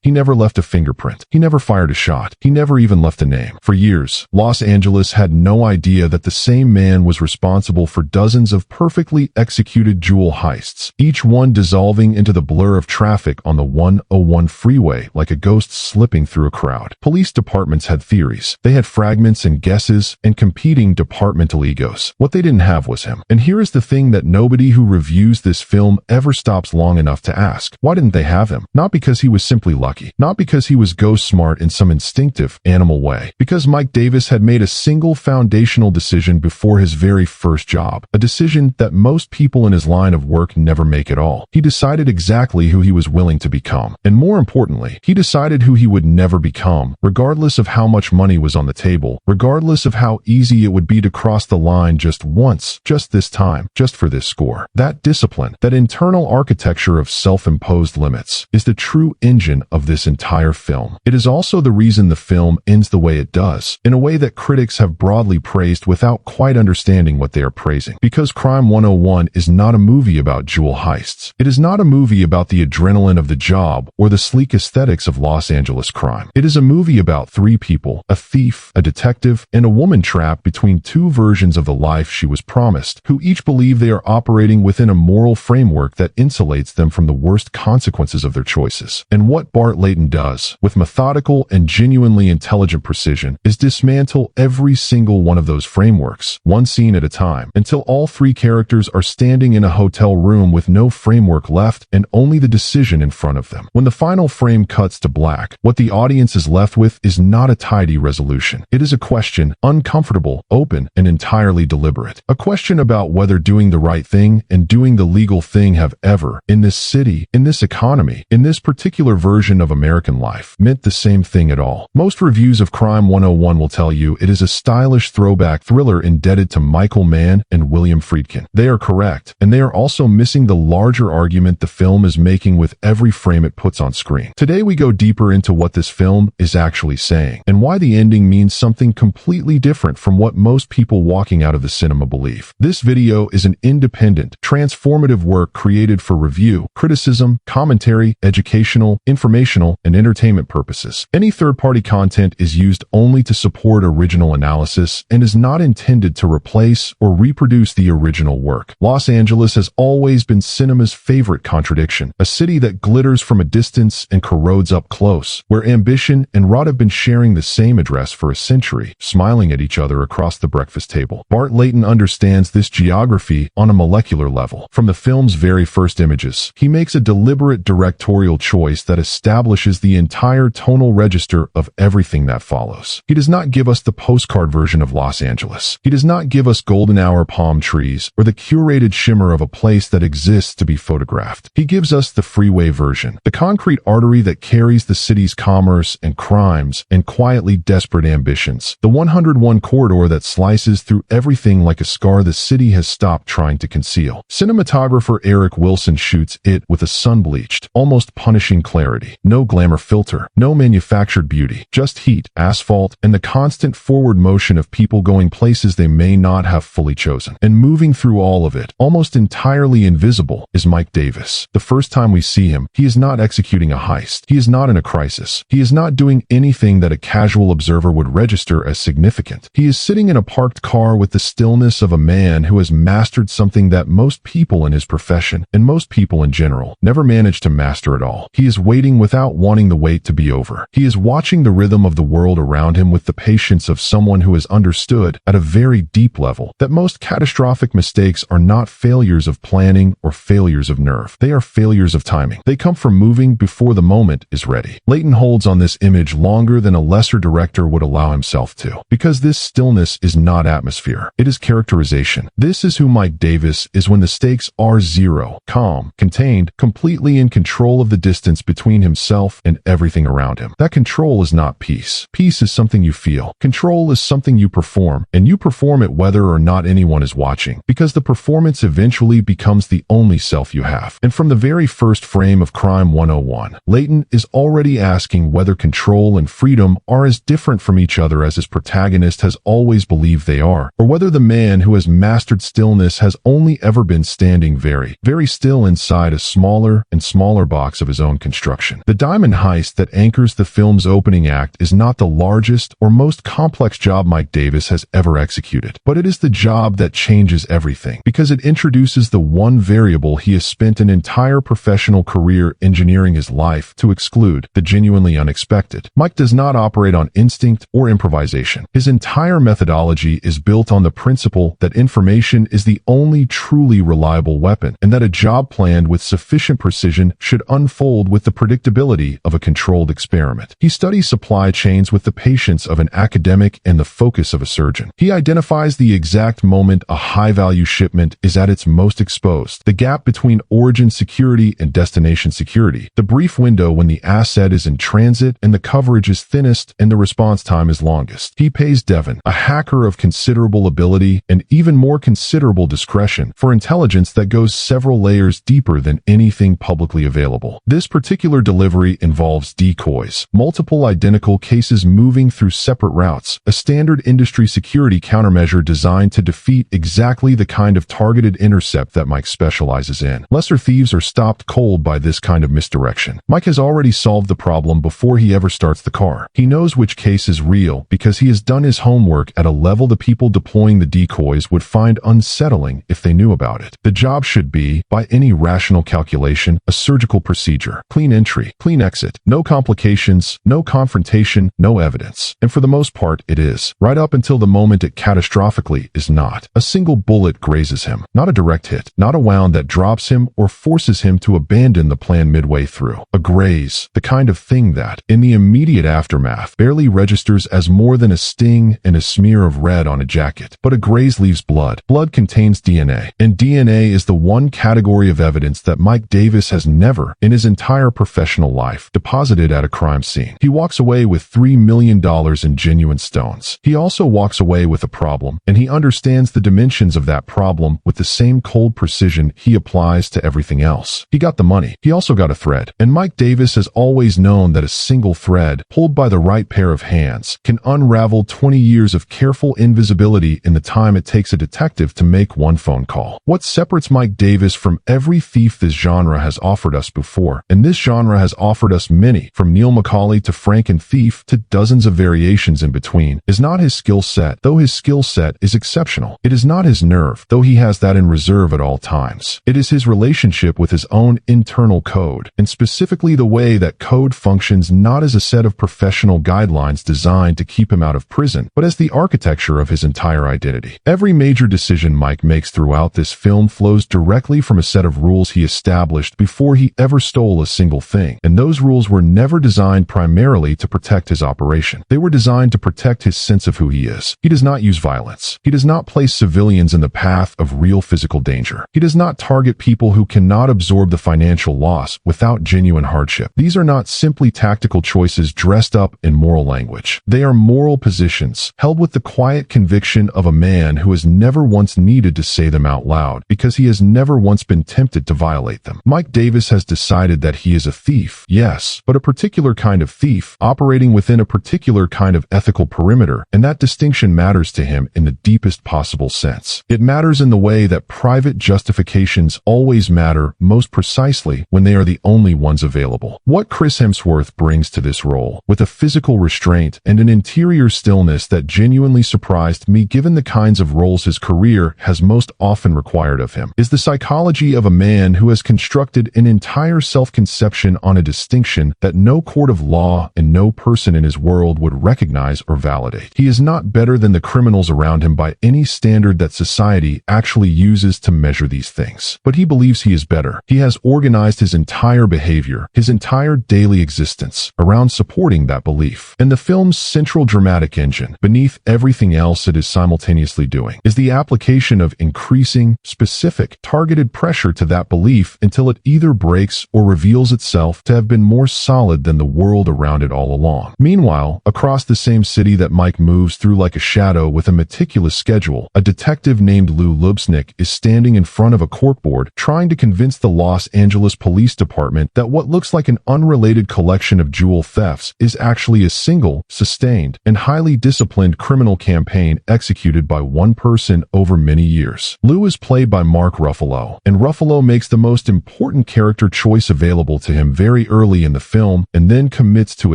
He never left a fingerprint. He never fired a shot. He never even left a name. For years, Los Angeles had no idea that the same man was responsible for dozens of perfectly executed jewel heists, each one dissolving into the blur of traffic on the 101 freeway like a ghost slipping through a crowd. Police departments had theories. They had fragments and guesses and competing departmental egos. What they didn't have was him. And here is the thing that nobody who reviews this film ever stops long enough to ask. Why didn't they have him? Not because he was simply lucky. Not because he was ghost smart in some instinctive, animal way. Because Mike Davis had made a single foundational decision before his very first job. A decision that most people in his line of work never make at all. He decided exactly who he was willing to become. And more importantly, he decided who he would never become, regardless of how much money was on the table, regardless of how easy it would be to cross the line just once, just this time, just for this score. That discipline, that internal architecture of self-imposed limits, is the true engine of this entire film. It is also the reason the film ends the way it does, in a way that critics have broadly praised without quite understanding what they are praising. Because Crime 101 is not a movie about jewel heists. It is not a movie about the adrenaline of the job or the sleek aesthetics of Los Angeles crime. It is a movie about three people, a thief, a detective, and a woman trapped between two versions of the life she was promised, who each believe they are operating within a moral framework that insulates them from the worst consequences of their choices. And what Bart Layton does, with methodical and genuinely intelligent precision, is dismantle every single one of those frameworks, one scene at a time, until all three characters are standing in a hotel room with no framework left and only the decision in front of them. When the final frame cuts to black, what the audience is left with is not a tidy resolution. It is a question, uncomfortable, open, and entirely deliberate. A question about whether doing the right thing and doing the legal thing have ever, in this city, in this economy, in this particular version of American life, meant the same thing at all. Most reviews of Crime 101 will tell you it is a stylish throwback thriller indebted to Michael Mann and William Friedkin. They are correct, and they are also missing the larger argument the film is making with every frame it puts on screen. Today we go deeper into what this film is actually saying, and why the ending means something completely different from what most people walking out of the cinema believe. This video is an independent, transformative work created for review, criticism, commentary, educational, informational, and entertainment purposes. Any third-party content is used only to support original analysis and is not intended to replace or reproduce the original work. Los Angeles has always been cinema's favorite contradiction, a city that glitters from a distance and corrodes up close, where ambition and rot have been sharing the same address for a century, smiling at each other across the breakfast table. Bart Layton understands this geography on a molecular level. From the film's very first images, he makes a deliberate directorial choice that establishes the entire tonal register of everything that follows. He does not give us the postcard version of Los Angeles. He does not give us golden hour palm trees or the curated shimmer of a place that exists to be photographed. He gives us the freeway version, the concrete artery that carries the city's commerce and crimes and quietly desperate ambitions, the 101 corridor that slices through everything like a scar the city has stopped trying to conceal. Cinematographer Eric Wilson shoots it with a sun-bleached, almost punishing clarity. No glamour filter, no manufactured beauty, just heat, asphalt, and the constant forward motion of people going places they may not have fully chosen. And moving through all of it, almost entirely invisible, is Mike Davis. The first time we see him, he is not executing a heist. He is not in a crisis. He is not doing anything that a casual observer would register as significant. He is sitting in a parked car with the stillness of a man who has mastered something that most people in his profession, and most people in general, never manage to master at all. He is waiting without wanting the wait to be over. He is watching the rhythm of the world around him with the patience of someone who has understood, at a very deep level, that most catastrophic mistakes are not failures of planning or failures of nerve. They are failures of timing. They come from moving before the moment is ready. Layton holds on this image longer than a lesser director would allow himself to, because this stillness is not atmosphere. It is characterization. This is who Mike Davis is when the stakes are zero, calm, contained, completely in control of the distance between himself and everything around him. That control is not peace. Peace is something you feel. Control is something you perform, and you perform it whether or not anyone is watching, because the performance eventually becomes the only self you have. And from the very first frame of Crime 101, Layton is already asking whether control and freedom are as different from each other as his protagonist has always believed they are, or whether the man who has mastered stillness has only ever been standing very, very still inside a smaller and smaller box of his own construction. The diamond heist that anchors the film's opening act is not the largest or most complex job Mike Davis has ever executed, but it is the job that changes everything, because it introduces the one variable he has spent an entire professional career engineering his life to exclude: the genuinely unexpected. Mike does not operate on instinct or improvisation. His entire methodology is built on the principle that information is the only truly reliable weapon, and that a job planned with sufficient precision should unfold with the predictability of a controlled experiment. He studies supply chains with the patience of an academic and the focus of a surgeon. He identifies the exact moment a high-value shipment is at its most exposed, the gap between origin security and destination security, the brief window when the asset is in transit and the coverage is thinnest and the response time is longest. He pays Devon, a hacker of considerable ability and even more considerable discretion, for intelligence that goes several layers deeper than anything publicly available. This particular delivery involves decoys, multiple identical cases moving through separate routes, a standard industry security countermeasure designed to defeat exactly the kind of targeted intercept that Mike specializes in. Lesser thieves are stopped cold by this kind of misdirection. Mike has already solved the problem before he ever starts the car. He knows which case is real because he has done his homework at a level the people deploying the decoys would find unsettling if they knew about it. The job should be, by any rational calculation, a surgical procedure. Clean entry, clean exit, no complications, no confrontation, no evidence. And for the most part, it is. Right up until the moment it catastrophically is not. A single bullet grazes him. Not a direct hit. Not a wound that drops him or forces him to abandon the plan midway through. A graze. The kind of thing that, in the immediate aftermath, barely registers as more than a sting and a smear of red on a jacket. But a graze leaves blood. Blood contains DNA. And DNA is the one category of evidence that Mike Davis has never, in his entire professional life, deposited at a crime scene. He walks away with $3 million in genuine stones. He also walks away with a problem, and he understands the dimensions of that problem with the same cold precision he applies to everything else. He got the money. He also got a thread. And Mike Davis has always known that a single thread, pulled by the right pair of hands, can unravel 20 years of careful invisibility in the time it takes a detective to make one phone call. What separates Mike Davis from every thief this genre has offered us before, and this genre has offered us many, from Neil McCauley to Frank and Thief to dozens of variations in between, is not his skill set, though his skill set is exceptional. It is not his nerve, though he has that in reserve at all times. It is his relationship with his own internal code, and specifically the way that code functions not as a set of professional guidelines designed to keep him out of prison, but as the architecture of his entire identity. Every major decision Mike makes throughout this film flows directly from a set of rules he established before he ever stole a single thing, and those rules were never designed primarily to protect his operation. They were designed to protect his sense of who he is. He does not use violence. He does not place civilians in the path of real physical danger. He does not target people who cannot absorb the financial loss without genuine hardship. These are not simply tactical choices dressed up in moral language. They are moral positions, held with the quiet conviction of a man who has never once needed to say them out loud because he has never once been tempted to violate them. Mike Davis has decided that he is a thief, yes, but a particular kind of thief, operating within a particular kind of ethical perimeter, and that distinction matters to him in the deepest possible sense. It matters in the way that private justifications always matter most precisely when they are the only ones available. What Chris Hemsworth brings to this role, with a physical restraint and an interior stillness that genuinely surprised me given the kinds of roles his career has most often required of him, is the psychology of a man who has constructed an entire self-conception on a distinction that no court of law and no person in his world would recognize or validate. He is not better than the criminals around him by any standard that society actually uses to measure these things. But he believes he is better. He has organized his entire behavior, his entire daily existence, around supporting that belief. And the film's central dramatic engine, beneath everything else it is simultaneously doing, is the application of increasing, specific, targeted pressure to that belief until it either breaks or reveals itself to have been more solid than the world around it all along. Meanwhile, across the same city that Mike moves through like a shadow with a meticulous schedule, a detective named Lou Lubesnick is standing in front of a corkboard trying to convince the Los Angeles Police Department that what looks like an unrelated collection of jewel thefts is actually a single, sustained, and highly disciplined criminal campaign executed by one person over many years. Lou is played by Mark Ruffalo, and Ruffalo makes the most important character choice available to him very very early in the film and then commits to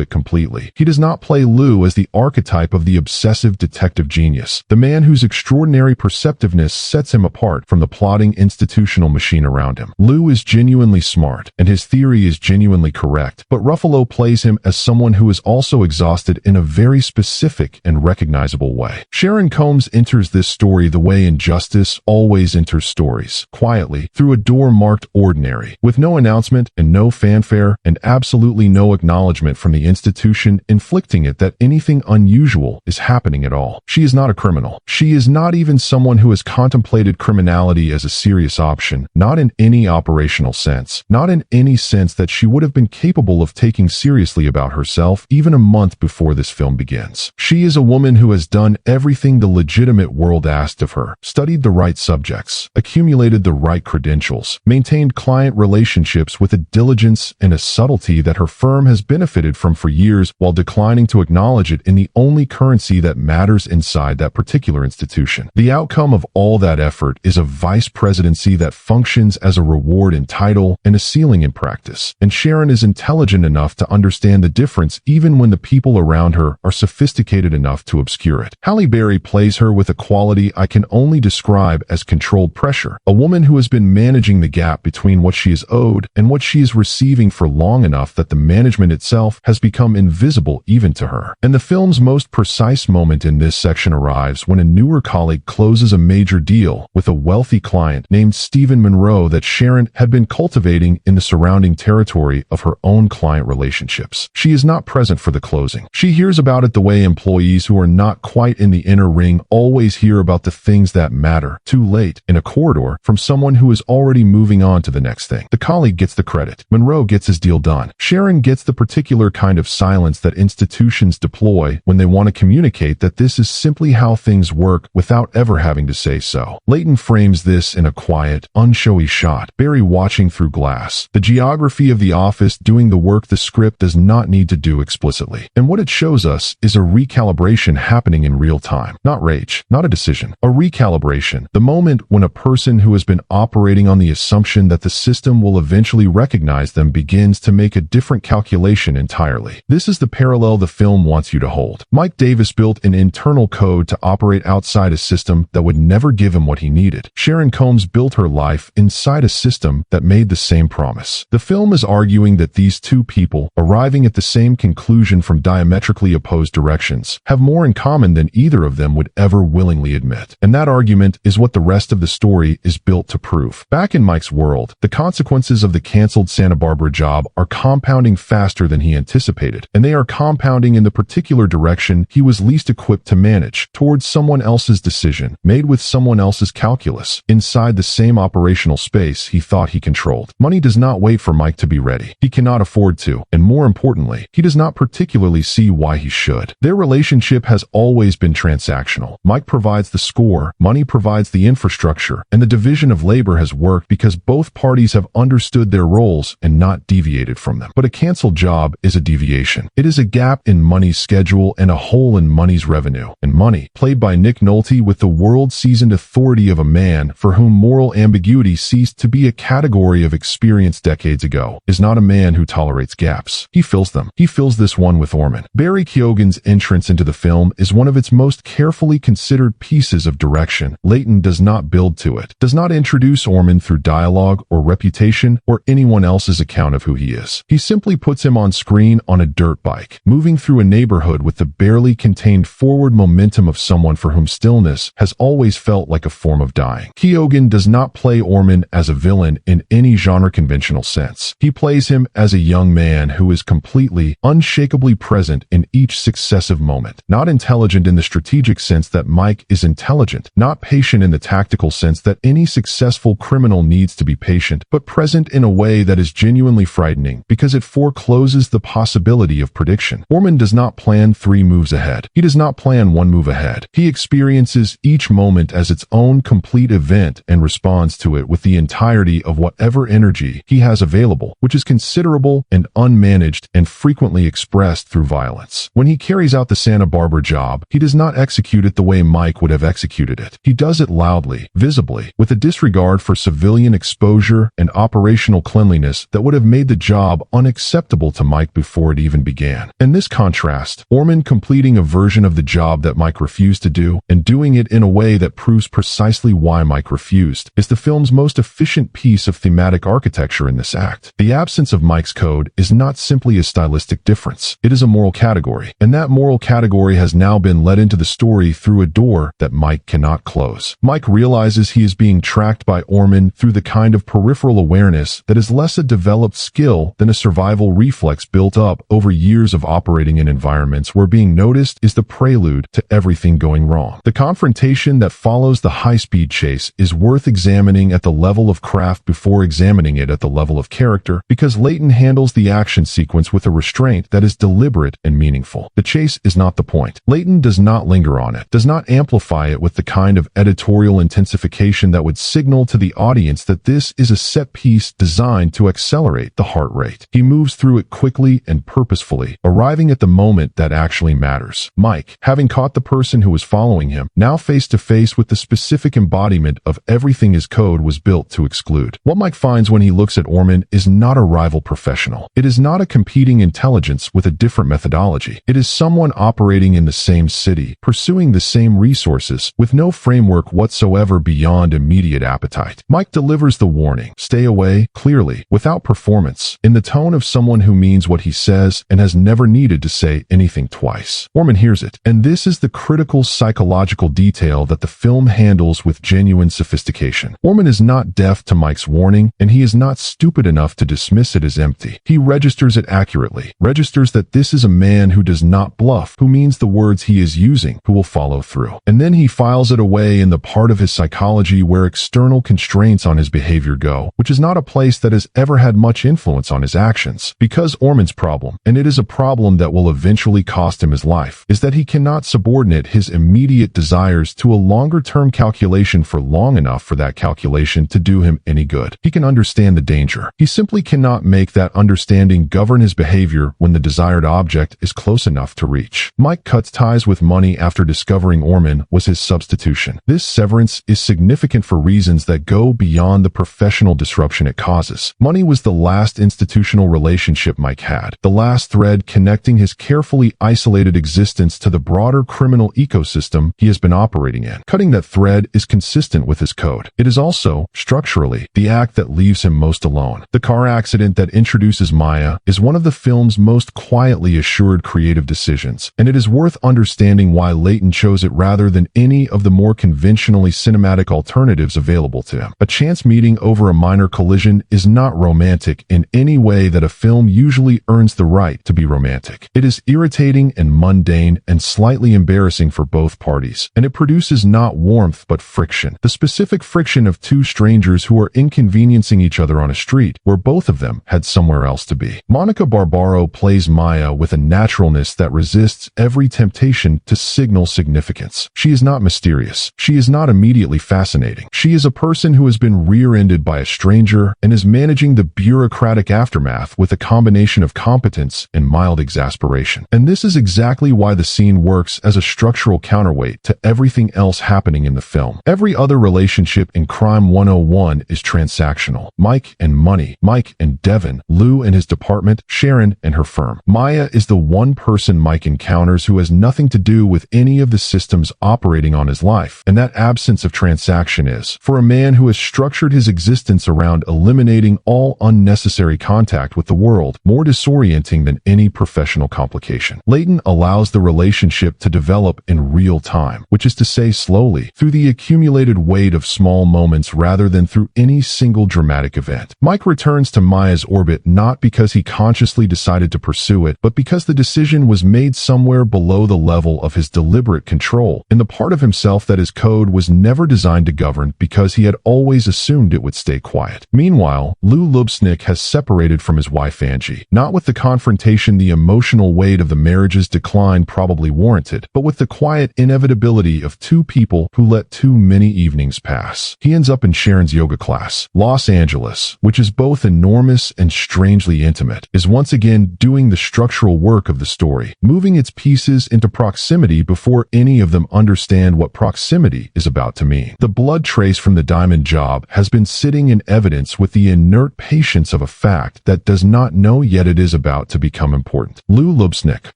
it completely. He does not play Lou as the archetype of the obsessive detective genius, the man whose extraordinary perceptiveness sets him apart from the plodding institutional machine around him. Lou is genuinely smart, and his theory is genuinely correct, but Ruffalo plays him as someone who is also exhausted in a very specific and recognizable way. Sharon Combs enters this story the way injustice always enters stories, quietly, through a door marked ordinary, with no announcement and no fanfare and absolutely no acknowledgement from the institution inflicting it that anything unusual is happening at all. She is not a criminal. She is not even someone who has contemplated criminality as a serious option, not in any operational sense, not in any sense that she would have been capable of taking seriously about herself even a month before this film begins. She is a woman who has done everything the legitimate world asked of her, studied the right subjects, accumulated the right credentials, maintained client relationships with a diligence and a subtlety that her firm has benefited from for years while declining to acknowledge it in the only currency that matters inside that particular institution. The outcome of all that effort is a vice presidency that functions as a reward in title and a ceiling in practice. And Sharon is intelligent enough to understand the difference even when the people around her are sophisticated enough to obscure it. Halle Berry plays her with a quality I can only describe as controlled pressure, a woman who has been managing the gap between what she is owed and what she is receiving for long enough that the management itself has become invisible even to her. And the film's most precise moment in this section arrives when a newer colleague closes a major deal with a wealthy client named Stephen Monroe that Sharon had been cultivating in the surrounding territory of her own client relationships. She is not present for the closing. She hears about it the way employees who are not quite in the inner ring always hear about the things that matter, too late, in a corridor, from someone who is already moving on to the next thing. The colleague gets the credit. Monroe gets his deal done. Sharon gets the particular kind of silence that institutions deploy when they want to communicate that this is simply how things work without ever having to say so. Layton frames this in a quiet, unshowy shot, Barry watching through glass. The geography of the office doing the work the script does not need to do explicitly. And what it shows us is a recalibration happening in real time. Not rage, not a decision, a recalibration. The moment when a person who has been operating on the assumption that the system will eventually recognize them begins to make a different calculation entirely. This is the parallel the film wants you to hold. Mike Davis built an internal code to operate outside a system that would never give him what he needed. Sharon Combs built her life inside a system that made the same promise. The film is arguing that these two people, arriving at the same conclusion from diametrically opposed directions, have more in common than either of them would ever willingly admit. And that argument is what the rest of the story is built to prove. Back in Mike's world, the consequences of the canceled Santa Barbara job are compounding faster than he anticipated, and they are compounding in the particular direction he was least equipped to manage, towards someone else's decision, made with someone else's calculus, inside the same operational space he thought he controlled. Money does not wait for Mike to be ready. He cannot afford to, and more importantly, he does not particularly see why he should. Their relationship has always been transactional. Mike provides the score, money provides the infrastructure, and the division of labor has worked because both parties have understood their roles and not deviated from them. But a canceled job is a deviation. It is a gap in money's schedule and a hole in money's revenue. And money, played by Nick Nolte with the world-seasoned authority of a man for whom moral ambiguity ceased to be a category of experience decades ago, is not a man who tolerates gaps. He fills them. He fills this one with Orman. Barry Keoghan's entrance into the film is one of its most carefully considered pieces of direction. Layton does not build to it, does not introduce Orman through dialogue or reputation or anyone else's account of who he is. He simply puts him on screen on a dirt bike, moving through a neighborhood with the barely contained forward momentum of someone for whom stillness has always felt like a form of dying. Keoghan does not play Orman as a villain in any genre-conventional sense. He plays him as a young man who is completely, unshakably present in each successive moment. Not intelligent in the strategic sense that Mike is intelligent, not patient in the tactical sense that any successful criminal needs to be patient, but present in a way that is genuinely frightening because it forecloses the possibility of prediction. Orman does not plan 3 moves ahead. He does not plan 1 move ahead. He experiences each moment as its own complete event and responds to it with the entirety of whatever energy he has available, which is considerable and unmanaged and frequently expressed through violence. When he carries out the Santa Barbara job, he does not execute it the way Mike would have executed it. He does it loudly, visibly, with a disregard for civilian exposure and operational cleanliness that would have made the the job unacceptable to Mike before it even began. In this contrast, Orman completing a version of the job that Mike refused to do, and doing it in a way that proves precisely why Mike refused, is the film's most efficient piece of thematic architecture in this act. The absence of Mike's code is not simply a stylistic difference. It is a moral category, and that moral category has now been let into the story through a door that Mike cannot close. Mike realizes he is being tracked by Orman through the kind of peripheral awareness that is less a developed skill than a survival reflex built up over years of operating in environments where being noticed is the prelude to everything going wrong. The confrontation that follows the high-speed chase is worth examining at the level of craft before examining it at the level of character, because Layton handles the action sequence with a restraint that is deliberate and meaningful. The chase is not the point. Layton does not linger on it, does not amplify it with the kind of editorial intensification that would signal to the audience that this is a set piece designed to accelerate the heart rate. He moves through it quickly and purposefully, arriving at the moment that actually matters. Mike, having caught the person who was following him, now face to face with the specific embodiment of everything his code was built to exclude. What Mike finds when he looks at Orman is not a rival professional. It is not a competing intelligence with a different methodology. It is someone operating in the same city, pursuing the same resources, with no framework whatsoever beyond immediate appetite. Mike delivers the warning, "Stay away," clearly, without performance, in the tone of someone who means what he says and has never needed to say anything twice. Orman hears it, and this is the critical psychological detail that the film handles with genuine sophistication. Orman is not deaf to Mike's warning, and he is not stupid enough to dismiss it as empty. He registers it accurately, registers that this is a man who does not bluff, who means the words he is using, who will follow through. And then he files it away in the part of his psychology where external constraints on his behavior go, which is not a place that has ever had much influence on his actions. Because Orman's problem, and it is a problem that will eventually cost him his life, is that he cannot subordinate his immediate desires to a longer-term calculation for long enough for that calculation to do him any good. He can understand the danger. He simply cannot make that understanding govern his behavior when the desired object is close enough to reach. Mike cuts ties with money after discovering Orman was his substitution. This severance is significant for reasons that go beyond the professional disruption it causes. Money was the last institutional relationship Mike had, the last thread connecting his carefully isolated existence to the broader criminal ecosystem he has been operating in. Cutting that thread is consistent with his code. It is also, structurally, the act that leaves him most alone. The car accident that introduces Maya is one of the film's most quietly assured creative decisions, and it is worth understanding why Layton chose it rather than any of the more conventionally cinematic alternatives available to him. A chance meeting over a minor collision is not romantic in any way that a film usually earns the right to be romantic. It is irritating and mundane and slightly embarrassing for both parties, and it produces not warmth but friction. The specific friction of two strangers who are inconveniencing each other on a street where both of them had somewhere else to be. Monica Barbaro plays Maya with a naturalness that resists every temptation to signal significance. She is not mysterious. She is not immediately fascinating. She is a person who has been rear-ended by a stranger and is managing the bureaucratic aftermath with a combination of competence and mild exasperation. And this is exactly why the scene works as a structural counterweight to everything else happening in the film. Every other relationship in Crime 101 is transactional. Mike and money, Mike and Devin, Lou and his department, Sharon and her firm. Maya is the one person Mike encounters who has nothing to do with any of the systems operating on his life, and that absence of transaction is, for a man who has structured his existence around eliminating all unnecessary contact with the world, more disorienting than any professional complication. Layton allows the relationship to develop in real time, which is to say slowly, through the accumulated weight of small moments rather than through any single dramatic event. Mike returns to Maya's orbit not because he consciously decided to pursue it, but because the decision was made somewhere below the level of his deliberate control, in the part of himself that his code was never designed to govern because he had always assumed it would stay quiet. Meanwhile, Lou Lubesnick has separated from his wife Angie, not with the confrontation the emotional weight of the marriage's decline probably warranted, but with the quiet inevitability of two people who let too many evenings pass. He ends up in Sharon's yoga class. Los Angeles, which is both enormous and strangely intimate, is once again doing the structural work of the story, moving its pieces into proximity before any of them understand what proximity is about to mean. The blood trace from the diamond job has been sitting in evidence with the inert patience of a fact that does not know yet it is about to become important. Lou Lubesnick,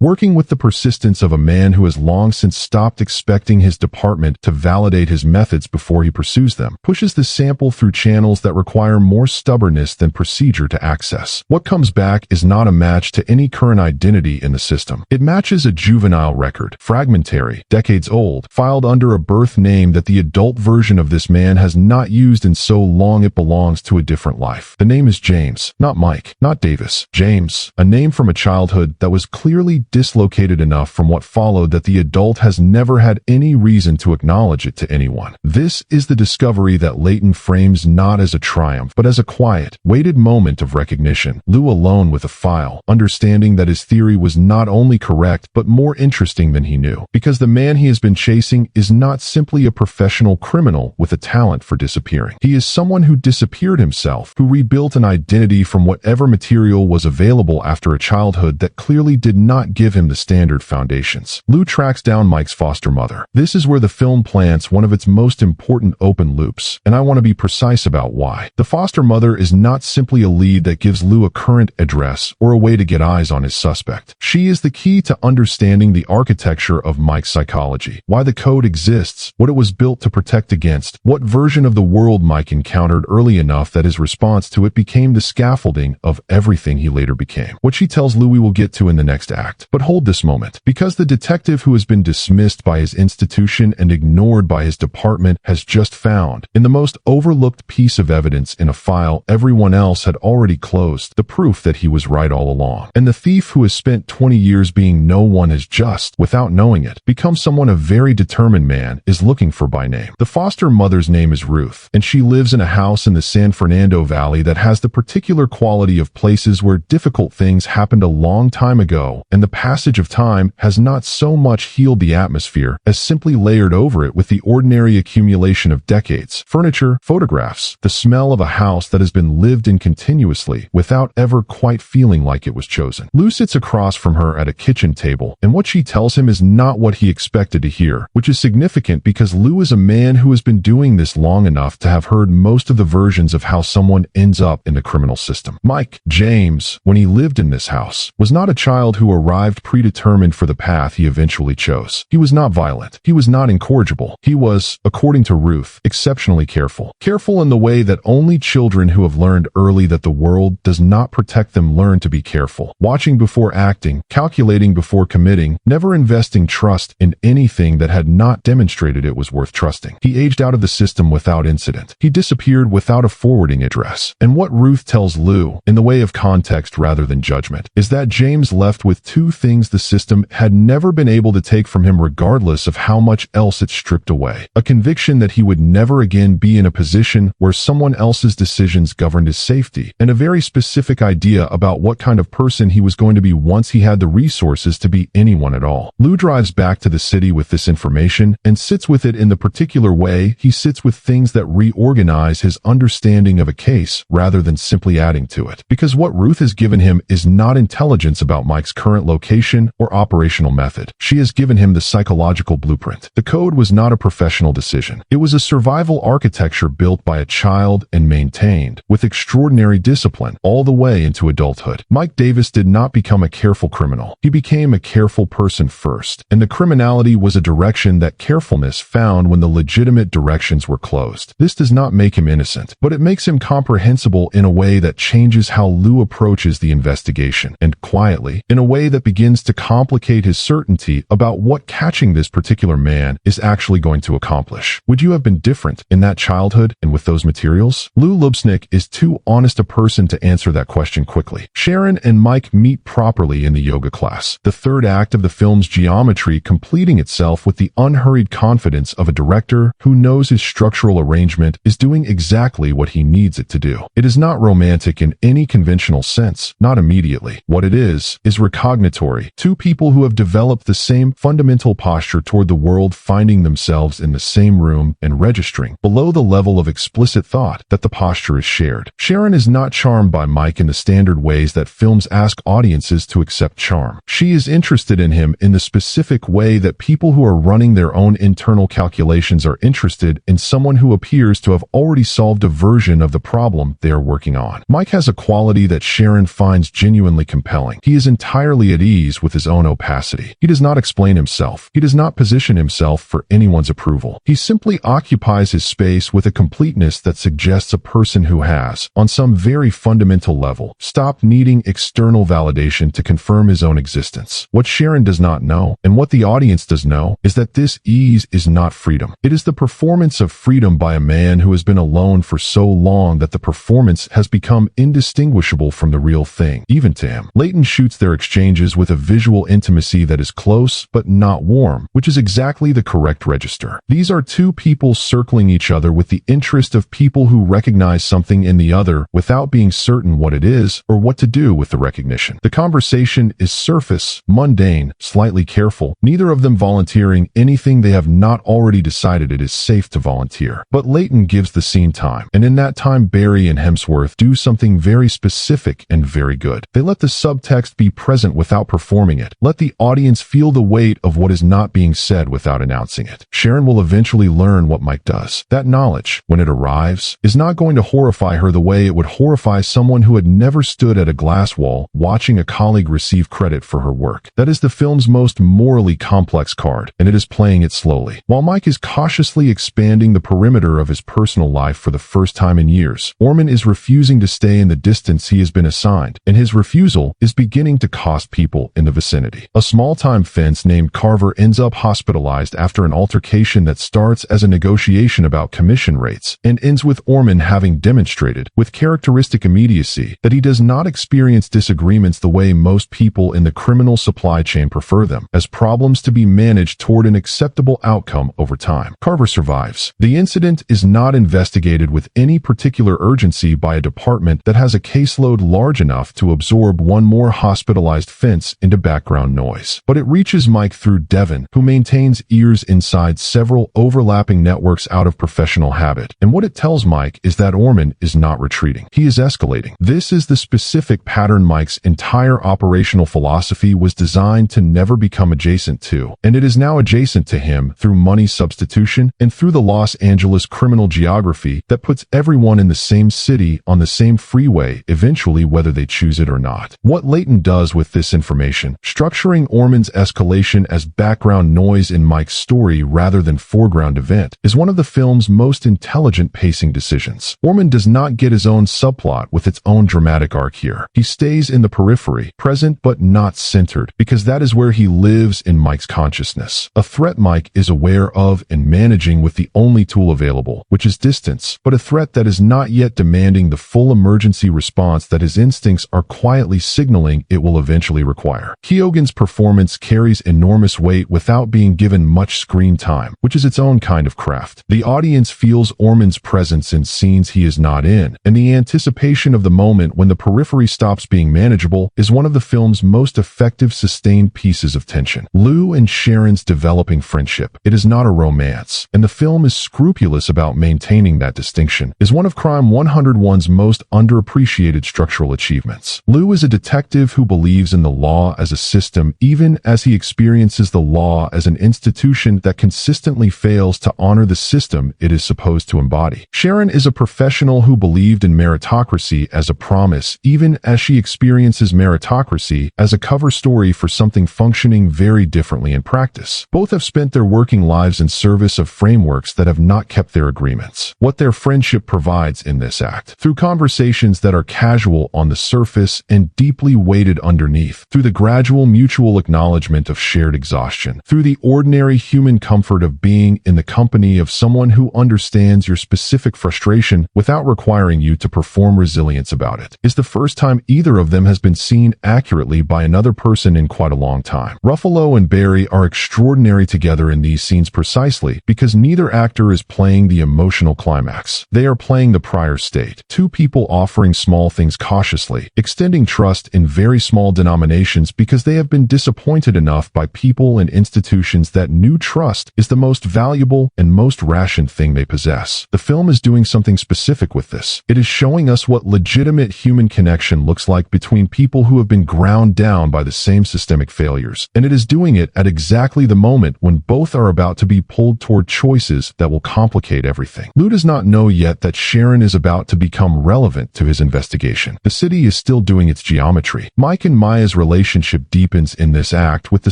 working with the persistence of a man who has long since stopped expecting his department to validate his methods before he pursues them, pushes the sample through channels that require more stubbornness than procedure to access. What comes back is not a match to any current identity in the system. It matches a juvenile record, fragmentary, decades old, filed under a birth name that the adult version of this man has not used in so long it belongs to a different life. The name is James, not Mike, not Davis. James, a name from a childhood that was clearly dislocated enough from what followed that the adult has never had any reason to acknowledge it to anyone. This is the discovery that Layton frames not as a triumph, but as a quiet, weighted moment of recognition. Lou alone with a file, understanding that his theory was not only correct, but more interesting than he knew. Because the man he has been chasing is not simply a professional criminal with a talent for disappearing. He is someone who disappeared himself, who rebuilt an identity from whatever material was available after a childhood that clearly did not give him the standard foundations. Lou tracks down Mike's foster mother. This is where the film plants one of its most important open loops, and I want to be precise about why. The foster mother is not simply a lead that gives Lou a current address or a way to get eyes on his suspect. She is the key to understanding the architecture of Mike's psychology, why the code exists, what it was built to protect against, what version of the world Mike encountered early enough that his response to it became the scaffolding of everything he later became. What she tells Lou we will get to in the next act. But hold this moment, because the detective who has been dismissed by his institution and ignored by his department has just found, in the most overlooked piece of evidence in a file everyone else had already closed, the proof that he was right all along. And the thief who has spent 20 years being no one has just, without knowing it, become someone a very determined man is looking for by name. The foster mother's name is Ruth, and she lives in a house in the San Fernando Valley that has the particular quality of places where difficult things happened a long time ago, and the passage of time has not so much healed the atmosphere as simply layered over it with the ordinary accumulation of decades, furniture, photographs, the smell of a house that has been lived in continuously without ever quite feeling like it was chosen. Lou sits across from her at a kitchen table, and what she tells him is not what he expected to hear, which is significant because Lou is a man who has been doing this long enough to have heard most of the versions of how someone ends up in the criminal system. Mike, James, when he lived in this house, was not a child who arrived predetermined for the path he eventually chose. He was not violent. He was not incorrigible. He was, according to Ruth, exceptionally careful. Careful in the way that only children who have learned early that the world does not protect them learn to be careful. Watching before acting, calculating before committing, never investing trust in anything that had not demonstrated it was worth trusting. He aged out of the system without incident. He disappeared without a forwarding address. And what Ruth tells Lou, in the way of context rather than judgment, is that James left with two things the system had never been able to take from him regardless of how much else it stripped away. A conviction that he would never again be in a position where someone else's decisions governed his safety, and a very specific idea about what kind of person he was going to be once he had the resources to be anyone at all. Lou drives back to the city with this information and sits with it in the particular way he sits with things that reorganize his understanding of a case rather than simply adding to it. Because what Ruth has given him is not intelligence about Mike's current location or operational method. She has given him the psychological blueprint. The code was not a professional decision. It was a survival architecture built by a child and maintained with extraordinary discipline all the way into adulthood. Mike Davis did not become a careful criminal. He became a careful person first, and the criminality was a direction that carefulness found when the legitimate directions were closed. This does not make him innocent, but it makes him comprehensible in a way that changes how Lou approaches the investigation, and quietly, in a way that begins to complicate his certainty about what catching this particular man is actually going to accomplish. Would you have been different in that childhood and with those materials? Lou Lubesnick is too honest a person to answer that question quickly. Sharon and Mike meet properly in the yoga class, the third act of the film's geometry completing itself with the unhurried confidence of a director who knows his structural arrangement is doing exactly what he needs it to do. It is not romantic in any conventional sense, not immediately. What it is recognitory. Two people who have developed the same fundamental posture toward the world finding themselves in the same room and registering, below the level of explicit thought, that the posture is shared. Sharon is not charmed by Mike in the standard ways that films ask audiences to accept charm. She is interested in him in the specific way that people who are running their own internal calculations are interested in someone who appears to have already solved a version of the problem they are working on. Mike has a quality that Sharon finds genuinely compelling. He is entirely at ease with his own opacity. He does not explain himself. He does not position himself for anyone's approval. He simply occupies his space with a completeness that suggests a person who has, on some very fundamental level, stopped needing external validation to confirm his own existence. What Sharon does not know, and what the audience does know, is that this ease is not freedom. It is the performance of freedom by a man who has been alone for so long that the performance has become indistinguishable from the real thing, even to him. Layton shoots their exchanges with a visual intimacy that is close but not warm, which is exactly the correct register. These are two people circling each other with the interest of people who recognize something in the other without being certain what it is or what to do with the recognition. The conversation is surface, mundane, slightly careful, neither of them volunteering anything they have not already decided it is safe to volunteer. But Layton gives the scene time, and in that time Barry and Hemsworth do something very specific and very good. They let the subtext be present without performing it. Let the audience feel the weight of what is not being said without announcing it. Sharon will eventually learn what Mike does. That knowledge, when it arrives, is not going to horrify her the way it would horrify someone who had never stood at a glass wall watching a colleague receive credit for her work. That is the film's most morally complex card, and it is playing it slowly. While Mike is cautiously expanding the perimeter of his personal life for the first time in years, Orman is refusing to stay in the distance he has been assigned, and his refusal is beginning to cost people in the vicinity. A small-time fence named Carver ends up hospitalized after an altercation that starts as a negotiation about commission rates and ends with Orman having demonstrated, with characteristic immediacy, that he does not experience disagreements the way most people in the criminal supply chain prefer them, as problems to be managed toward an acceptable outcome over time. Carver survives. The incident is not investigated with any particular urgency by a department that has a caseload large enough to absorb one more hospitalized fence into background noise. But it reaches Mike through Devon, who maintains ears inside several overlapping networks out of professional habit. And what it tells Mike is that Orman is not retreating. He is escalating. This is the specific pattern Mike's entire operational philosophy was designed to never become adjacent to, and it is now adjacent to him through money substitution and through the Los Angeles criminal geography that puts everyone in the same city on the same freeway eventually, whether they choose it or not. What Layton does with this information, structuring Orman's escalation as background noise in Mike's story rather than foreground event, is one of the film's most intelligent pacing decisions. Orman does not get his own subplot with its own dramatic arc here. He stays in the periphery, present but not centered, because that is where he lives in Mike's consciousness. A threat Mike is aware of and managing with the only tool available, which is distance, but a threat that is not yet demanding the full emergency response that his instincts are quietly signaling it will eventually require. Keoghan's performance carries enormous weight without being given much screen time, which is its own kind of craft. The audience feels Orman's presence in scenes he is not in, and the anticipation of the moment when the periphery stops being manageable is one of the film's most effective sustained pieces of tension. Lou and Sharon's developing friendship, it is not a romance, and the film is scrupulous about maintaining that distinction, is one of Crime 101's most underappreciated structural achievements. Lou is a detective who believes in the law as a system even as he experiences the law as an institution that consistently fails to honor the system it is supposed to embody. Sharon is a professional who believed in meritocracy as a promise even as she experiences meritocracy as a cover story for something functioning very differently in practice. Both have spent their working lives in service of frameworks that have not kept their agreements. What their friendship provides in this act, through conversations that are casual on the surface and deeply weighted underneath, through the gradual mutual acknowledgement of shared exhaustion, through the ordinary human comfort of being in the company of someone who understands your specific frustration without requiring you to perform resilience about it, is the first time either of them has been seen accurately by another person in quite a long time. Ruffalo and Barry are extraordinary together in these scenes precisely because neither actor is playing the emotional climax. They are playing the prior state. Two people offering small things cautiously, extending trust in very small denominations because they have been disappointed enough by people and institutions that new trust is the most valuable and most rationed thing they possess. The film is doing something specific with this. It is showing us what legitimate human connection looks like between people who have been ground down by the same systemic failures, and it is doing it at exactly the moment when both are about to be pulled toward choices that will complicate everything. Lou does not know yet that Sharon is about to become relevant irrelevant to his investigation. The city is still doing its geometry. Mike and Maya's relationship deepens in this act with the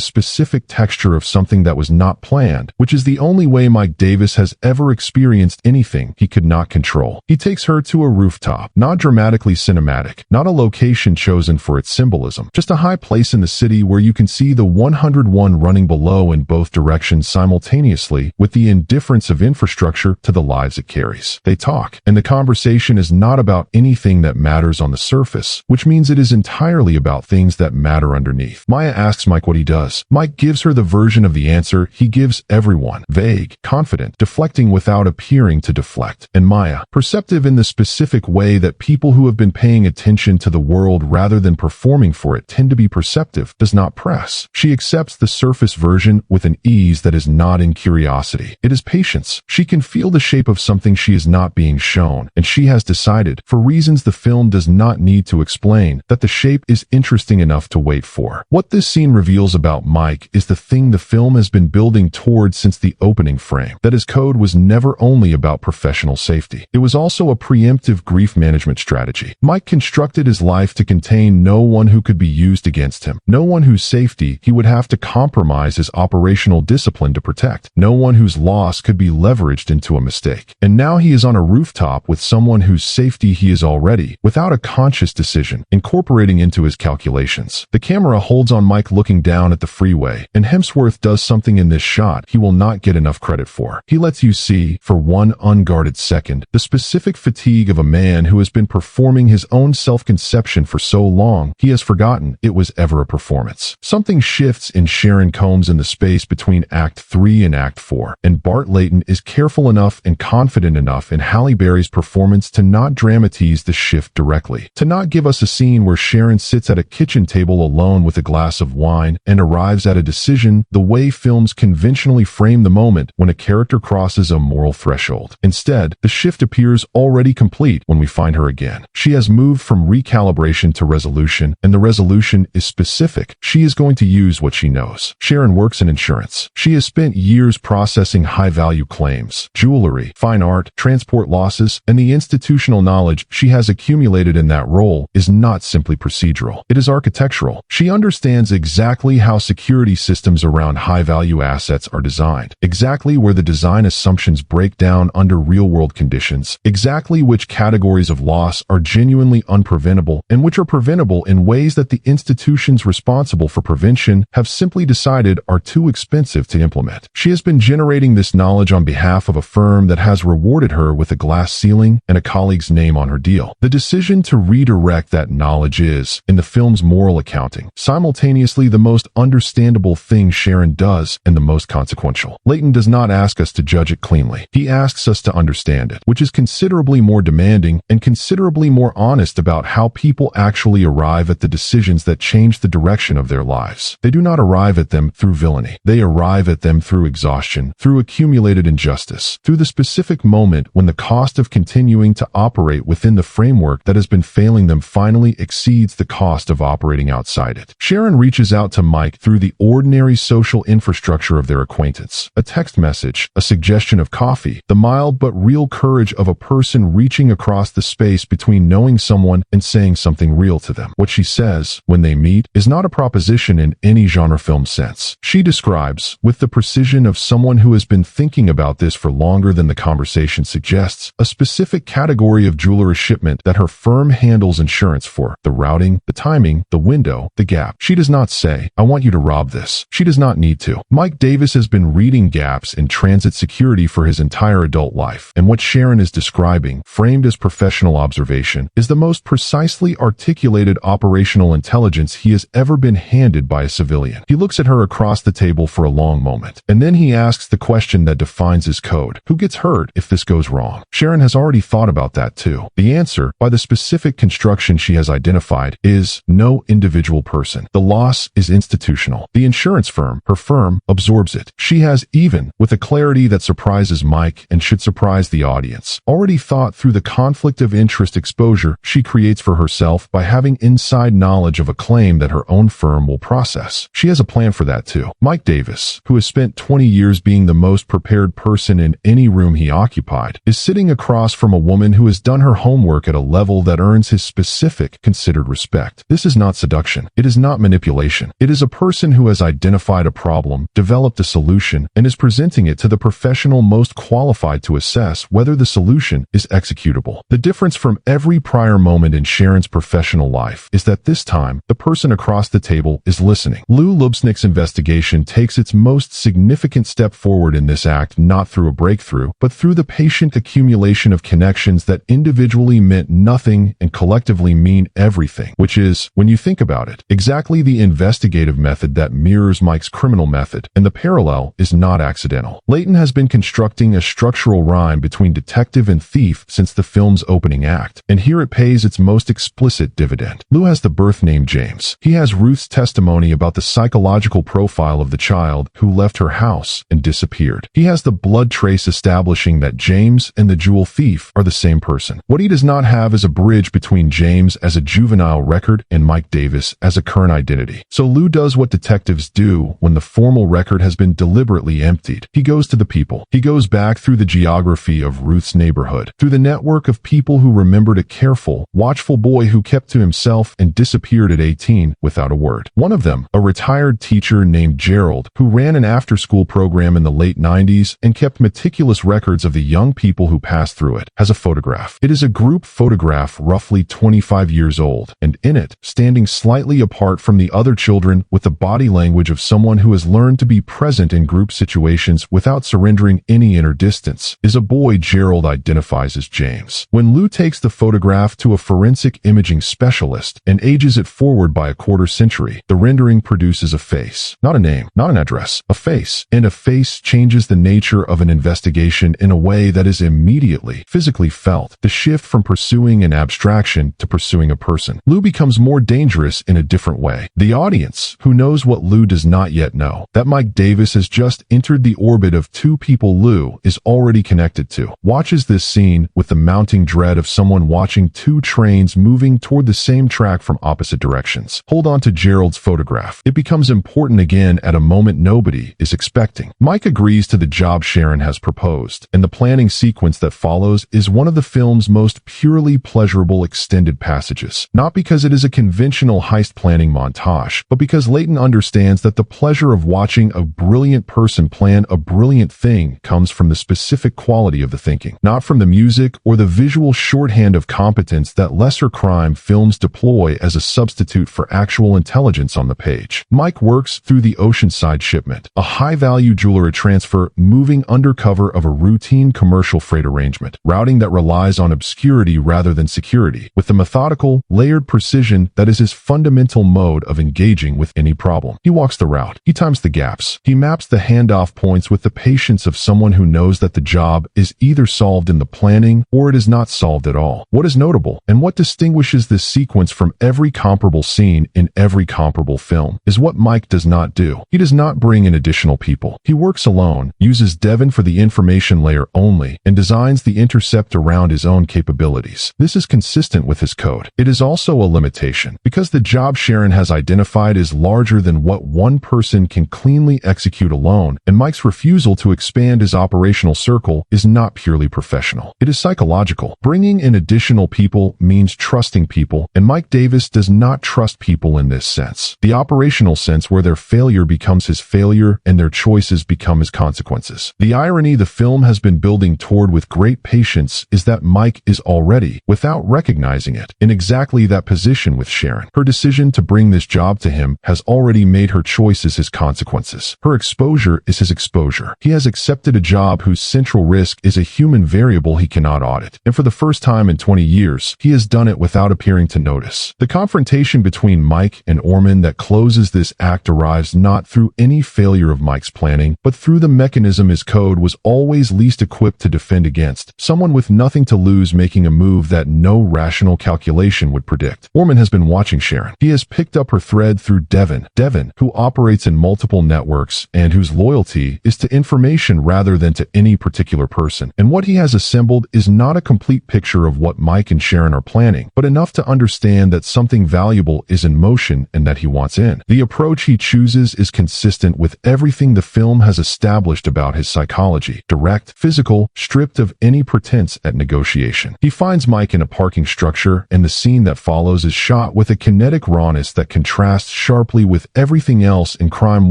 specific texture of something that was not planned, which is the only way Mike Davis has ever experienced anything he could not control. He takes her to a rooftop, not dramatically cinematic, not a location chosen for its symbolism, just a high place in the city where you can see the 101 running below in both directions simultaneously with the indifference of infrastructure to the lives it carries. They talk, and the conversation is not about anything that matters on the surface, which means it is entirely about things that matter underneath. Maya asks Mike what he does. Mike gives her the version of the answer he gives everyone: vague, confident, deflecting without appearing to deflect. And Maya, perceptive in the specific way that people who have been paying attention to the world rather than performing for it tend to be perceptive, does not press. She accepts the surface version with an ease that is not in curiosity. It is patience. She can feel the shape of something she is not being shown, and she has decided, for reasons the film does not need to explain, that the shape is interesting enough to wait for. What this scene reveals about Mike is the thing the film has been building towards since the opening frame: that his code was never only about professional safety. It was also a preemptive grief management strategy. Mike constructed his life to contain no one who could be used against him, no one whose safety he would have to compromise his operational discipline to protect, no one whose loss could be leveraged into a mistake. And now he is on a rooftop with someone whose safety he is already, without a conscious decision, incorporating into his calculations. The camera holds on Mike looking down at the freeway, and Hemsworth does something in this shot he will not get enough credit for. He lets you see, for one unguarded second, the specific fatigue of a man who has been performing his own self-conception for so long he has forgotten it was ever a performance. Something shifts in Sharon Combs in the space between Act 3 and Act 4, and Bart Layton is careful enough and confident enough in Halle Berry's performance to not dramatize the shift directly, to not give us a scene where Sharon sits at a kitchen table alone with a glass of wine and arrives at a decision the way films conventionally frame the moment when a character crosses a moral threshold. Instead, the shift appears already complete when we find her again. She has moved from recalibration to resolution, and the resolution is specific. She is going to use what she knows. Sharon works in insurance. She has spent years processing high-value claims, jewelry, fine art, transport losses, and the institutional knowledge she has accumulated in that role is not simply procedural. It is architectural. She understands exactly how security systems around high-value assets are designed, exactly where the design assumptions break down under real-world conditions, exactly which categories of loss are genuinely unpreventable and which are preventable in ways that the institutions responsible for prevention have simply decided are too expensive to implement. She has been generating this knowledge on behalf of a firm that has rewarded her with a glass ceiling and a colleague's name on her deal. The decision to redirect that knowledge is, in the film's moral accounting, simultaneously the most understandable thing Sharon does and the most consequential. Layton does not ask us to judge it cleanly. He asks us to understand it, which is considerably more demanding and considerably more honest about how people actually arrive at the decisions that change the direction of their lives. They do not arrive at them through villainy. They arrive at them through exhaustion, through accumulated injustice, through the specific moment when the cost of continuing to operate within the framework that has been failing them finally exceeds the cost of operating outside it. Sharon reaches out to Mike through the ordinary social infrastructure of their acquaintance. A text message, a suggestion of coffee, the mild but real courage of a person reaching across the space between knowing someone and saying something real to them. What she says, when they meet, is not a proposition in any genre film sense. She describes, with the precision of someone who has been thinking about this for longer than the conversation suggests, a specific category of jewelry shipment that her firm handles insurance for: the routing, the timing, the window, the gap. She does not say, "I want you to rob this." She does not need to. Mike Davis has been reading gaps in transit security for his entire adult life, and what Sharon is describing, framed as professional observation, is the most precisely articulated operational intelligence he has ever been handed by a civilian. He looks at her across the table for a long moment, and then he asks the question that defines his code: who gets hurt if this goes wrong? Sharon has already thought about that too. The answer, by the specific construction she has identified, is no individual person. The loss is institutional. The insurance firm, her firm, absorbs it. She has, even with a clarity that surprises Mike and should surprise the audience, already thought through the conflict of interest exposure she creates for herself by having inside knowledge of a claim that her own firm will process. She has a plan for that too. Mike Davis, who has spent 20 years being the most prepared person in any room he occupied, is sitting across from a woman who has done her homework homework at a level that earns his specific, considered respect. This is not seduction. It is not manipulation. It is a person who has identified a problem, developed a solution, and is presenting it to the professional most qualified to assess whether the solution is executable. The difference from every prior moment in Sharon's professional life is that this time, the person across the table is listening. Lou Lubesnick's investigation takes its most significant step forward in this act not through a breakthrough, but through the patient accumulation of connections that individually meant nothing and collectively mean everything, which is, when you think about it, exactly the investigative method that mirrors Mike's criminal method, and the parallel is not accidental. Layton has been constructing a structural rhyme between detective and thief since the film's opening act, and here it pays its most explicit dividend. Lou has the birth name James. He has Ruth's testimony about the psychological profile of the child who left her house and disappeared. He has the blood trace establishing that James and the jewel thief are the same person. What he does not have is a bridge between James as a juvenile record and Mike Davis as a current identity. So Lou does what detectives do when the formal record has been deliberately emptied. He goes to the people. He goes back through the geography of Ruth's neighborhood, through the network of people who remembered a careful, watchful boy who kept to himself and disappeared at 18 without a word. One of them, a retired teacher named Gerald, who ran an after-school program in the late 90s and kept meticulous records of the young people who passed through it, has a photograph. It is a group photograph roughly 25 years old, and in it, standing slightly apart from the other children with the body language of someone who has learned to be present in group situations without surrendering any inner distance, is a boy Gerald identifies as James. When Lou takes the photograph to a forensic imaging specialist and ages it forward by a quarter century, the rendering produces a face. Not a name, not an address, a face. And a face changes the nature of an investigation in a way that is immediately, physically felt. The shift from pursuing an abstraction to pursuing a person. Lou becomes more dangerous in a different way. The audience, who knows what Lou does not yet know, that Mike Davis has just entered the orbit of two people Lou is already connected to, watches this scene with the mounting dread of someone watching two trains moving toward the same track from opposite directions. Hold on to Gerald's photograph. It becomes important again at a moment nobody is expecting. Mike agrees to the job Sharon has proposed, and the planning sequence that follows is one of the film's most purely pleasurable extended passages. Not because it is a conventional heist planning montage, but because Layton understands that the pleasure of watching a brilliant person plan a brilliant thing comes from the specific quality of the thinking, not from the music or the visual shorthand of competence that lesser crime films deploy as a substitute for actual intelligence on the page. Mike works through the Oceanside shipment, a high-value jewelry transfer moving undercover of a routine commercial freight arrangement, routing that relies on obscurity rather than security, with the methodical, layered precision that is his fundamental mode of engaging with any problem. He walks the route. He times the gaps. He maps the handoff points with the patience of someone who knows that the job is either solved in the planning or it is not solved at all. What is notable, and what distinguishes this sequence from every comparable scene in every comparable film, is what Mike does not do. He does not bring in additional people. He works alone, uses Devon for the information layer only, and designs the intercept around his own capabilities. This is consistent with his code. It is also a limitation, because the job Sharon has identified is larger than what one person can cleanly execute alone, and Mike's refusal to expand his operational circle is not purely professional. It is psychological. Bringing in additional people means trusting people, and Mike Davis does not trust people in this sense. The operational sense where their failure becomes his failure and their choices become his consequences. The irony the film has been building toward with great patience is that Mike is already, without recognizing it, in exactly that position with Sharon. Her decision to bring this job to him has already made her choices his consequences. Her exposure is his exposure. He has accepted a job whose central risk is a human variable he cannot audit, and for the first time in 20 years, he has done it without appearing to notice. The confrontation between Mike and Orman that closes this act arrives not through any failure of Mike's planning, but through the mechanism his code was always least equipped to defend against, someone with nothing to lose making a move that no rational calculation would predict. Orman has been watching Sharon. He has picked up her thread through Devon, who operates in multiple networks and whose loyalty is to information rather than to any particular person. And what he has assembled is not a complete picture of what Mike and Sharon are planning, but enough to understand that something valuable is in motion and that he wants in. The approach he chooses is consistent with everything the film has established about his psychology: direct, physical, stripped of any pretense at negotiation. He finds Mike in a parking structure, and the scene that follows is shot with a kinetic rawness that contrasts sharply with everything else in Crime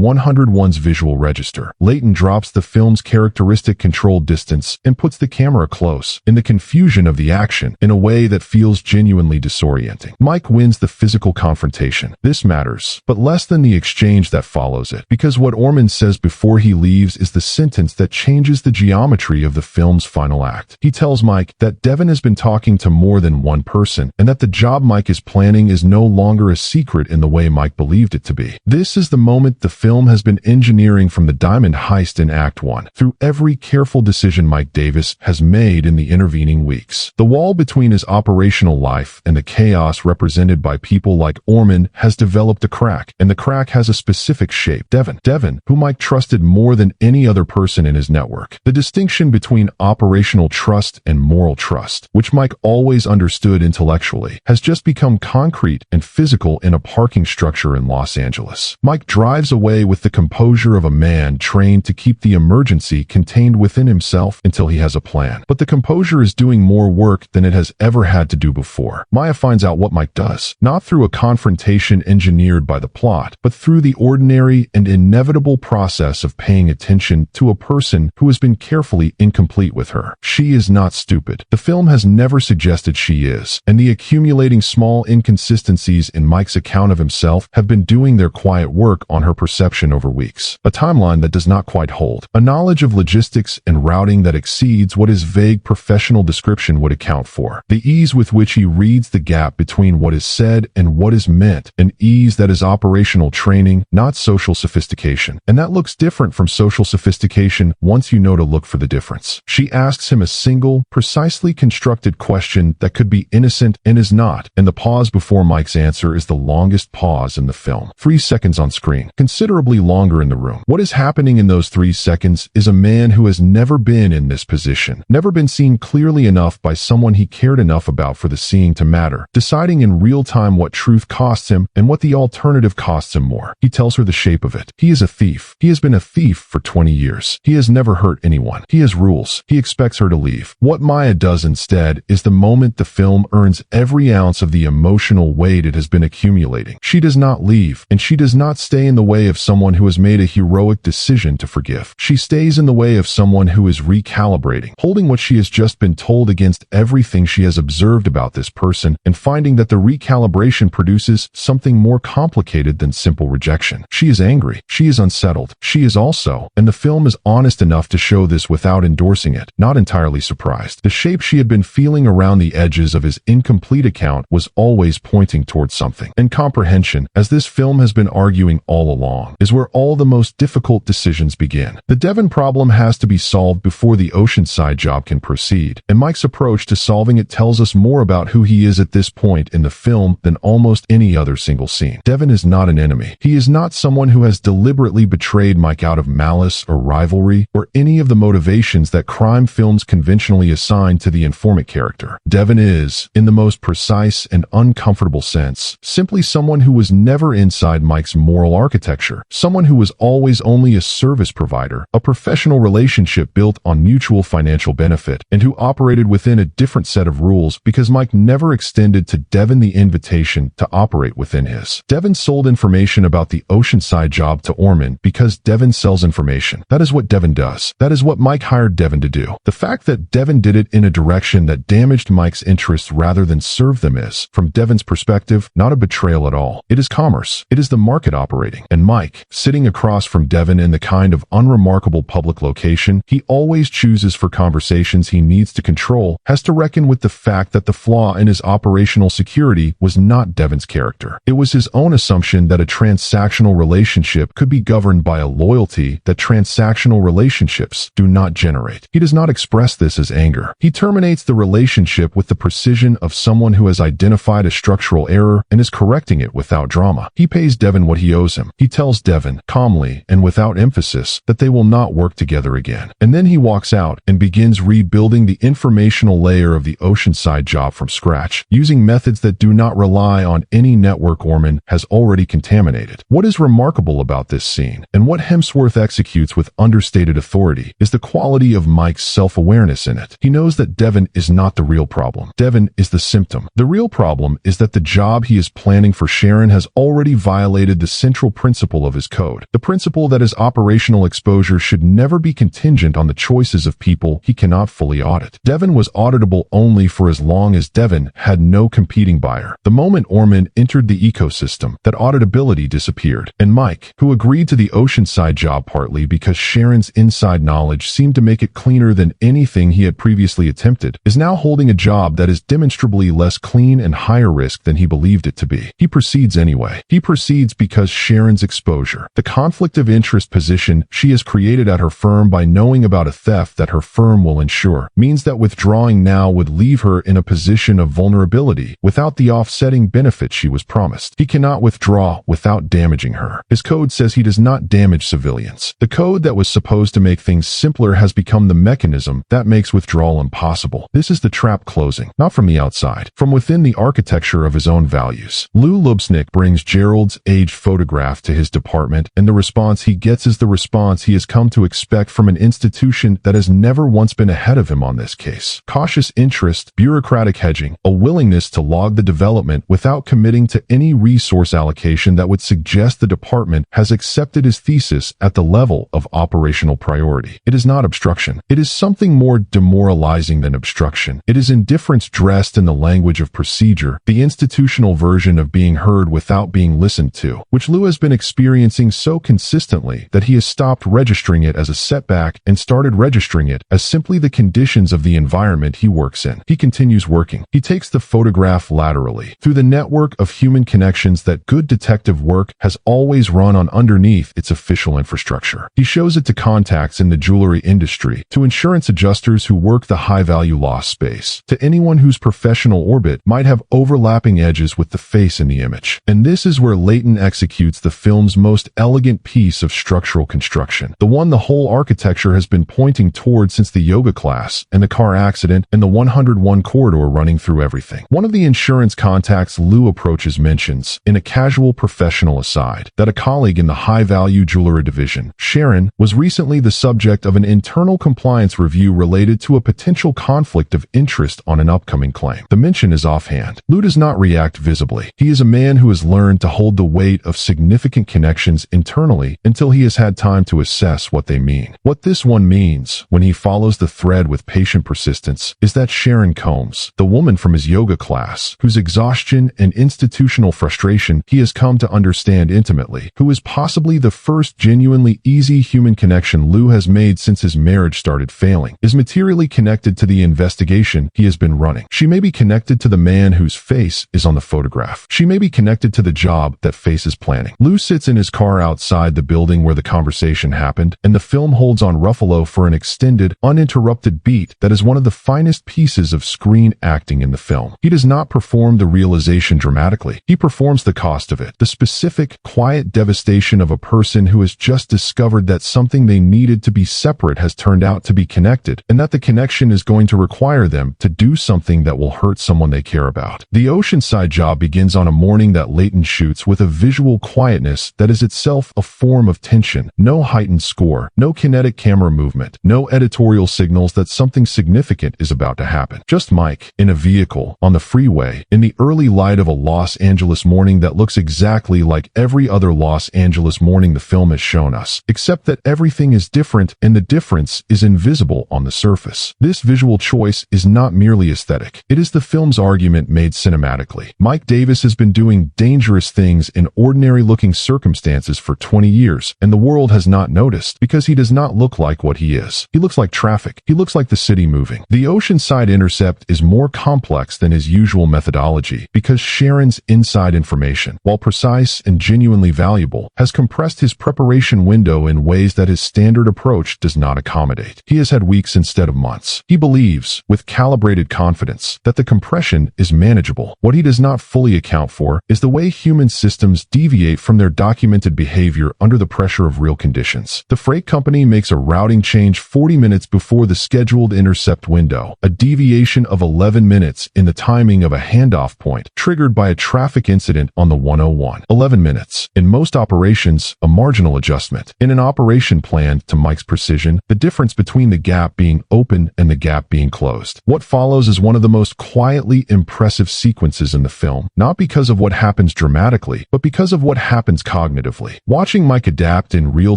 101's visual register. Layton drops the film's characteristic controlled distance and puts the camera close, in the confusion of the action, in a way that feels genuinely disorienting. Mike wins the physical confrontation. This matters, but less than the exchange that follows it, because what Orman says before he leaves is the sentence that changes the geometry of the film's final act. He tells Mike that Devin has been talking to more than one person, and that the job Mike is planning is no longer a secret in the way Mike believed it to be. This is the moment the film has been engineering from the diamond heist in Act 1, through every careful decision Mike Davis has made in the intervening weeks. The wall between his operational life and the chaos represented by people like Orman has developed a crack, and the crack has a specific shape. Devin, who Mike trusted more than any other person in his network. The distinction between operational trust and moral trust, which Mike always understood intellectually, has just become concrete and physical in a parking structure in Los Angeles. Mike drives away with the composure of a man trained to keep the emergency contained within himself until he has a plan. But the composure is doing more work than it has ever had to do before. Maya finds out what Mike does, not through a confrontation engineered by the plot, but through the ordinary and inevitable process of paying attention to a person who has been carefully incomplete with her. She is not stupid. The film has never suggested she is, and the accumulating small inconsistencies in Mike's account of himself have been doing their quiet work on her perception over weeks. A timeline that does not quite hold. A knowledge of logistics and routing that exceeds what his vague professional description would account for. The ease with which he reads the gap between what is said and what is meant. An ease that is operational training, not social sophistication. And that looks different from social sophistication once you know to look for the difference. She asks him a single, precisely constructed question that could be innocent and is not, and the pause before Mike's answer is the longest pause in the film. 3 seconds on screen, considerably longer in the room. What is happening in those 3 seconds is a man who has never been in this position, never been seen clearly enough by someone he cared enough about for the seeing to matter, deciding in real time what truth costs him and what the alternative costs him more. He tells her the shape of it. He is a thief. He has been a thief for 20 years. He has never hurt anyone. He has rules. He expects her to leave. What Maya does instead is the moment the film earns every ounce of the emotional weight it has been accumulating. She does not leave, and she does not stay in the way of someone who has made a heroic decision to forgive. She stays in the way of someone who is recalibrating, holding what she has just been told against everything she has observed about this person, and finding that the recalibration produces something more complicated than simple rejection. She is angry. She is unsettled. She is also, and the film is honest enough to show this without endorsing it, not entirely surprised. The shape she had been feeling around the edges of his incomplete account was always pointing towards something. And comprehension, as this film has been arguing all along, is where all the most difficult decisions begin. The Devin problem has to be solved before the Oceanside job can proceed, and Mike's approach to solving it tells us more about who he is at this point in the film than almost any other single scene. Devin is not an enemy. He is not someone who has deliberately betrayed Mike out of malice or rivalry or any of the motivations that crime films conventionally assign to the informant character. Devin is, in the most precise and uncomfortable sense, simply someone who was never inside Mike's moral architecture, someone who was always only a service provider, a professional relationship built on mutual financial benefit, and who operated within a different set of rules because Mike never extended to Devin the invitation to operate within his. Devin sold information about the Oceanside job to Orman because Devin sells information. That is what Devin does. That is what Mike hired Devin to do. The fact that Devin did it in a direction that damaged Mike's interests rather than served them is, from Devin's perspective, not a betrayal at all. It is commerce. It is the market operating. And Mike, sitting across from Devin in the kind of unremarkable public location he always chooses for conversations he needs to control, has to reckon with the fact that the flaw in his operational security was not Devin's character. It was his own assumption that a transactional relationship could be governed by a loyalty that transactional relationships do not generate. He does not express this as anger. He terminates the relationship with the precision of someone who has identified a structural error and is correcting it without drama. He pays Devin what he owes him. He tells Devin, calmly and without emphasis, that they will not work together again. And then he walks out and begins rebuilding the informational layer of the Oceanside job from scratch, using methods that do not rely on any network Orman has already contaminated. What is remarkable about this scene, and what Hemsworth executes with understated authority, is the quality of Mike's self-awareness in it. He knows that Devin is is not the real problem. Devon is the symptom. The real problem is that the job he is planning for Sharon has already violated the central principle of his code. The principle that his operational exposure should never be contingent on the choices of people he cannot fully audit. Devon was auditable only for as long as Devon had no competing buyer. The moment Orman entered the ecosystem, that auditability disappeared. And Mike, who agreed to the Oceanside job partly because Sharon's inside knowledge seemed to make it cleaner than anything he had previously attempted, is now holding a job that is demonstrably less clean and higher risk than he believed it to be. He proceeds anyway. He proceeds because Sharon's exposure, the conflict of interest position she has created at her firm by knowing about a theft that her firm will ensure, means that withdrawing now would leave her in a position of vulnerability without the offsetting benefit she was promised. He cannot withdraw without damaging her. His code says he does not damage civilians. The code that was supposed to make things simpler has become the mechanism that makes withdrawal impossible. This is the trap closing, not from the outside, from within the architecture of his own values. Lou Lubesnick brings Gerald's aged photograph to his department, and the response he gets is the response he has come to expect from an institution that has never once been ahead of him on this case. Cautious interest, bureaucratic hedging, a willingness to log the development without committing to any resource allocation that would suggest the department has accepted his thesis at the level of operational priority. It is not obstruction. It is something more demoralizing than obstruction. It is indifference dressed in the language of procedure, the institutional version of being heard without being listened to, which Lou has been experiencing so consistently that he has stopped registering it as a setback and started registering it as simply the conditions of the environment he works in. He continues working. He takes the photograph laterally through the network of human connections that good detective work has always run on underneath its official infrastructure. He shows it to contacts in the jewelry industry, to insurance adjusters who work the high-value loss space, to anyone whose professional orbit might have overlapping edges with the face in the image. And this is where Layton executes the film's most elegant piece of structural construction, the one the whole architecture has been pointing toward since the yoga class and the car accident and the 101 corridor running through everything. One of the insurance contacts Lou approaches mentions, in a casual professional aside, that a colleague in the high-value jewelry division, Sharon, was recently the subject of an internal compliance review related to a potential conflict of interest on an upcoming claim. The mention is offhand. Lou does not react visibly. He is a man who has learned to hold the weight of significant connections internally until he has had time to assess what they mean. What this one means, when he follows the thread with patient persistence, is that Sharon Combs, the woman from his yoga class, whose exhaustion and institutional frustration he has come to understand intimately, who is possibly the first genuinely easy human connection Lou has made since his marriage started failing, is materially connected to the investigation he has been running. She may be connected to the man whose face is on the photograph. She may be connected to the job that Face is planning. Lou sits in his car outside the building where the conversation happened, and the film holds on Ruffalo for an extended, uninterrupted beat that is one of the finest pieces of screen acting in the film. He does not perform the realization dramatically. He performs the cost of it, the specific, quiet devastation of a person who has just discovered that something they needed to be separate has turned out to be connected, and that the connection is going to require them to do something that will hurt someone they care about. The Oceanside job begins on a morning that Layton shoots with a visual quietness that is itself a form of tension. No heightened score, no kinetic camera movement, no editorial signals that something significant is about to happen. Just Mike, in a vehicle, on the freeway, in the early light of a Los Angeles morning that looks exactly like every other Los Angeles morning the film has shown us, except that everything is different and the difference is invisible on the surface. This visual choice is not merely aesthetic. It is the film's argument made cinematically. Mike Davis has been doing dangerous things in ordinary-looking circumstances for 20 years, and the world has not noticed because he does not look like what he is. He looks like traffic. He looks like the city moving. The Oceanside intercept is more complex than his usual methodology because Sharon's inside information, while precise and genuinely valuable, has compressed his preparation window in ways that his standard approach does not accommodate. He has had weeks instead of months. He believes, with calibrated confidence, that the compression is manageable. What he does not fully account for is the way human systems deviate from their documented behavior under the pressure of real conditions. The freight company makes a routing change 40 minutes before the scheduled intercept window, a deviation of 11 minutes in the timing of a handoff point, triggered by a traffic incident on the 101. 11 minutes. In most operations, a marginal adjustment. In an operation plan, to Mike's precision, the difference between the gap being open and the gap being closed closed. What follows is one of the most quietly impressive sequences in the film, not because of what happens dramatically, but because of what happens cognitively. Watching Mike adapt in real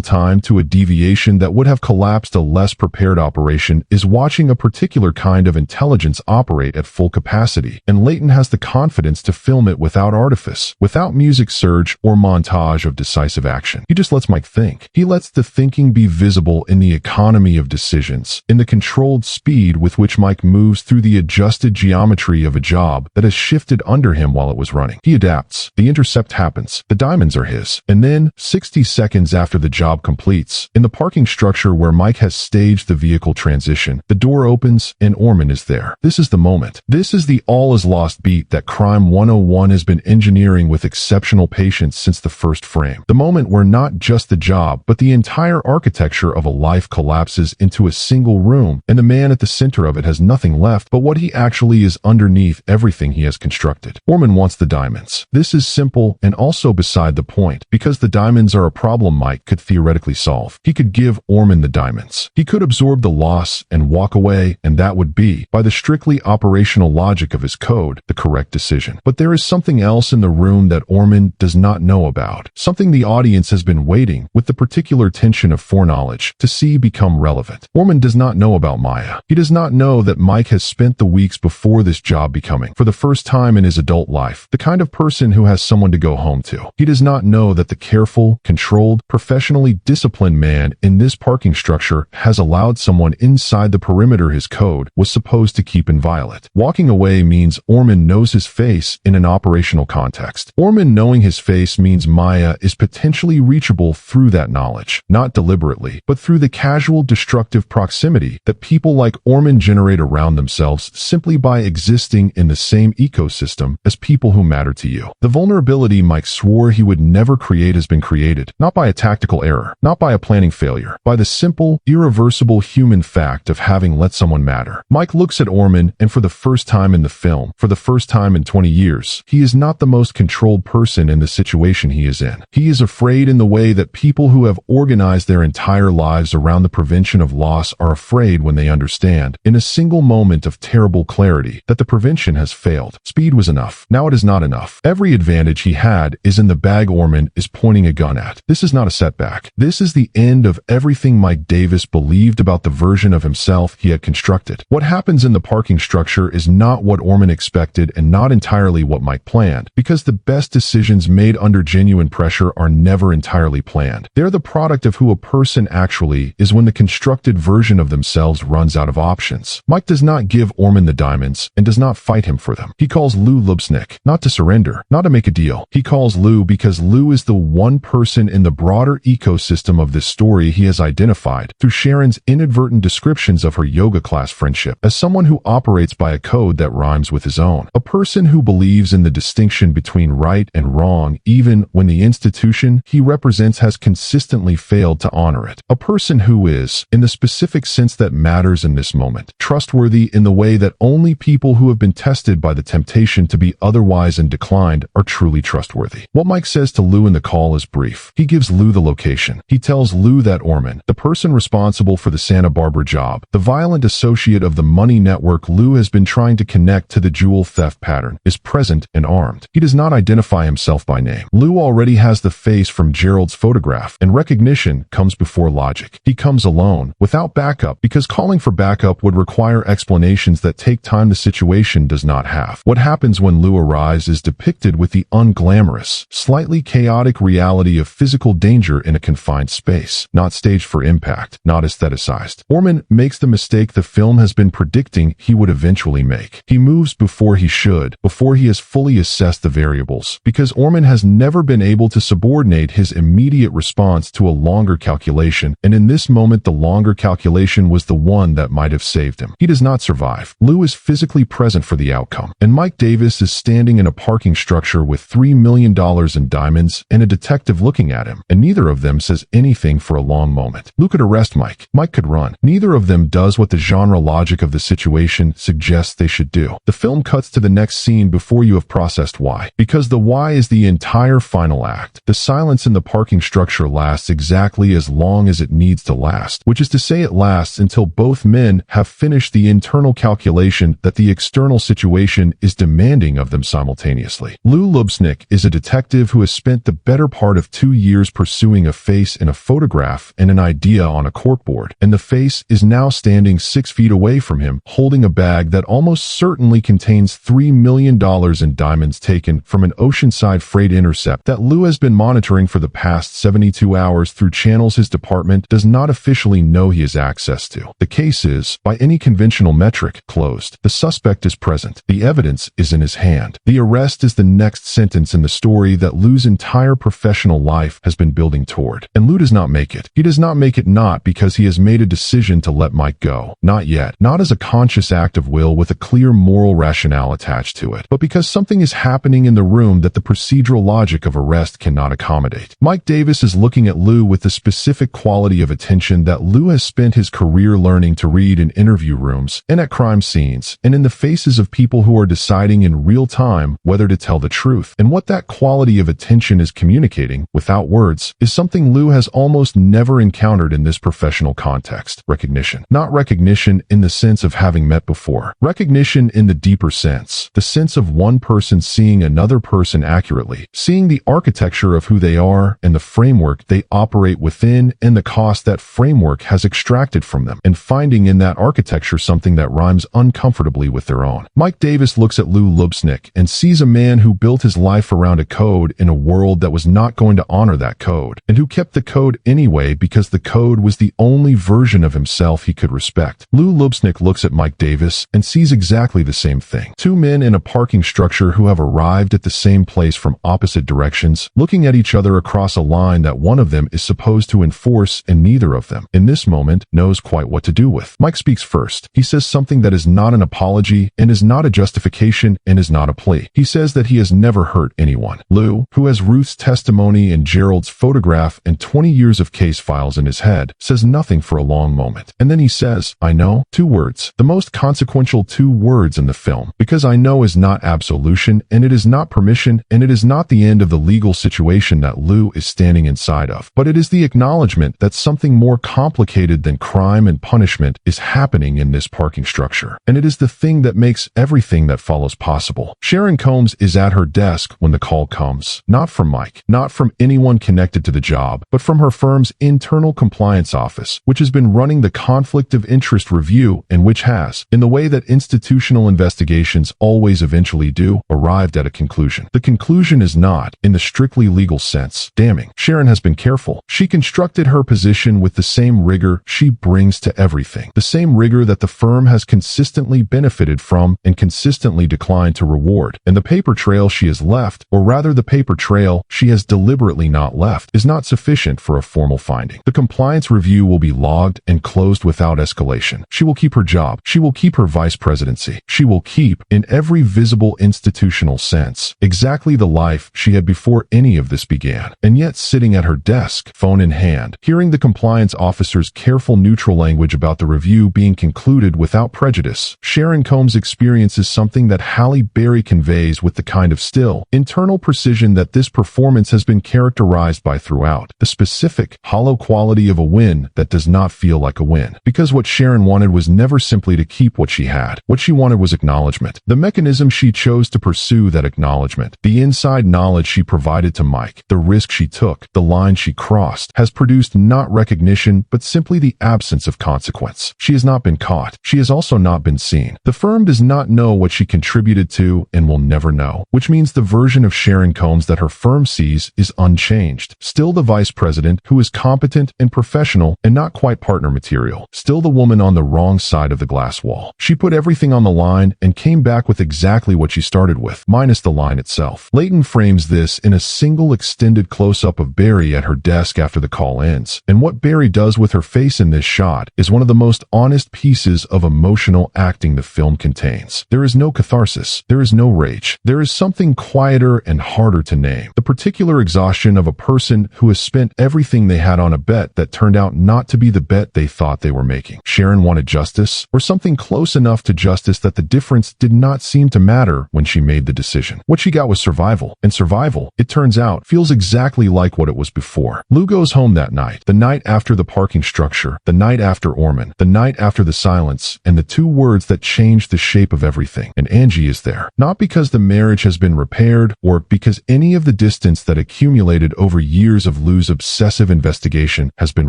time to a deviation that would have collapsed a less prepared operation is watching a particular kind of intelligence operate at full capacity, and Layton has the confidence to film it without artifice, without music surge or montage of decisive action. He just lets Mike think. He lets the thinking be visible in the economy of decisions, in the controlled speed with which Mike moves through the adjusted geometry of a job that has shifted under him while it was running. He adapts. The intercept happens. The diamonds are his. And then, 60 seconds after the job completes, in the parking structure where Mike has staged the vehicle transition, the door opens and Orman is there. This is the moment. This is the all is lost beat that Crime 101 has been engineering with exceptional patience since the first frame. The moment where not just the job, but the entire architecture of a life collapses into a single room, and the man at the center of it has nothing left but what he actually is underneath everything he has constructed. Orman wants the diamonds. This is simple and also beside the point, because the diamonds are a problem Mike could theoretically solve. He could give Orman the diamonds. He could absorb the loss and walk away, and that would be, by the strictly operational logic of his code, the correct decision. But there is something else in the room that Orman does not know about, something the audience has been waiting, with the particular tension of foreknowledge, to see become relevant. Orman does not know about Maya. He does not know that Mike has spent the weeks before this job becoming, for the first time in his adult life, the kind of person who has someone to go home to. He does not know that the careful, controlled, professionally disciplined man in this parking structure has allowed someone inside the perimeter his code was supposed to keep inviolate. Walking away means Orman knows his face in an operational context. Orman knowing his face means Maya is potentially reachable through that knowledge, not deliberately, but through the casual destructive proximity that people like Orman generate around themselves simply by existing in the same ecosystem as people who matter to you. The vulnerability Mike swore he would never create has been created, not by a tactical error, not by a planning failure, by the simple, irreversible human fact of having let someone matter. Mike looks at Orman, and for the first time in the film, for the first time in 20 years, he is not the most controlled person in the situation he is in. He is afraid in the way that people who have organized their entire lives around the prevention of loss are afraid when they understand, in a single moment of terrible clarity, that the prevention has failed. Speed was enough. Now it is not enough. Every advantage he had is in the bag Orman is pointing a gun at. This is not a setback. This is the end of everything Mike Davis believed about the version of himself he had constructed. What happens in the parking structure is not what Orman expected and not entirely what Mike planned, because the best decisions made under genuine pressure are never entirely planned. They're the product of who a person actually is when the constructed version of themselves runs out of options. Mike does not give Orman the diamonds and does not fight him for them. He calls Lou Lubesnick, not to surrender, not to make a deal. He calls Lou because Lou is the one person in the broader ecosystem of this story he has identified, through Sharon's inadvertent descriptions of her yoga class friendship, as someone who operates by a code that rhymes with his own. A person who believes in the distinction between right and wrong even when the institution he represents has consistently failed to honor it. A person who is, in the specific sense that matters in this moment, trustworthy in the way that only people who have been tested by the temptation to be otherwise and declined are truly trustworthy. What Mike says to Lou in the call is brief. He gives Lou the location. He tells Lou that Orman, the person responsible for the Santa Barbara job, the violent associate of the money network Lou has been trying to connect to the jewel theft pattern, is present and armed. He does not identify himself by name. Lou already has the face from Gerald's photograph, and recognition comes before logic. He comes alone, without backup, because calling for backup would require explanations that take time the situation does not have. What happens when Lou arrives is depicted with the unglamorous, slightly chaotic reality of physical danger in a confined space, not staged for impact, not aestheticized. Orman makes the mistake the film has been predicting he would eventually make. He moves before he should, before he has fully assessed the variables, because Orman has never been able to subordinate his immediate response to a longer calculation, and in this moment the longer calculation was the one that might have saved him. He does not survive. Lou is physically present for the outcome, and Mike Davis is standing in a parking structure with $3 million in diamonds and a detective looking at him, and neither of them says anything for a long moment. Lou could arrest Mike. Mike could run. Neither of them does what the genre logic of the situation suggests they should do. The film cuts to the next scene before you have processed why, because the why is the entire final act. The silence in the parking structure lasts exactly as long as it needs to last, which is to say it lasts until both men have finished finish the internal calculation that the external situation is demanding of them simultaneously. Lou Lubesnick is a detective who has spent the better part of 2 years pursuing a face in a photograph and an idea on a corkboard, and the face is now standing 6 feet away from him, holding a bag that almost certainly contains $3 million in diamonds taken from an oceanside freight intercept that Lou has been monitoring for the past 72 hours through channels his department does not officially know he has access to. The case is, by any conventional metric, closed. The suspect is present. The evidence is in his hand. The arrest is the next sentence in the story that Lou's entire professional life has been building toward. And Lou does not make it. He does not make it not because he has made a decision to let Mike go. Not yet. Not as a conscious act of will with a clear moral rationale attached to it, but because something is happening in the room that the procedural logic of arrest cannot accommodate. Mike Davis is looking at Lou with the specific quality of attention that Lou has spent his career learning to read in interview rooms and at crime scenes and in the faces of people who are deciding in real time whether to tell the truth. And what that quality of attention is communicating, without words, is something Lou has almost never encountered in this professional context. Recognition. Not recognition in the sense of having met before. Recognition in the deeper sense. The sense of one person seeing another person accurately, seeing the architecture of who they are and the framework they operate within and the cost that framework has extracted from them, and finding in that architecture something that rhymes uncomfortably with their own. Mike Davis looks at Lou Lubesnick and sees a man who built his life around a code in a world that was not going to honor that code, and who kept the code anyway because the code was the only version of himself he could respect. Lou Lubesnick looks at Mike Davis and sees exactly the same thing. Two men in a parking structure who have arrived at the same place from opposite directions, looking at each other across a line that one of them is supposed to enforce and neither of them, in this moment, knows quite what to do with. Mike speaks first. He says something that is not an apology and is not a justification and is not a plea. He says that he has never hurt anyone. Lou, who has Ruth's testimony and Gerald's photograph and 20 years of case files in his head, says nothing for a long moment. And then he says, "I know," 2 words, the most consequential 2 words in the film, because I know is not absolution and it is not permission and it is not the end of the legal situation that Lou is standing inside of, but it is the acknowledgement that something more complicated than crime and punishment is happening in this parking structure. And it is the thing that makes everything that follows possible. Sharon Combs is at her desk when the call comes, not from Mike, not from anyone connected to the job, but from her firm's internal compliance office, which has been running the conflict of interest review and which has, in the way that institutional investigations always eventually do, arrived at a conclusion. The conclusion is not, in the strictly legal sense, damning. Sharon has been careful. She constructed her position with the same rigor she brings to everything, the same rigor that the firm has consistently benefited from and consistently declined to reward. And the paper trail she has left, or rather the paper trail she has deliberately not left, is not sufficient for a formal finding. The compliance review will be logged and closed without escalation. She will keep her job. She will keep her vice presidency. She will keep, in every visible institutional sense, exactly the life she had before any of this began. And yet, sitting at her desk, phone in hand, hearing the compliance officer's careful neutral language about the review being concluded without prejudice, Sharon Combs experiences something that Halle Berry conveys with the kind of still, internal precision that this performance has been characterized by throughout. The specific, hollow quality of a win that does not feel like a win. Because what Sharon wanted was never simply to keep what she had. What she wanted was acknowledgement. The mechanism she chose to pursue that acknowledgement, the inside knowledge she provided to Mike, the risk she took, the line she crossed, has produced not recognition but simply the absence of consequence. She has not been caught. She has also not been seen. The firm does not know what she contributed to and will never know, which means the version of Sharon Combs that her firm sees is unchanged. Still the vice president who is competent and professional and not quite partner material. Still the woman on the wrong side of the glass wall. She put everything on the line and came back with exactly what she started with, minus the line itself. Layton frames this in a single extended close-up of Barry at her desk after the call ends, and what Barry does with her face in this shot is one of the most honest pieces of emotional acting the film contains. There is no catharsis. There is no rage. There is something quieter and harder to name. The particular exhaustion of a person who has spent everything they had on a bet that turned out not to be the bet they thought they were making. Sharon wanted justice, or something close enough to justice that the difference did not seem to matter when she made the decision. What she got was survival, and survival, it turns out, feels exactly like what it was before. Lou goes home that night, the night after the parking structure, the night after Orman, the night after the silence and the two words that change the shape of everything. And Angie is there. Not because the marriage has been repaired or because any of the distance that accumulated over years of Lou's obsessive investigation has been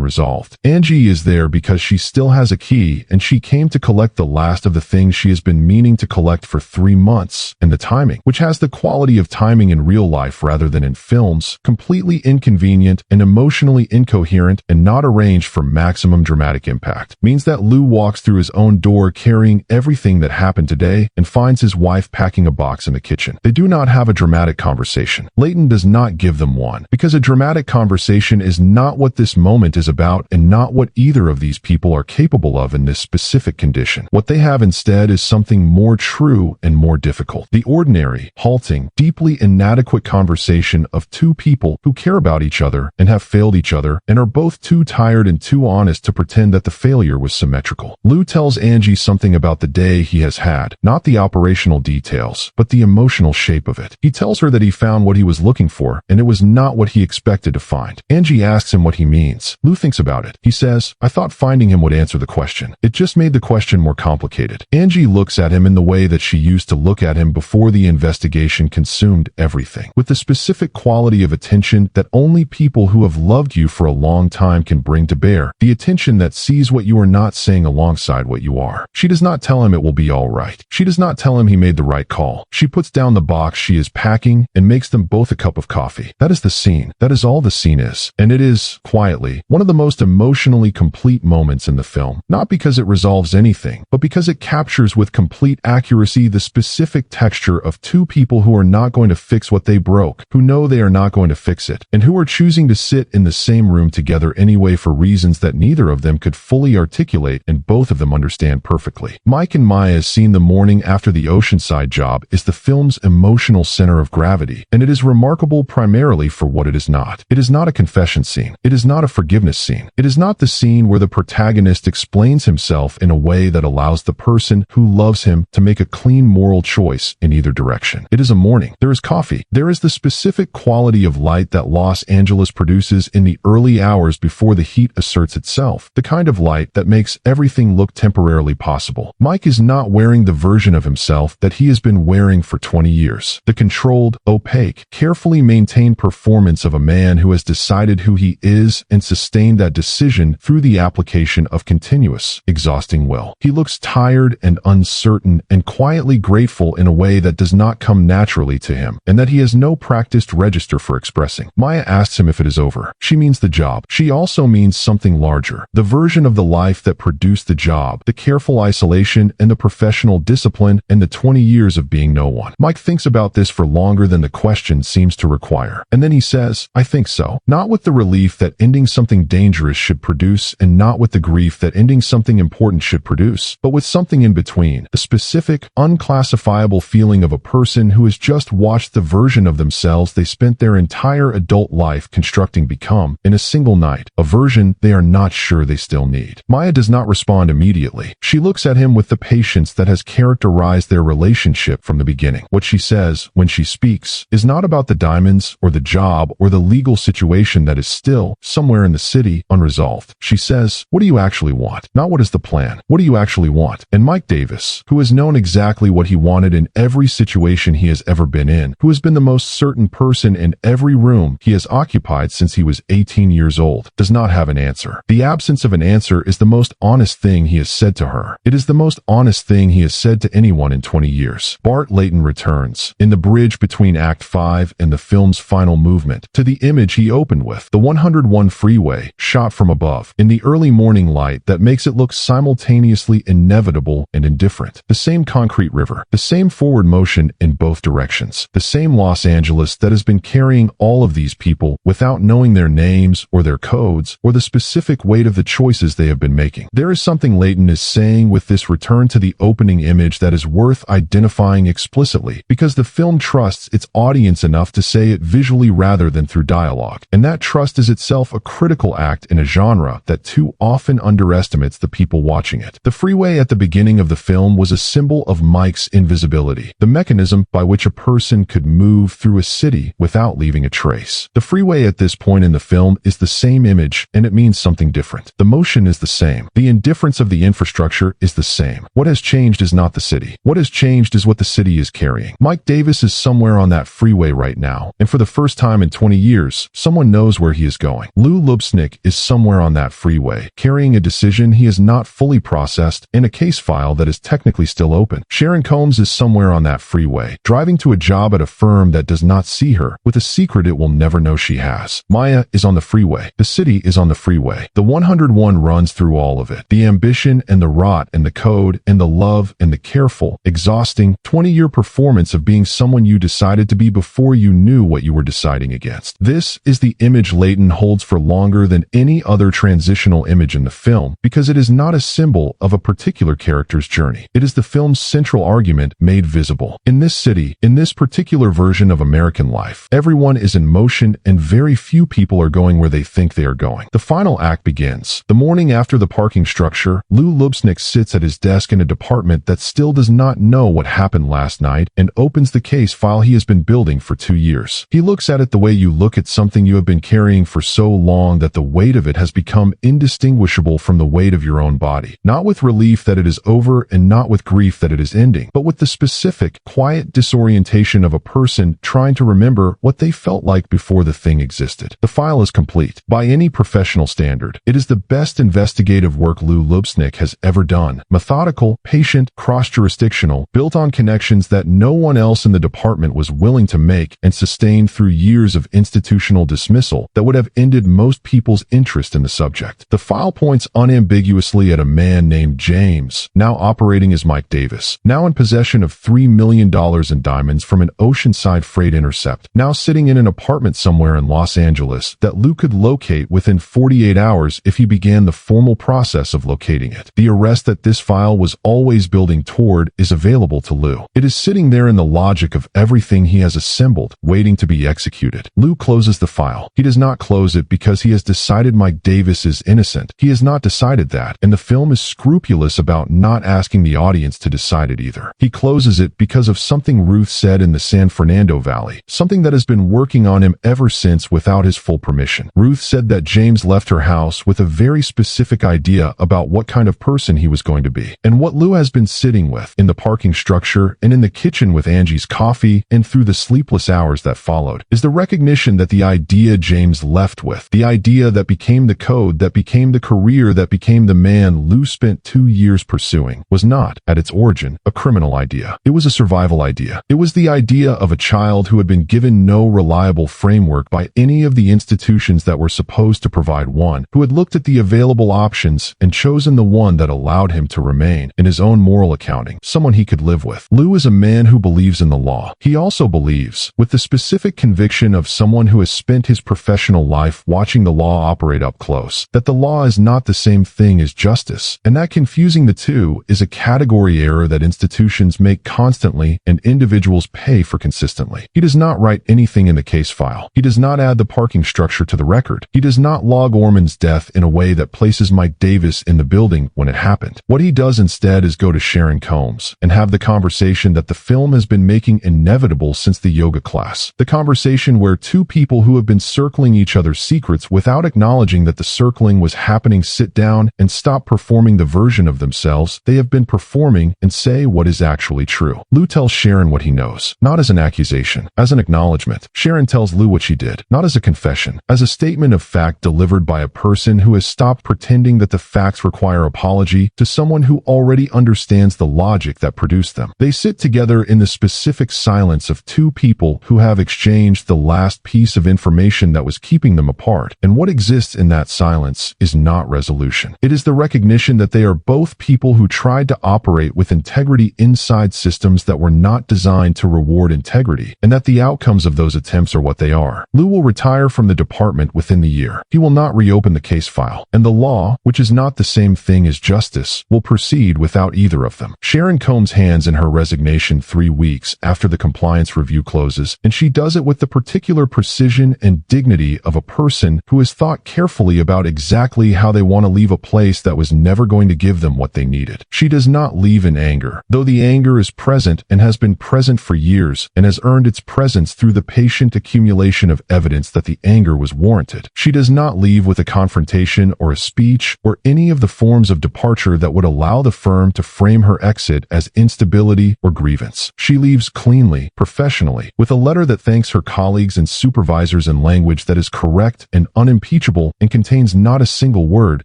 resolved. Angie is there because she still has a key and she came to collect the last of the things she has been meaning to collect for 3 months. And the timing, which has the quality of timing in real life rather than in films, completely inconvenient and emotionally incoherent and not arranged for maximum dramatic impact, means that Lou walks through his own door carrying everything that happened today and finds his wife packing a box in the kitchen. They do not have a dramatic conversation. Layton does not give them one, because a dramatic conversation is not what this moment is about and not what either of these people are capable of in this specific condition. What they have instead is something more true and more difficult. The ordinary, halting, deeply inadequate conversation of two people who care about each other and have failed each other and are both too tired and too honest to pretend that the failure was symmetrical. Lou tells Angie something about the day he has had, not the operational details, but the emotional shape of it. He tells her that he found what he was looking for, and it was not what he expected to find. Angie asks him what he means. Lou thinks about it. He says, "I thought finding him would answer the question. It just made the question more complicated." Angie looks at him in the way that she used to look at him before the investigation consumed everything, with the specific quality of attention that only people who have loved you for a long time can bring to bear, the attention that sees what you are not saying alongside what you are. She does not tell him it will be all right. She does not tell him he made the right call. She puts down the box she is packing and makes them both a cup of coffee. That is the scene. That is all the scene is. And it is, quietly, one of the most emotionally complete moments in the film, not because it resolves anything, but because it captures with complete accuracy the specific texture of two people who are not going to fix what they broke, who know they are not going to fix it, and who are choosing to sit in the same room together anyway for reasons that neither of them could fully articulate and both of them understand perfectly. Mike and Maya's scene the morning after the Oceanside job is the film's emotional center of gravity, and it is remarkable primarily for what it is not. It is not a confession scene. It is not a forgiveness scene. It is not the scene where the protagonist explains himself in a way that allows the person who loves him to make a clean moral choice in either direction. It is a morning. There is coffee. There is the specific quality of light that Los Angeles produces in the early hours before the heat asserts itself, the kind of light that makes everything look temporarily possible. Mike is not wearing the version of himself that he has been wearing for 20 years. The controlled, opaque, carefully maintained performance of a man who has decided who he is and sustained that decision through the application of continuous, exhausting will. He looks tired and uncertain and quietly grateful in a way that does not come naturally to him, and that he has no practiced register for expressing. Maya asks him if it is over. She means the job. She also means something larger. The version of the life that produced the job, the careful isolation and the professional discipline and the 20 years of being no one. Mike thinks about this for longer than the question seems to require. And then he says, "I think so." Not with the relief that ending something dangerous should produce and not with the grief that ending something important should produce, but with something in between, the specific, unclassifiable feeling of a person who has just watched the version of themselves they spent their entire adult life constructing become in a single night, a version they are not sure they still need. Maya does not respond immediately. She looks at him with the patience that has characterized their relationship from the beginning. What she says, when she speaks, is not about the diamonds or the job or the legal situation that is still, somewhere in the city, unresolved. She says, "What do you actually want? Not what is the plan. What do you actually want?" And Mike Davis, who has known exactly what he wanted in every situation he has ever been in, who has been the most certain person in every room he has occupied since he was 18 years old, does not have an answer. The absence of an answer is the most honest thing he has said to her. It is the most honest thing he has said to anyone in 20 years. Bart Layton returns, in the bridge between Act 5 and the film's final movement, to the image he opened with, the 101 freeway, shot from above, in the early morning light that makes it look simultaneously inevitable and indifferent. The same concrete river, the same forward motion in both directions, the same Los Angeles that has been carrying all of these people without knowing their names or their codes or the specific weight of the choices they have been making. There is something Layton is saying with this return to the opening image that is worth identifying explicitly, because the film trusts its audience enough to say it visually rather than through dialogue, and that trust is itself a critical act in a genre that too often underestimates the people watching it. The freeway at the beginning of the film was a symbol of Mike's invisibility, the mechanism by which a person could move through a city without leaving a trace. The freeway at this point in the film is the same image, and it means something different. The motion is the same. The indifference of the infrastructure is the same. What has changed is not the city. What has changed is what the city is carrying. Mike Davis is somewhere on that freeway right now, and for the first time in 20 years, someone knows where he is going. Lou Lubesnick is somewhere on that freeway, carrying a decision he has not fully processed and a case file that is technically still open. Sharon Combs is somewhere on that freeway, driving to a job at a firm that does not see her, with a secret it will never know she has. Maya is on the freeway. The city is on the freeway. The 101 runs through all of it. The ambition and the rot and the code and the love and the careful, exhausting, 20-year performance of being someone you decided to be before you knew what you were deciding against. This is the image Layton holds for longer than any other transitional image in the film, because it is not a symbol of a particular character's journey. It is the film's central argument made visible. In this city, in this particular version of American life, everyone is in motion and very few people are going where they think they are going. The final act begins. The morning after the parking structure, Lou Lubesnick sits at his desk in a department that still does not know what happened last night and opens the case file he has been building for 2 years. He looks at it the way you look at something you have been carrying for so long that the weight of it has become indistinguishable from the weight of your own body. Not with relief that it is over and not with grief that it is ending, but with the specific, quiet disorientation of a person trying to remember what they felt like before the thing existed. The file is complete. By any professional standard, it is the best investigative work Lou Lubesnick has ever done. Methodical, patient, cross-jurisdictional, built on connections that no one else in the department was willing to make, and sustained through years of institutional dismissal that would have ended most people's interest in the subject. The file points unambiguously at a man named James, now operating as Mike Davis, now in possession of $3 million in diamonds from an oceanside freight intercept, now sitting in an apartment somewhere in Los Angeles that Lou could locate within 48 hours if he began the formal process of locating it. The arrest that this file was always building toward is available to Lou. It is sitting there in the logic of everything he has assembled, waiting to be executed. Lou closes the file. He does not close it because he has decided Mike Davis is innocent. He has not decided that, and the film is scrupulous about not asking the audience to decide it either. He closes it because of something Ruth said in the San Fernando Valley, something that has been working on him ever since without his full permission. Ruth said that James left her house with a very specific idea about what kind of person he was going to be. And what Lou has been sitting with, in the parking structure and in the kitchen with Angie's coffee and through the sleepless hours that followed, is the recognition that the idea James left with, the idea that became the code, that became the career, that became the man Lou spent 2 years pursuing, was not, at its origin, a criminal idea. It was a survival idea. It was the idea of a child who had been given no reliable framework by any of the institutions that were supposed to provide one, who had looked at the available options and chosen the one that allowed him to remain, in his own moral accounting, someone he could live with. Lou is a man who believes in the law. He also believes, with the specific conviction of someone who has spent his professional life watching the law operate up close, that the law is not the same thing as justice, and that confusing the two is a category error that institutions make constantly and individuals pay for consistently. He does not write anything in the case file. He does not add the parking structure to the record. He does not log Orman's death in a way that places Mike Davis in the building when it happened. What he does instead is go to Sharon Combs and have the conversation that the film has been making inevitable since the yoga class. The conversation where two people who have been circling each other's secrets without acknowledging that the circling was happening sit down and stop performing the version of themselves they have been performing and say what is actually true. Lou tells Sharon what he knows, not as an accusation, as an acknowledgement. Sharon tells Lou what she did, not as a confession, as a statement of fact delivered by a person who has stopped pretending that the facts require apology to someone who already understands the logic that produced them. They sit together in the specific silence of two people who have exchanged the last piece of information that was keeping them apart, and what exists in that silence is not resolution. It is the recognition that they are both people who tried to operate with integrity inside systems that were not designed to reward integrity, and that the outcomes of those attempts are what they are. Lou will retire from the department within the year. He will not reopen the case file, and the law, which is not the same thing as justice, will proceed without either of them. Sharon Combs hands in her resignation 3 weeks after the compliance review closes, and she does it with the particular precision and dignity of a person who has thought carefully about exactly how they want to leave a place that was never going to give them what they needed. She does not leave in anger, though the anger is present and has been present for years and has earned its presence through the patient accumulation of evidence that the anger was warranted. She does not leave with a confrontation or a speech or any of the forms forms of departure that would allow the firm to frame her exit as instability or grievance. She leaves cleanly, professionally, with a letter that thanks her colleagues and supervisors in language that is correct and unimpeachable and contains not a single word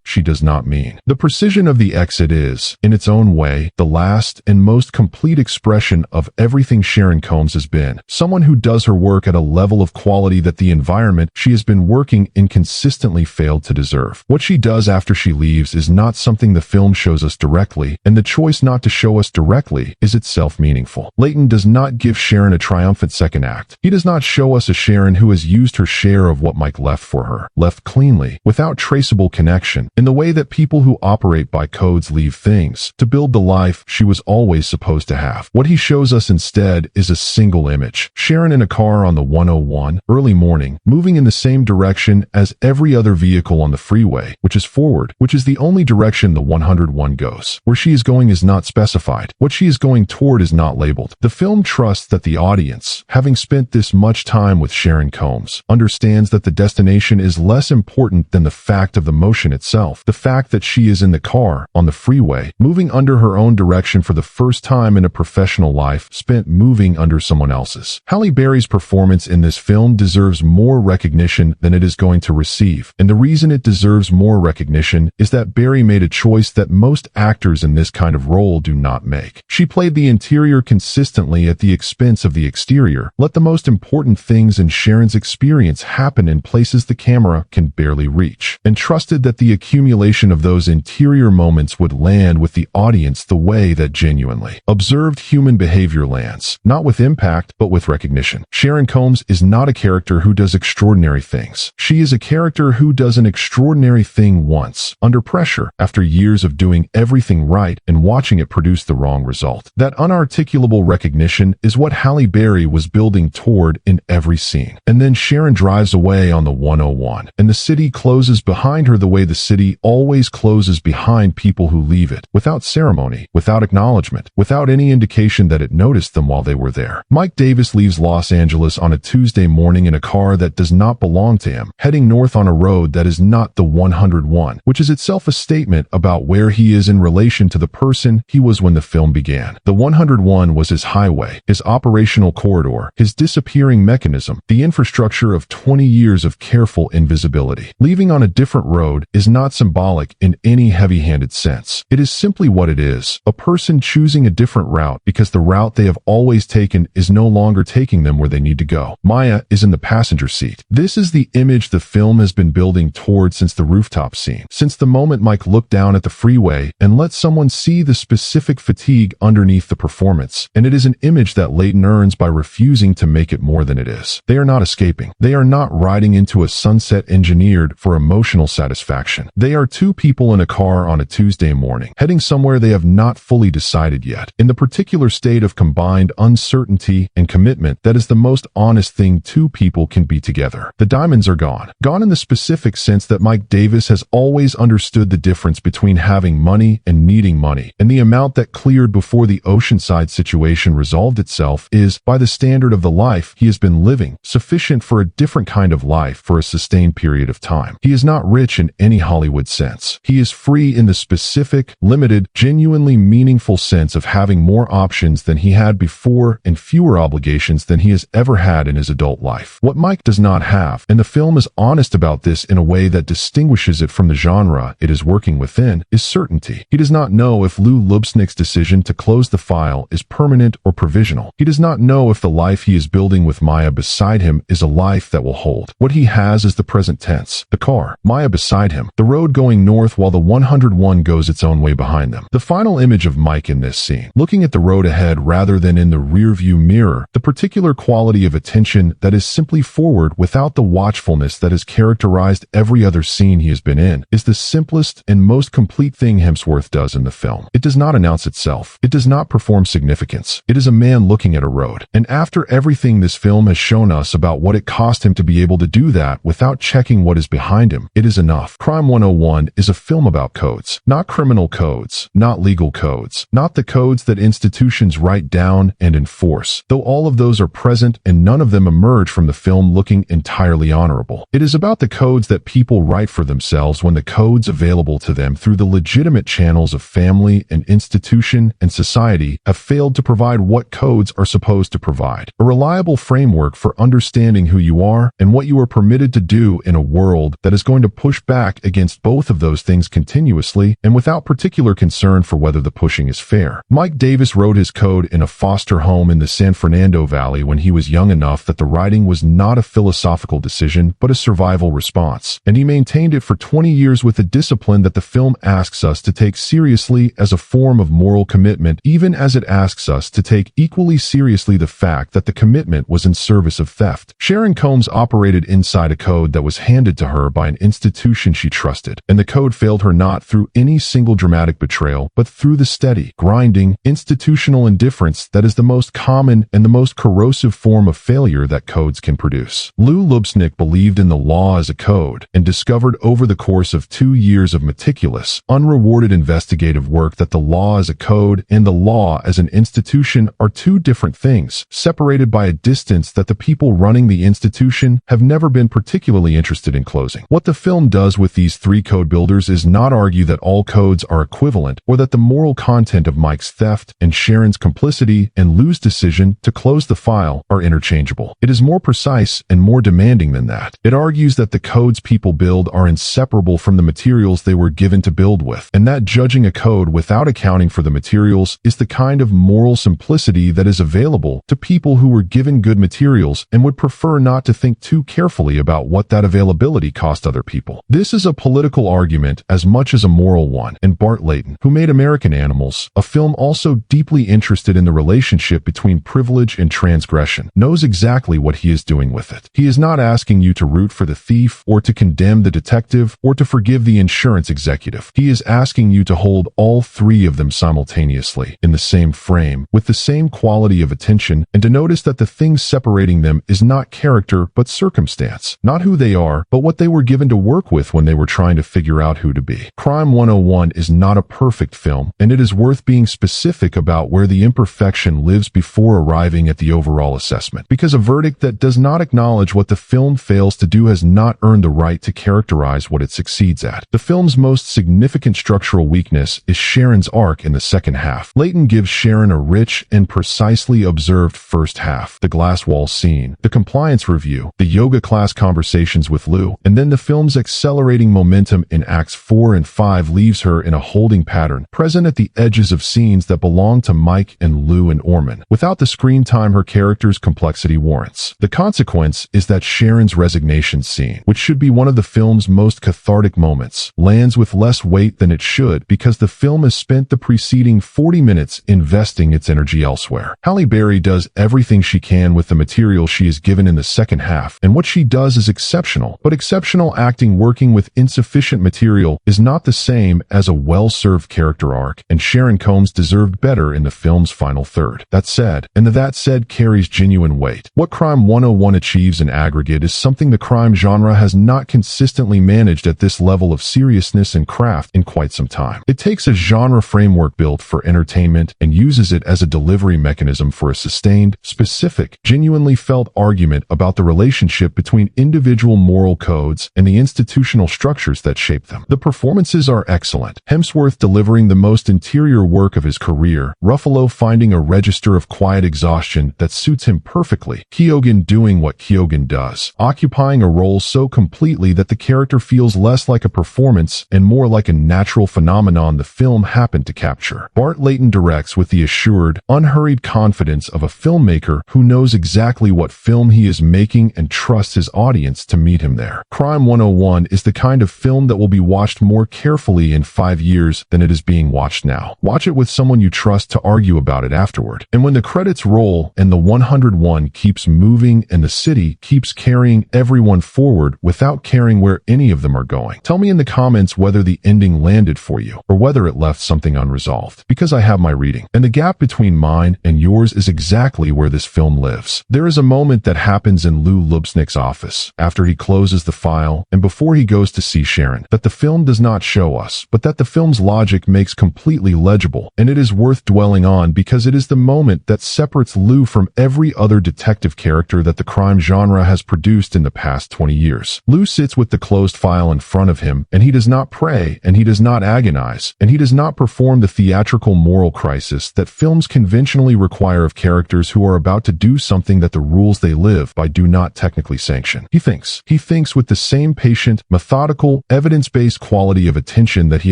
she does not mean. The precision of the exit is, in its own way, the last and most complete expression of everything Sharon Combs has been. Someone who does her work at a level of quality that the environment she has been working in consistently failed to deserve. What she does after she leaves is not something the film shows us directly, and the choice not to show us directly is itself meaningful. Layton does not give Sharon a triumphant second act. He does not show us a Sharon who has used her share of what Mike left for her, left cleanly, without traceable connection, in the way that people who operate by codes leave things, to build the life she was always supposed to have. What he shows us instead is a single image. Sharon in a car on the 101, early morning, moving in the same direction as every other vehicle on the freeway, which is forward, which is the only direction the 101 goes. Where she is going is not specified. What she is going toward is not labeled. The film trusts that the audience, having spent this much time with Sharon Combs, understands that the destination is less important than the fact of the motion itself, the fact that she is in the car, on the freeway, moving under her own direction for the first time in a professional life spent moving under someone else's. Halle Berry's performance in this film deserves more recognition than it is going to receive, and the reason it deserves more recognition is that Berry made a choice that most actors in this kind of role do not make. She played the interior consistently at the expense of the exterior, let the most important things in Sharon's experience happen in places the camera can barely reach, and trusted that the accumulation of those interior moments would land with the audience the way that genuinely observed human behavior lands, not with impact, but with recognition. Sharon Combs is not a character who does extraordinary things. She is a character who does an extraordinary thing once, under pressure, after years of doing everything right and watching it produce the wrong result. That unarticulable recognition is what Halle Berry was building toward in every scene. And then Sharon drives away on the 101, and the city closes behind her the way the city always closes behind people who leave it, without ceremony, without acknowledgement, without any indication that it noticed them while they were there. Mike Davis leaves Los Angeles on a Tuesday morning in a car that does not belong to him, heading north on a road that is not the 101, which is itself a statement about where he is in relation to the person he was when the film began. The 101 was his highway, his operational corridor, his disappearing mechanism, the infrastructure of 20 years of careful invisibility. Leaving on a different road is not symbolic in any heavy-handed sense. It is simply what it is, a person choosing a different route because the route they have always taken is no longer taking them where they need to go. Maya is in the passenger seat. This is the image the film has been building toward since the rooftop scene, since the moment Mike looked down at the freeway and let someone see the specific fatigue underneath the performance, and it is an image that Layton earns by refusing to make it more than it is. They are not escaping. They are not riding into a sunset engineered for emotional satisfaction. They are two people in a car on a Tuesday morning, heading somewhere they have not fully decided yet, in the particular state of combined uncertainty and commitment that is the most honest thing two people can be together. The diamonds are gone. Gone in the specific sense that Mike Davis has always understood the difference between having money and needing money, and the amount that cleared before the Oceanside situation resolved itself is, by the standard of the life he has been living, sufficient for a different kind of life for a sustained period of time. He is not rich in any Hollywood sense. He is free in the specific, limited, genuinely meaningful sense of having more options than he had before and fewer obligations than he has ever had in his adult life. What Mike does not have, and the film is honest about this in a way that distinguishes it from the genre it is working within, is certainty. He does not know if Lou Lubesnick's decision to close the file is permanent or provisional. He does not know if the life he is building with Maya beside him is a life that will hold. What he has is the present tense, the car, Maya beside him, the road going north while the 101 goes its own way behind them. The final image of Mike in this scene, looking at the road ahead rather than in the rearview mirror, the particular quality of attention that is simply forward without the watchfulness that has characterized every other scene he has been in, is the simplest and most complete thing Hemsworth does in the film. It does not announce itself. It does not perform significance. It is a man looking at a road. And after everything this film has shown us about what it cost him to be able to do that without checking what is behind him, it is enough. Crime 101 is a film about codes. Not criminal codes, not legal codes, not the codes that institutions write down and enforce, though all of those are present and none of them emerge from the film looking entirely honorable. It is about the codes that people write for themselves when the codes available to them them through the legitimate channels of family and institution and society have failed to provide what codes are supposed to provide. A reliable framework for understanding who you are and what you are permitted to do in a world that is going to push back against both of those things continuously and without particular concern for whether the pushing is fair. Mike Davis wrote his code in a foster home in the San Fernando Valley when he was young enough that the writing was not a philosophical decision but a survival response, and he maintained it for 20 years with a discipline that the film asks us to take seriously as a form of moral commitment, even as it asks us to take equally seriously the fact that the commitment was in service of theft. Sharon Combs operated inside a code that was handed to her by an institution she trusted, and the code failed her not through any single dramatic betrayal, but through the steady, grinding, institutional indifference that is the most common and the most corrosive form of failure that codes can produce. Lou Lubesnick believed in the law as a code and discovered over the course of 2 years of meticulous, unrewarded investigative work that the law as a code and the law as an institution are two different things, separated by a distance that the people running the institution have never been particularly interested in closing. What the film does with these three code builders is not argue that all codes are equivalent or that the moral content of Mike's theft and Sharon's complicity and Lou's decision to close the file are interchangeable. It is more precise and more demanding than that. It argues that the codes people build are inseparable from the materials they were given to build with, and that judging a code without accounting for the materials is the kind of moral simplicity that is available to people who were given good materials and would prefer not to think too carefully about what that availability cost other people. This is a political argument as much as a moral one, and Bart Layton, who made American Animals, a film also deeply interested in the relationship between privilege and transgression, knows exactly what he is doing with it. He is not asking you to root for the thief or to condemn the detective or to forgive the insurance executive. He is asking you to hold all three of them simultaneously in the same frame with the same quality of attention and to notice that the thing separating them is not character but circumstance, not who they are but what they were given to work with when they were trying to figure out who to be. Crime 101 is not a perfect film, and it is worth being specific about where the imperfection lives before arriving at the overall assessment, because a verdict that does not acknowledge what the film fails to do has not earned the right to characterize what it succeeds at. The film's most significant structural weakness is Sharon's arc in the second half. Layton gives Sharon a rich and precisely observed first half, the glass wall scene, the compliance review, the yoga class conversations with Lou, and then the film's accelerating momentum in Acts 4 and 5 leaves her in a holding pattern, present at the edges of scenes that belong to Mike and Lou and Orman, without the screen time her character's complexity warrants. The consequence is that Sharon's resignation scene, which should be one of the film's most cathartic moments, lands with less weight than it should because the film has spent the preceding 40 minutes investing its energy elsewhere. Halle Berry does everything she can with the material she is given in the second half, and what she does is exceptional, but exceptional acting working with insufficient material is not the same as a well-served character arc, and Sharon Combs deserved better in the film's final third. That said, and the that said carries genuine weight. What Crime 101 achieves in aggregate is something the crime genre has not consistently managed at this level of seriousness and craft in quite some time. It takes a genre framework built for entertainment and uses it as a delivery mechanism for a sustained, specific, genuinely felt argument about the relationship between individual moral codes and the institutional structures that shape them. The performances are excellent. Hemsworth delivering the most interior work of his career, Ruffalo finding a register of quiet exhaustion that suits him perfectly, Keoghan doing what Keoghan does, occupying a role so completely that the character feels less like a performance and more like a natural phenomenon the film happened to capture. Bart Layton directs with the assured, unhurried confidence of a filmmaker who knows exactly what film he is making and trusts his audience to meet him there. Crime 101 is the kind of film that will be watched more carefully in 5 years than it is being watched now. Watch it with someone you trust to argue about it afterward. And when the credits roll and the 101 keeps moving and the city keeps carrying everyone forward without caring where any of them are going, tell me in the comments whether the ending landed for you or whether it left something unresolved, because I have my reading. And the gap between mine and yours is exactly where this film lives. There is a moment that happens in Lou Lubesnick's office after he closes the file and before he goes to see Sharon that the film does not show us, but that the film's logic makes completely legible, and it is worth dwelling on because it is the moment that separates Lou from every other detective character that the crime genre has produced in the past 20 years. Lou sits with the closed file in front of him, and he does not press pray, and he does not agonize, and he does not perform the theatrical moral crisis that films conventionally require of characters who are about to do something that the rules they live by do not technically sanction. He thinks. He thinks with the same patient, methodical, evidence-based quality of attention that he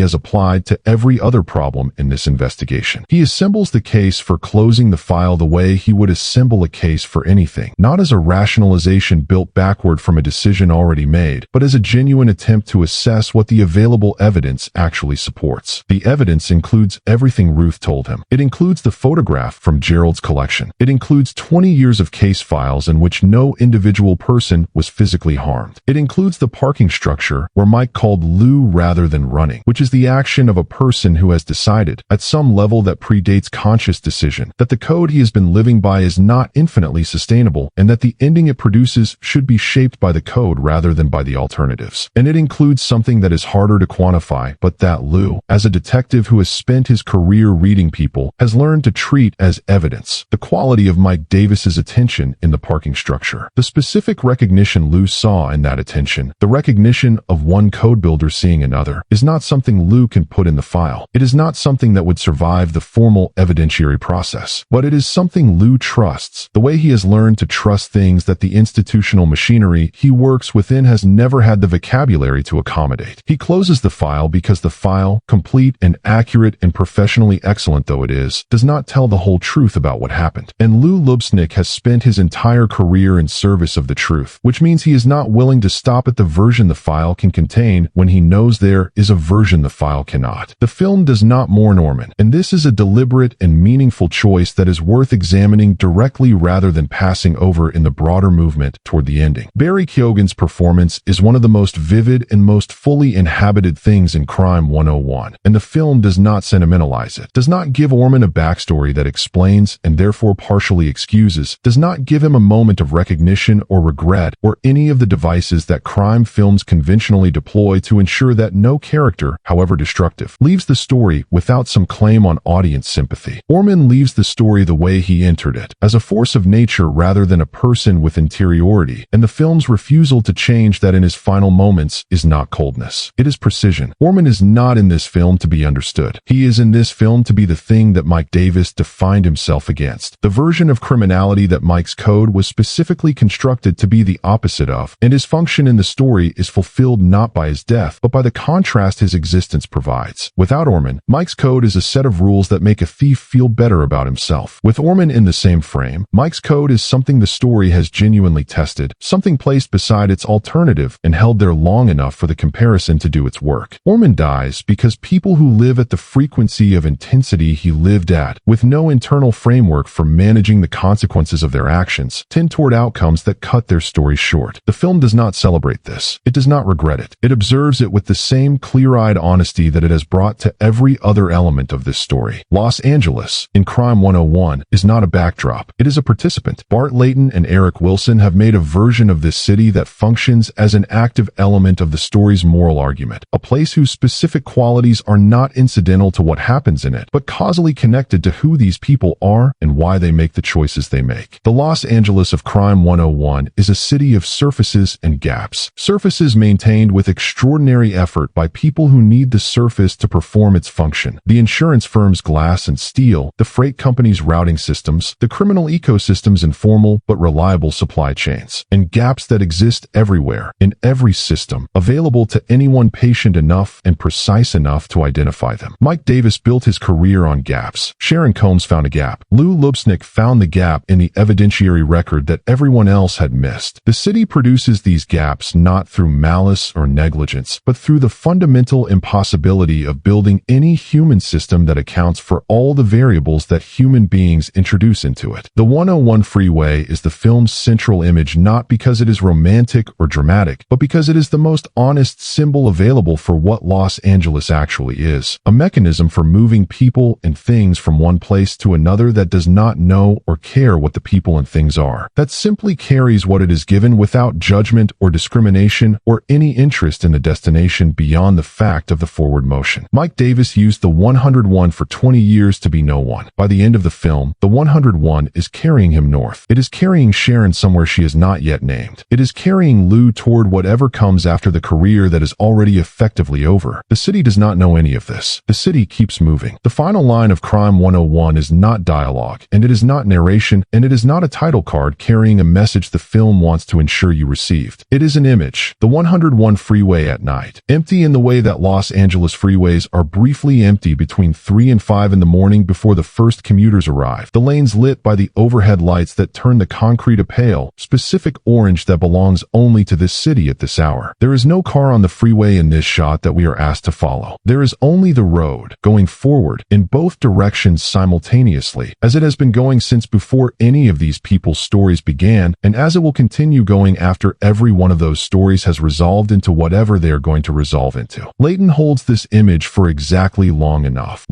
has applied to every other problem in this investigation. He assembles the case for closing the file the way he would assemble a case for anything, not as a rationalization built backward from a decision already made, but as a genuine attempt to assess what the available evidence actually supports. The evidence includes everything Ruth told him. It includes the photograph from Gerald's collection. It includes 20 years of case files in which no individual person was physically harmed. It includes the parking structure where Mike called Lou rather than running, which is the action of a person who has decided, at some level that predates conscious decision, that the code he has been living by is not infinitely sustainable, and that the ending it produces should be shaped by the code rather than by the alternatives. And it includes something that is harder to quantify, but that Lou, as a detective who has spent his career reading people, has learned to treat as evidence. The quality of Mike Davis's attention in the parking structure. The specific recognition Lou saw in that attention, the recognition of one code builder seeing another, is not something Lou can put in the file. It is not something that would survive the formal evidentiary process, but it is something Lou trusts, the way he has learned to trust things that the institutional machinery he works within has never had the vocabulary to accommodate. He closes the file because the file, complete and accurate and professionally excellent though it is, does not tell the whole truth about what happened. And Lou Lubesnick has spent his entire career in service of the truth, which means he is not willing to stop at the version the file can contain when he knows there is a version the file cannot. The film does not mourn Orman, and this is a deliberate and meaningful choice that is worth examining directly rather than passing over in the broader movement toward the ending. Barry Keoghan's performance is one of the most vivid and most fully inhabited things in Crime 101, and the film does not sentimentalize it, does not give Orman a backstory that explains and therefore partially excuses, does not give him a moment of recognition or regret or any of the devices that crime films conventionally deploy to ensure that no character, however destructive, leaves the story without some claim on audience sympathy. Orman leaves the story the way he entered it, as a force of nature rather than a person with interiority, and the film's refusal to change that in his final moments is not coldness. It is precision. Orman is not in this film to be understood. He is in this film to be the thing that Mike Davis defined himself against, the version of criminality that Mike's code was specifically constructed to be the opposite of, and his function in the story is fulfilled not by his death, but by the contrast his existence provides. Without Orman, Mike's code is a set of rules that make a thief feel better about himself. With Orman in the same frame, Mike's code is something the story has genuinely tested, something placed beside its alternative and held there long enough for the comparison to do its work. Orman dies because people who live at the frequency of intensity he lived at, with no internal framework for managing the consequences of their actions, tend toward outcomes that cut their story short. The film does not celebrate this. It does not regret it. It observes it with the same clear-eyed honesty that it has brought to every other element of this story. Los Angeles, in Crime 101, is not a backdrop. It is a participant. Bart Layton and Eric Wilson have made a version of this city that functions as an active element of the story's moral argument, a place whose specific qualities are not incidental to what happens in it, but causally connected to who these people are and why they make the choices they make. The Los Angeles of Crime 101 is a city of surfaces and gaps. Surfaces maintained with extraordinary effort by people who need the surface to perform its function. The insurance firm's glass and steel, the freight company's routing systems, the criminal ecosystem's informal but reliable supply chains, and gaps that exist everywhere, in every system, available to anyone patient enough and precise enough to identify them. Mike Davis built his career on gaps. Sharon Combs found a gap. Lou Lubesnick found the gap in the evidentiary record that everyone else had missed. The city produces these gaps not through malice or negligence, but through the fundamental impossibility of building any human system that accounts for all the variables that human beings introduce into it. The 101 freeway is the film's central image not because it is romantic or dramatic, but because it is the most honest symbol available for what Los Angeles actually is. A mechanism for moving people and things from one place to another that does not know or care what the people and things are. That simply carries what it is given without judgment or discrimination or any interest in the destination beyond the fact of the forward motion. Mike Davis used the 101 for 20 years to be no one. By the end of the film, the 101 is carrying him north. It is carrying Sharon somewhere she is not yet named. It is carrying Lou toward whatever comes after the career that is already effectively effectively over. The city does not know any of this. The city keeps moving. The final line of Crime 101 is not dialogue, and it is not narration, and it is not a title card carrying a message the film wants to ensure you received. It is an image. The 101 freeway at night. Empty in the way that Los Angeles freeways are briefly empty between 3 and 5 in the morning before the first commuters arrive. The lanes lit by the overhead lights that turn the concrete a pale, specific orange that belongs only to this city at this hour. There is no car on the freeway in this shot that we are asked to follow. There is only the road, going forward in both directions simultaneously, as it has been going since before any of these people's stories began, and as it will continue going after every one of those stories has resolved into whatever they are going to resolve into. Layton holds this image for exactly long enough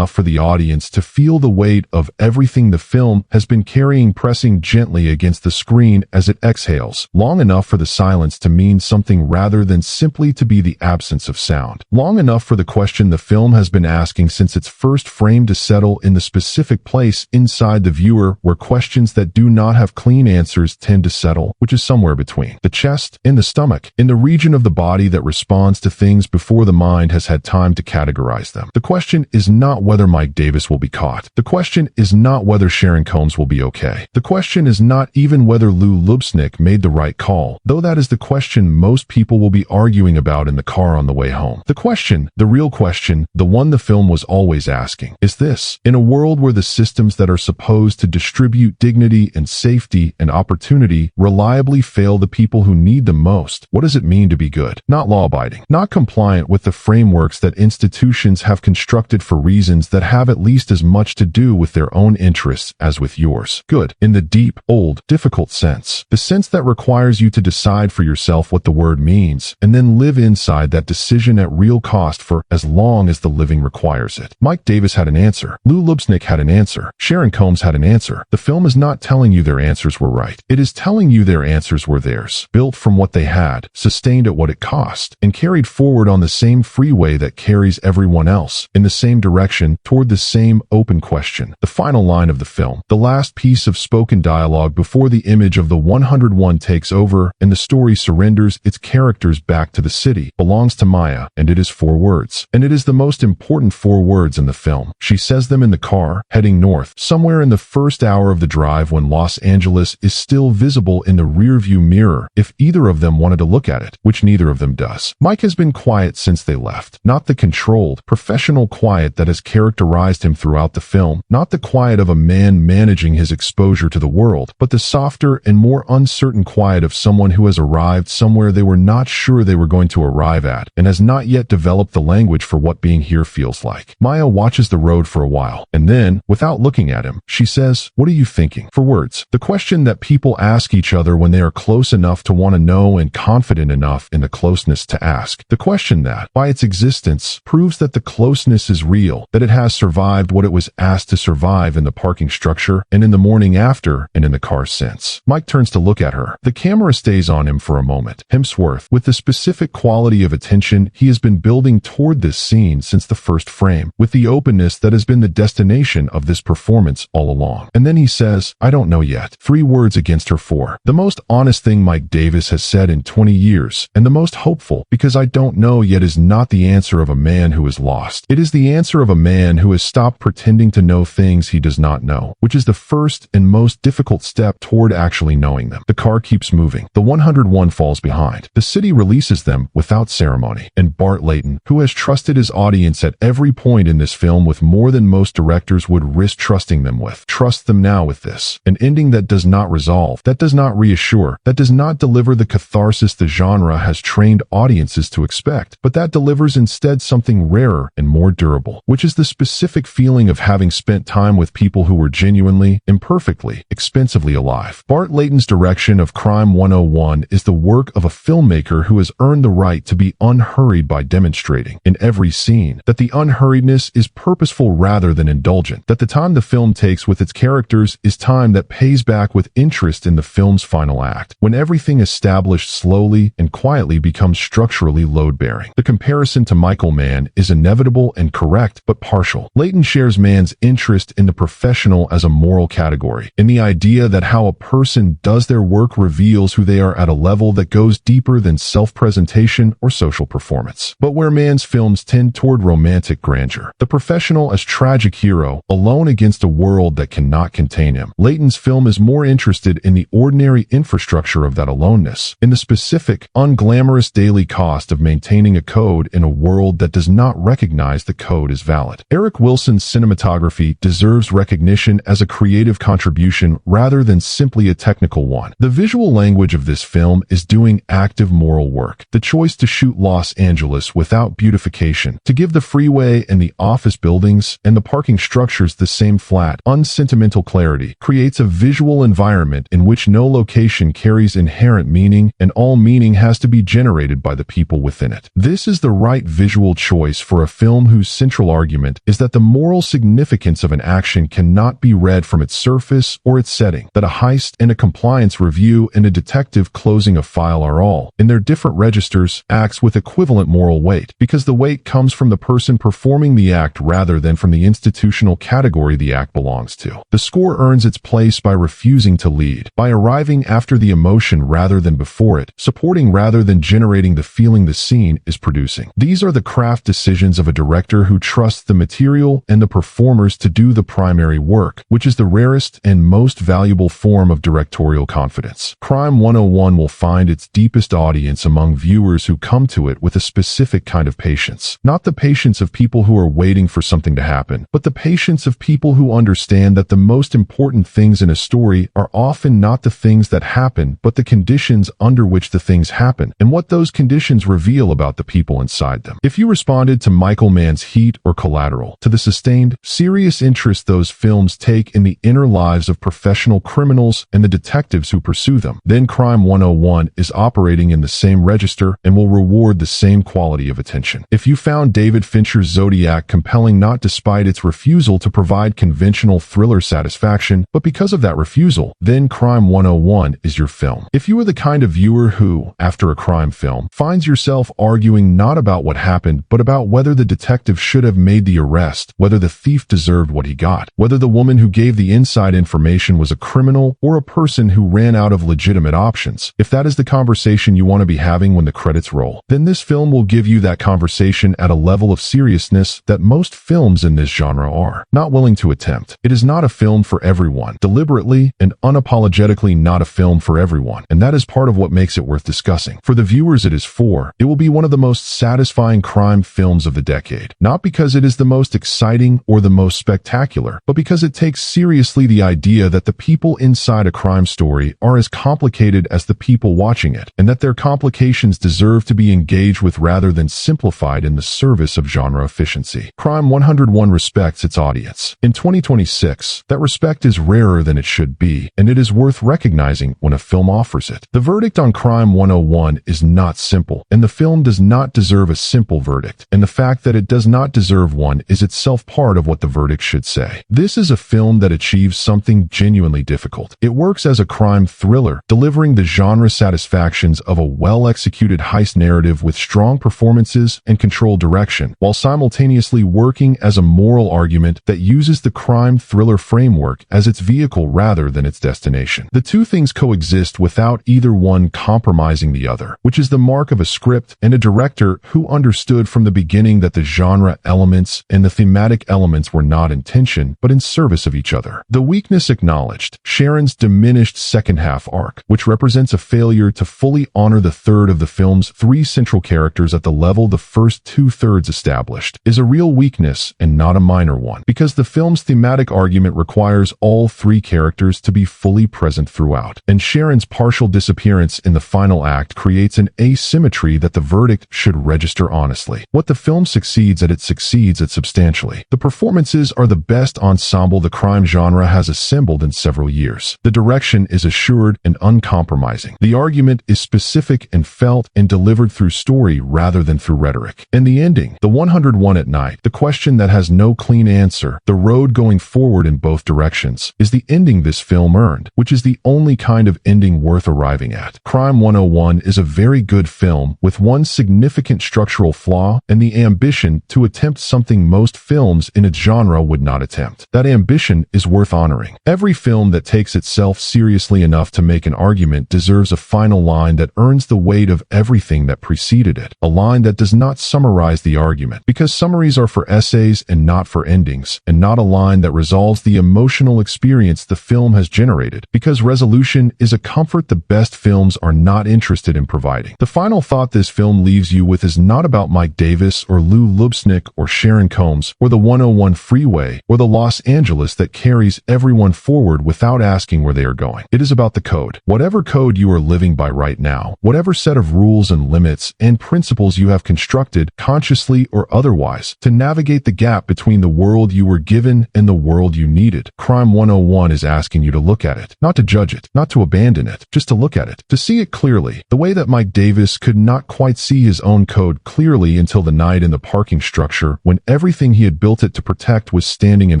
for the audience to feel the weight of everything the film has been carrying pressing gently against the screen as it exhales, long enough for the silence to mean something rather than simply to be the absence of sound, long enough for the question the film has been asking since its first frame to settle in the specific place inside the viewer where questions that do not have clean answers tend to settle, which is somewhere between the chest and the stomach, in the region of the body that responds to things before the mind has had time to categorize them. The question is not whether Mike Davis will be caught. The question is not whether Sharon Combs will be okay. The question is not even whether Lou Lubesnick made the right call, though that is the question most people will be arguing about in the car on the way home. The question, the real question, the one the film was always asking, is this: in a world where the systems that are supposed to distribute dignity and safety and opportunity reliably fail the people who need them most, what does it mean to be good? Not law-abiding, not compliant with the frameworks that institutions have constructed for reasons that have at least as much to do with their own interests as with yours. Good, in the deep, old, difficult sense. The sense that requires you to decide for yourself what the word means, and then live inside that decision at real cost for as long as the living requires it. Mike Davis had an answer. Lou Lubesnick had an answer. Sharon Combs had an answer. The film is not telling you their answers were right. It is telling you their answers were theirs, built from what they had, sustained at what it cost, and carried forward on the same freeway that carries everyone else, in the same direction, toward the same open question. The final line of the film, the last piece of spoken dialogue before the image of the 101 takes over and the story surrenders its characters back to the city, belongs to Maya, and it is 4 words. And it is the most important 4 words in the film. She says them in the car, heading north, somewhere in the first hour of the drive when Los Angeles is still visible in the rearview mirror, if either of them wanted to look at it, which neither of them does. Mike has been quiet since they left, not the controlled, professional quiet that has characterized him throughout the film, not the quiet of a man managing his exposure to the world, but the softer and more uncertain quiet of someone who has arrived somewhere they were not sure they were going to arrive at, and has not yet developed the language for what being here feels like. Maya watches the road for a while, and then, without looking at him, she says, "What are you thinking?" For words, the question that people ask each other when they are close enough to want to know and confident enough in the closeness to ask. The question that, by its existence, proves that the closeness is real, that it has survived what it was asked to survive in the parking structure, and in the morning after, and in the car since. Mike turns to look at her. The camera stays on him for a moment. Hemsworth, with the specific quality of attention he has been building toward this scene since the first frame, with the openness that has been the destination of this performance all along. And then he says, "I don't know yet." 3 words against her 4. The most honest thing Mike Davis has said in 20 years, and the most hopeful, because "I don't know yet" is not the answer of a man who is lost. It is the answer of a man who has stopped pretending to know things he does not know, which is the first and most difficult step toward actually knowing them. The car keeps moving. The 101 falls behind. The city releases them without ceremony, and Bart Layton, who has trusted his audience at every point in this film with more than most directors would risk trusting them with, trusts them now with this. An ending that does not resolve, that does not reassure, that does not deliver the catharsis the genre has trained audiences to expect, but that delivers instead something rarer and more durable, which is the specific feeling of having spent time with people who were genuinely, imperfectly, expensively alive. Bart Layton's direction of Crime 101 is the work of a filmmaker who has earned the right to be unhurried by demonstrating, in every scene, that the unhurriedness is purposeful rather than indulgent, that the time the film takes with its characters is time that pays back with interest in the film's final act, when everything established slowly and quietly becomes structurally load-bearing. The comparison to Michael Mann is inevitable and correct, but partial. Layton shares Mann's interest in the professional as a moral category, in the idea that how a person does their work reveals who they are at a level that goes deeper than self-presentation or social superficial performance, but where Mann's films tend toward romantic grandeur. The professional as tragic hero, alone against a world that cannot contain him. Layton's film is more interested in the ordinary infrastructure of that aloneness, in the specific, unglamorous daily cost of maintaining a code in a world that does not recognize the code as valid. Eric Wilson's cinematography deserves recognition as a creative contribution rather than simply a technical one. The visual language of this film is doing active moral work. The choice to shoot Los Angeles without beautification, to give the freeway and the office buildings and the parking structures the same flat, unsentimental clarity, creates a visual environment in which no location carries inherent meaning and all meaning has to be generated by the people within it. This is the right visual choice for a film whose central argument is that the moral significance of an action cannot be read from its surface or its setting, that a heist and a compliance review and a detective closing a file are all, in their different registers, acts with equivalent moral weight, because the weight comes from the person performing the act rather than from the institutional category the act belongs to. The score earns its place by refusing to lead, by arriving after the emotion rather than before it, supporting rather than generating the feeling the scene is producing. These are the craft decisions of a director who trusts the material and the performers to do the primary work, which is the rarest and most valuable form of directorial confidence. Crime 101 will find its deepest audience among viewers who come to it with a specific kind of patience. Not the patience of people who are waiting for something to happen, but the patience of people who understand that the most important things in a story are often not the things that happen, but the conditions under which the things happen, and what those conditions reveal about the people inside them. If you responded to Michael Mann's Heat or Collateral, to the sustained, serious interest those films take in the inner lives of professional criminals and the detectives who pursue them, then Crime 101 is operating in the same register and will reward the same quality of attention. If you found David Fincher's Zodiac compelling not despite its refusal to provide conventional thriller satisfaction, but because of that refusal, then Crime 101 is your film. If you are the kind of viewer who, after a crime film, finds yourself arguing not about what happened, but about whether the detective should have made the arrest, whether the thief deserved what he got, whether the woman who gave the inside information was a criminal or a person who ran out of legitimate options, if that is the conversation you want to be having when the credits roll, then this film will give you that conversation at a level of seriousness that most films in this genre are not willing to attempt. It is not a film for everyone, deliberately and unapologetically not a film for everyone, and that is part of what makes it worth discussing. For the viewers it is for, it will be one of the most satisfying crime films of the decade, not because it is the most exciting or the most spectacular, but because it takes seriously the idea that the people inside a crime story are as complicated as the people watching it, and that their complications deserve to be engaged with rather than simplified in the service of genre efficiency. Crime 101 respects its audience. In 2026, that respect is rarer than it should be, and it is worth recognizing when a film offers it. The verdict on Crime 101 is not simple, and the film does not deserve a simple verdict, and the fact that it does not deserve one is itself part of what the verdict should say. This is a film that achieves something genuinely difficult. It works as a crime thriller, delivering the genre satisfactions of a well-executed heist narrative with strong performances and controlled direction, while simultaneously working as a moral argument that uses the crime thriller framework as its vehicle rather than its destination. The two things coexist without either one compromising the other, which is the mark of a script and a director who understood from the beginning that the genre elements and the thematic elements were not in tension, but in service of each other. The weakness acknowledged, Sharon's diminished second-half arc, which represents a failure to fully honor the third of the film's three central characters at the level the first two-thirds established, is a real weakness and not a minor one, because the film's thematic argument requires all three characters to be fully present throughout, and Sharon's partial disappearance in the final act creates an asymmetry that the verdict should register honestly. What the film succeeds at, it succeeds at substantially. The performances are the best ensemble the crime genre has assembled in several years. The direction is assured and uncompromising. The argument is specific and felt and delivered through story rather than through rhetoric. And the ending, the 101 at night, the question that has no clean answer, the road going forward in both directions, is the ending this film earned, which is the only kind of ending worth arriving at. Crime 101 is a very good film with one significant structural flaw and the ambition to attempt something most films in its genre would not attempt. That ambition is worth honoring. Every film that takes itself seriously enough to make an argument deserves a final line that earns the weight of everything that precedes preceded it, a line that does not summarize the argument, because summaries are for essays and not for endings, and not a line that resolves the emotional experience the film has generated, because resolution is a comfort the best films are not interested in providing. The final thought this film leaves you with is not about Mike Davis or Lou Lubesnick or Sharon Combs or the 101 freeway or the Los Angeles that carries everyone forward without asking where they are going. It is about the code. Whatever code you are living by right now, whatever set of rules and limits and principles you have constructed, consciously or otherwise, to navigate the gap between the world you were given and the world you needed. Crime 101 is asking you to look at it, not to judge it, not to abandon it, just to look at it, to see it clearly, the way that Mike Davis could not quite see his own code clearly until the night in the parking structure when everything he had built it to protect was standing in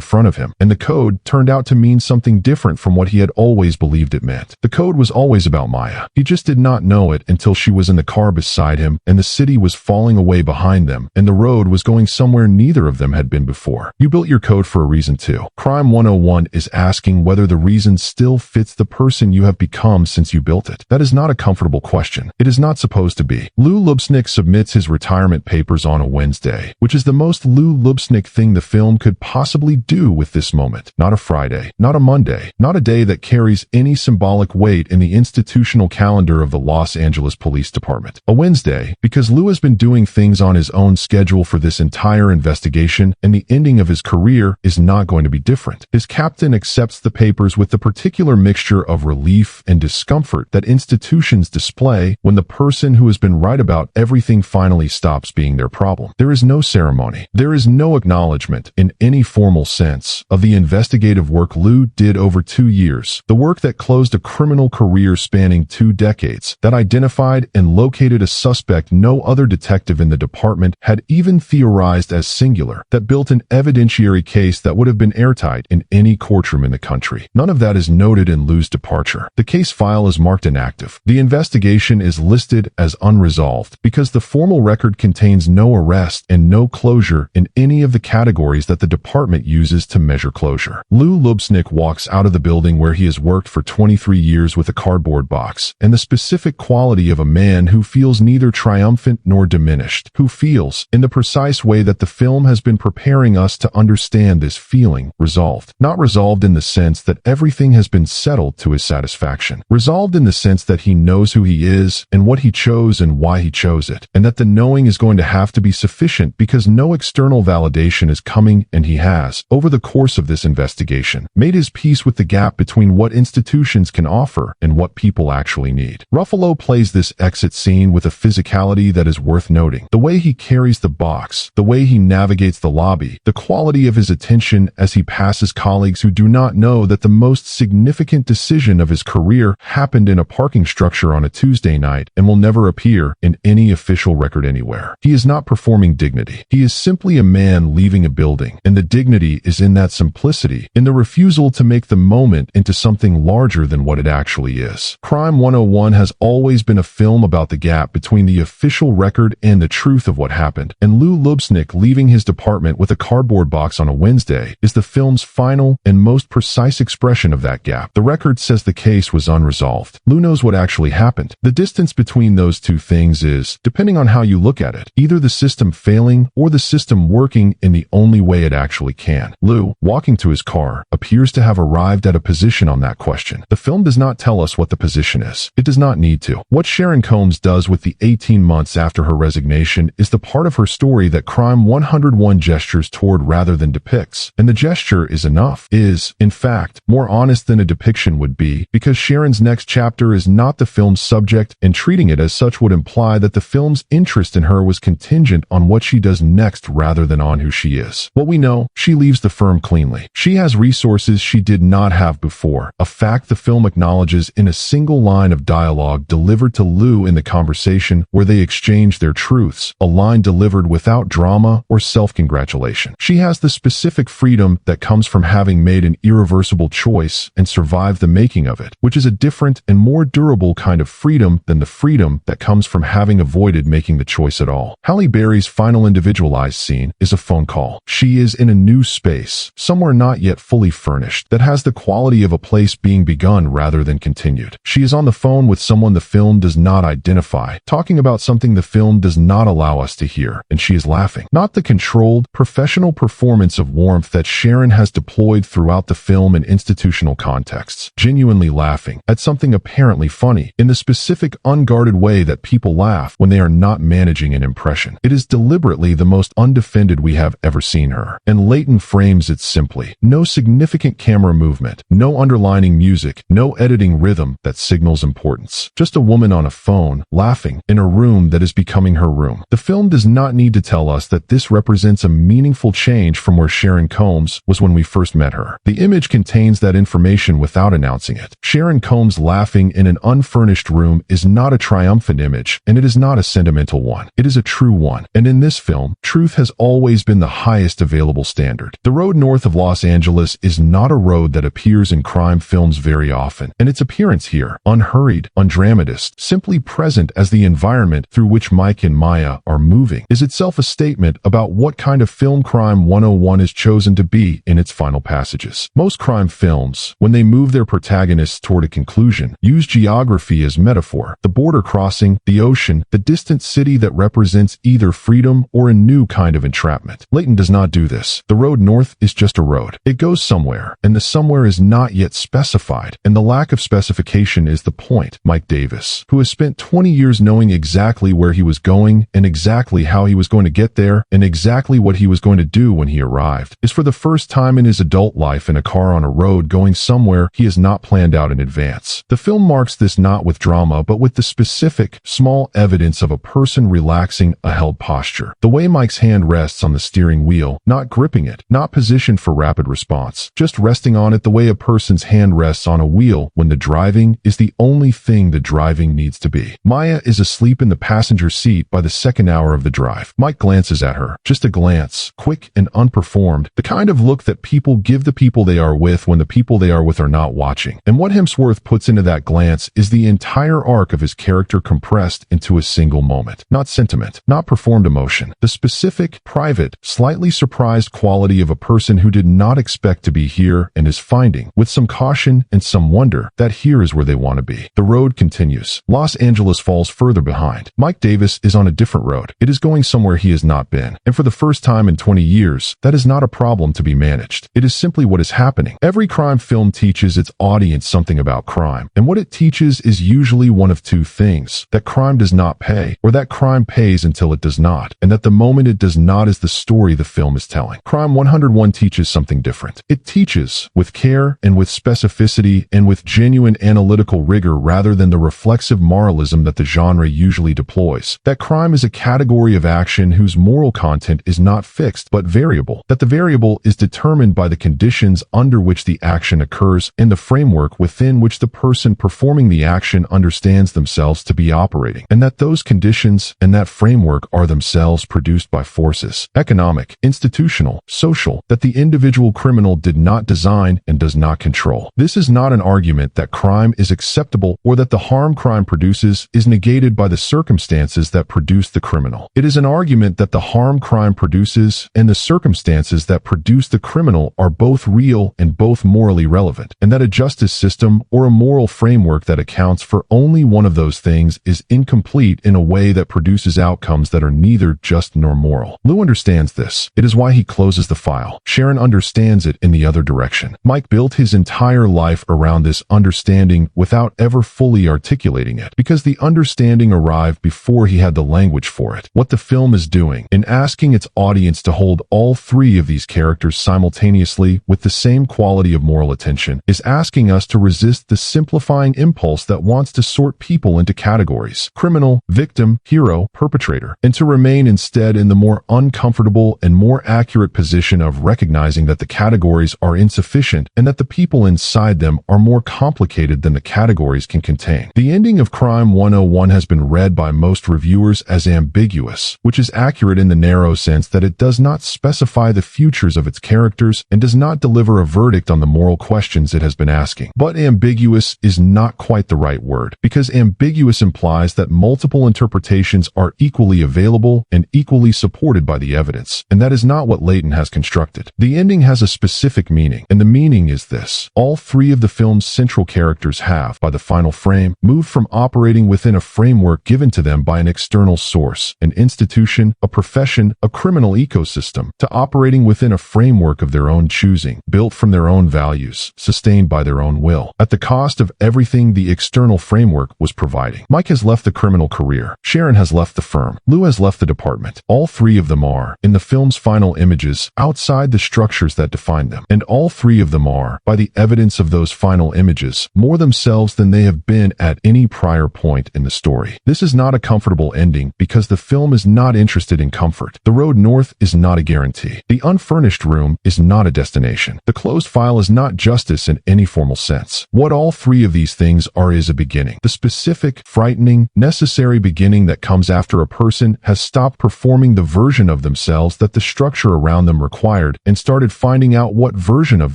front of him, and the code turned out to mean something different from what he had always believed it meant. The code was always about Maya. He just did not know it until she was in the car beside him, and the city was falling away behind them, and the road was going somewhere neither of them had been before. You built your code for a reason too. Crime 101 is asking whether the reason still fits the person you have become since you built it. That is not a comfortable question. It is not supposed to be. Lou Lubesnick submits his retirement papers on a Wednesday, which is the most Lou Lubesnick thing the film could possibly do with this moment. Not a Friday, not a Monday, not a day that carries any symbolic weight in the institutional calendar of the Los Angeles Police Department. A Wednesday, because Lou has been doing things on his own schedule for this entire investigation, and the ending of his career is not going to be different. His captain accepts the papers with the particular mixture of relief and discomfort that institutions display when the person who has been right about everything finally stops being their problem. There is no ceremony. There is no acknowledgement, in any formal sense, of the investigative work Lou did over 2 years, the work that closed a criminal career spanning 2 decades, that identified and located a suspect no other detective in the department had even theorized as singular, that built an evidentiary case that would have been airtight in any courtroom in the country. None of that is noted in Lou's departure. The case file is marked inactive. The investigation is listed as unresolved because the formal record contains no arrest and no closure in any of the categories that the department uses to measure closure. Lou Lubesnick walks out of the building where he has worked for 23 years with a cardboard box, and the specific quality of a man who feels neither triumphant nor diminished, who feels, in the precise way that the film has been preparing us to understand this feeling, resolved. Not resolved in the sense that everything has been settled to his satisfaction. Resolved in the sense that he knows who he is and what he chose and why he chose it, and that the knowing is going to have to be sufficient because no external validation is coming, and he has, over the course of this investigation, made his peace with the gap between what institutions can offer and what people actually need. Ruffalo plays this exit scene with a physicality that is worth noting. The way he carries the box, the way he navigates the lobby, the quality of his attention as he passes colleagues who do not know that the most significant decision of his career happened in a parking structure on a Tuesday night and will never appear in any official record anywhere. He is not performing dignity. He is simply a man leaving a building, and the dignity is in that simplicity, in the refusal to make the moment into something larger than what it actually is. Crime 101 has always been a film about the gap between the official record and the truth of what happened, and Lou Lubesnick leaving his department with a cardboard box on a Wednesday is the film's final and most precise expression of that gap. The record says the case was unresolved. Lou knows what actually happened. The distance between those two things is, depending on how you look at it, either the system failing or the system working in the only way it actually can. Lou, walking to his car, appears to have arrived at a position on that question. The film does not tell us what the position is. It does not need to. What Sharon Combs does with the 18 months after her resignation is the part of her story that Crime 101 gestures toward rather than depicts, and the gesture is enough, is, in fact, more honest than a depiction would be, because Sharon's next chapter is not the film's subject, and treating it as such would imply that the film's interest in her was contingent on what she does next rather than on who she is. What we know, she leaves the firm cleanly. She has resources she did not have before, a fact the film acknowledges in a single line of dialogue delivered to Lou in the conversation where they exchange their truths, a line delivered without drama or self-congratulation. She has the specific freedom that comes from having made an irreversible choice and survived the making of it, which is a different and more durable kind of freedom than the freedom that comes from having avoided making the choice at all. Halle Berry's final individualized scene is a phone call. She is in a new space, somewhere not yet fully furnished, that has the quality of a place being begun rather than continued. She is on the phone with someone the film does not identify, talking about something the film does not allow us to hear, and she is laughing. Not the controlled, professional performance of warmth that Sharon has deployed throughout the film in institutional contexts. Genuinely laughing at something apparently funny, in the specific unguarded way that people laugh when they are not managing an impression. It is deliberately the most undefended we have ever seen her. And Layton frames it simply. No significant camera movement, no underlining music, no editing rhythm that signals importance. Just a woman on a phone, laughing, in a room that is becoming her room. The film does not need to tell us that this represents a meaningful change from where Sharon Combs was when we first met her. The image contains that information without announcing it. Sharon Combs laughing in an unfurnished room is not a triumphant image, and it is not a sentimental one. It is a true one. And in this film, truth has always been the highest available standard. The road north of Los Angeles is not a road that appears in crime films very often, and its appearance here, unhurried, undramatized, simply present as the environment through which Mike and Maya are moving, is itself a statement about what kind of film Crime 101 is chosen to be in its final passages. Most crime films, when they move their protagonists toward a conclusion, use geography as metaphor, the border crossing, the ocean, the distant city that represents either freedom or a new kind of entrapment. Layton does not do this. The road north is just a road. It goes somewhere, and the somewhere is not yet specified, and the lack of specification is the point. Mike Davis, who has spent 20 years knowing exactly where he was going and exactly how he was going to get there and exactly what he was going to do when he arrived, is for the first time in his adult life in a car on a road going somewhere he has not planned out in advance. The film marks this not with drama but with the specific, small evidence of a person relaxing a held posture. The way Mike's hand rests on the steering wheel, not gripping it, not positioned for rapid response, just resting on it the way a person's hand rests on a wheel when the driving is the only thing the driving needs to be. Maya is asleep in the passenger seat by the second hour of the drive. Mike glances at her, just a glance, quick and unperformed, the kind of look that people give the people they are with when the people they are with are not watching. And what Hemsworth puts into that glance is the entire arc of his character compressed into a single moment. Not sentiment, not performed emotion. The specific, private, slightly surprised quality of a person who did not expect to be here and is finding, with some caution and some wonder, that here is where they want to be. The road continues. Los Angeles falls further behind. Mike Davis is on a different road. It is going somewhere he has not been. And for the first time in 20 years, that is not a problem to be managed. It is simply what is happening. Every crime film teaches its audience something about crime. And what it teaches is usually one of two things: that crime does not pay, or that crime pays until it does not, and that the moment it does not is the story the film is telling. Crime 101 teaches something different. It teaches, with care and with specificity and with genuine analytical rigor rather than the reflexive moralism that the genre usually deploys, that crime is a category of action whose moral content is not fixed but variable, that the variable is determined by the conditions under which the action occurs and the framework within which the person performing the action understands themselves to be operating, and that those conditions and that framework are themselves produced by forces, economic, institutional, social, that the individual criminal did not design and does not control. This is not an argument that crime is acceptable or that the harm crime produces is negated by the circumstances that produce the criminal. It is an argument that the harm crime produces and the circumstances that produce the criminal are both real and both morally relevant, and that a justice system or a moral framework that accounts for only one of those things is incomplete in a way that produces outcomes that are neither just nor moral. Lou understands this. It is why he closes the file. Sharon understands it in the other direction. Mike built his entire life around this understanding without ever fully articulating it, because the understanding arrived before he had the language for it. What the film is doing, in asking its audience to hold all three of these characters simultaneously with the same quality of moral attention, is asking us to resist the simplifying impulse that wants to sort people into categories: criminal, victim, hero, perpetrator, and to remain instead in the more uncomfortable and more accurate position of recognizing that the categories are insufficient and that the people inside them are more complicated than the categories can contain. The ending of Crime 101 has been read by most reviewers as ambiguous, which is accurate in the narrow sense that it does not specify the futures of its characters and does not deliver a verdict on the moral questions it has been asking. But ambiguous is not quite the right word, because ambiguous implies that multiple interpretations are equally available and equally supported by the evidence, and that is not what Layton has constructed. The ending has a specific meaning, and the meaning is this: all three of the film's central characters have, by the final frame, moved from operating within a framework given to them by an external source, an institution, a profession, a criminal ecosystem, to operating within a framework of their own choosing, built from their own values, sustained by their own will, at the cost of everything the external framework was providing. Mike has left the criminal career. Sharon has left the firm. Lou has left the department. All three of them are, in the film's final images, outside the structures that define them. And all three of them are, by the evidence of those final images, more themselves than they have been at any prior point in the story. This is not a comfortable ending because the film is not interested in comfort. The road north is not a guarantee. The unfurnished room is not a destination. The closed file is not justice in any formal sense. What all three of these things are is a beginning. The specific, frightening, necessary beginning that comes after a person has stopped performing the version of themselves that the structure around them required and started finding out what version of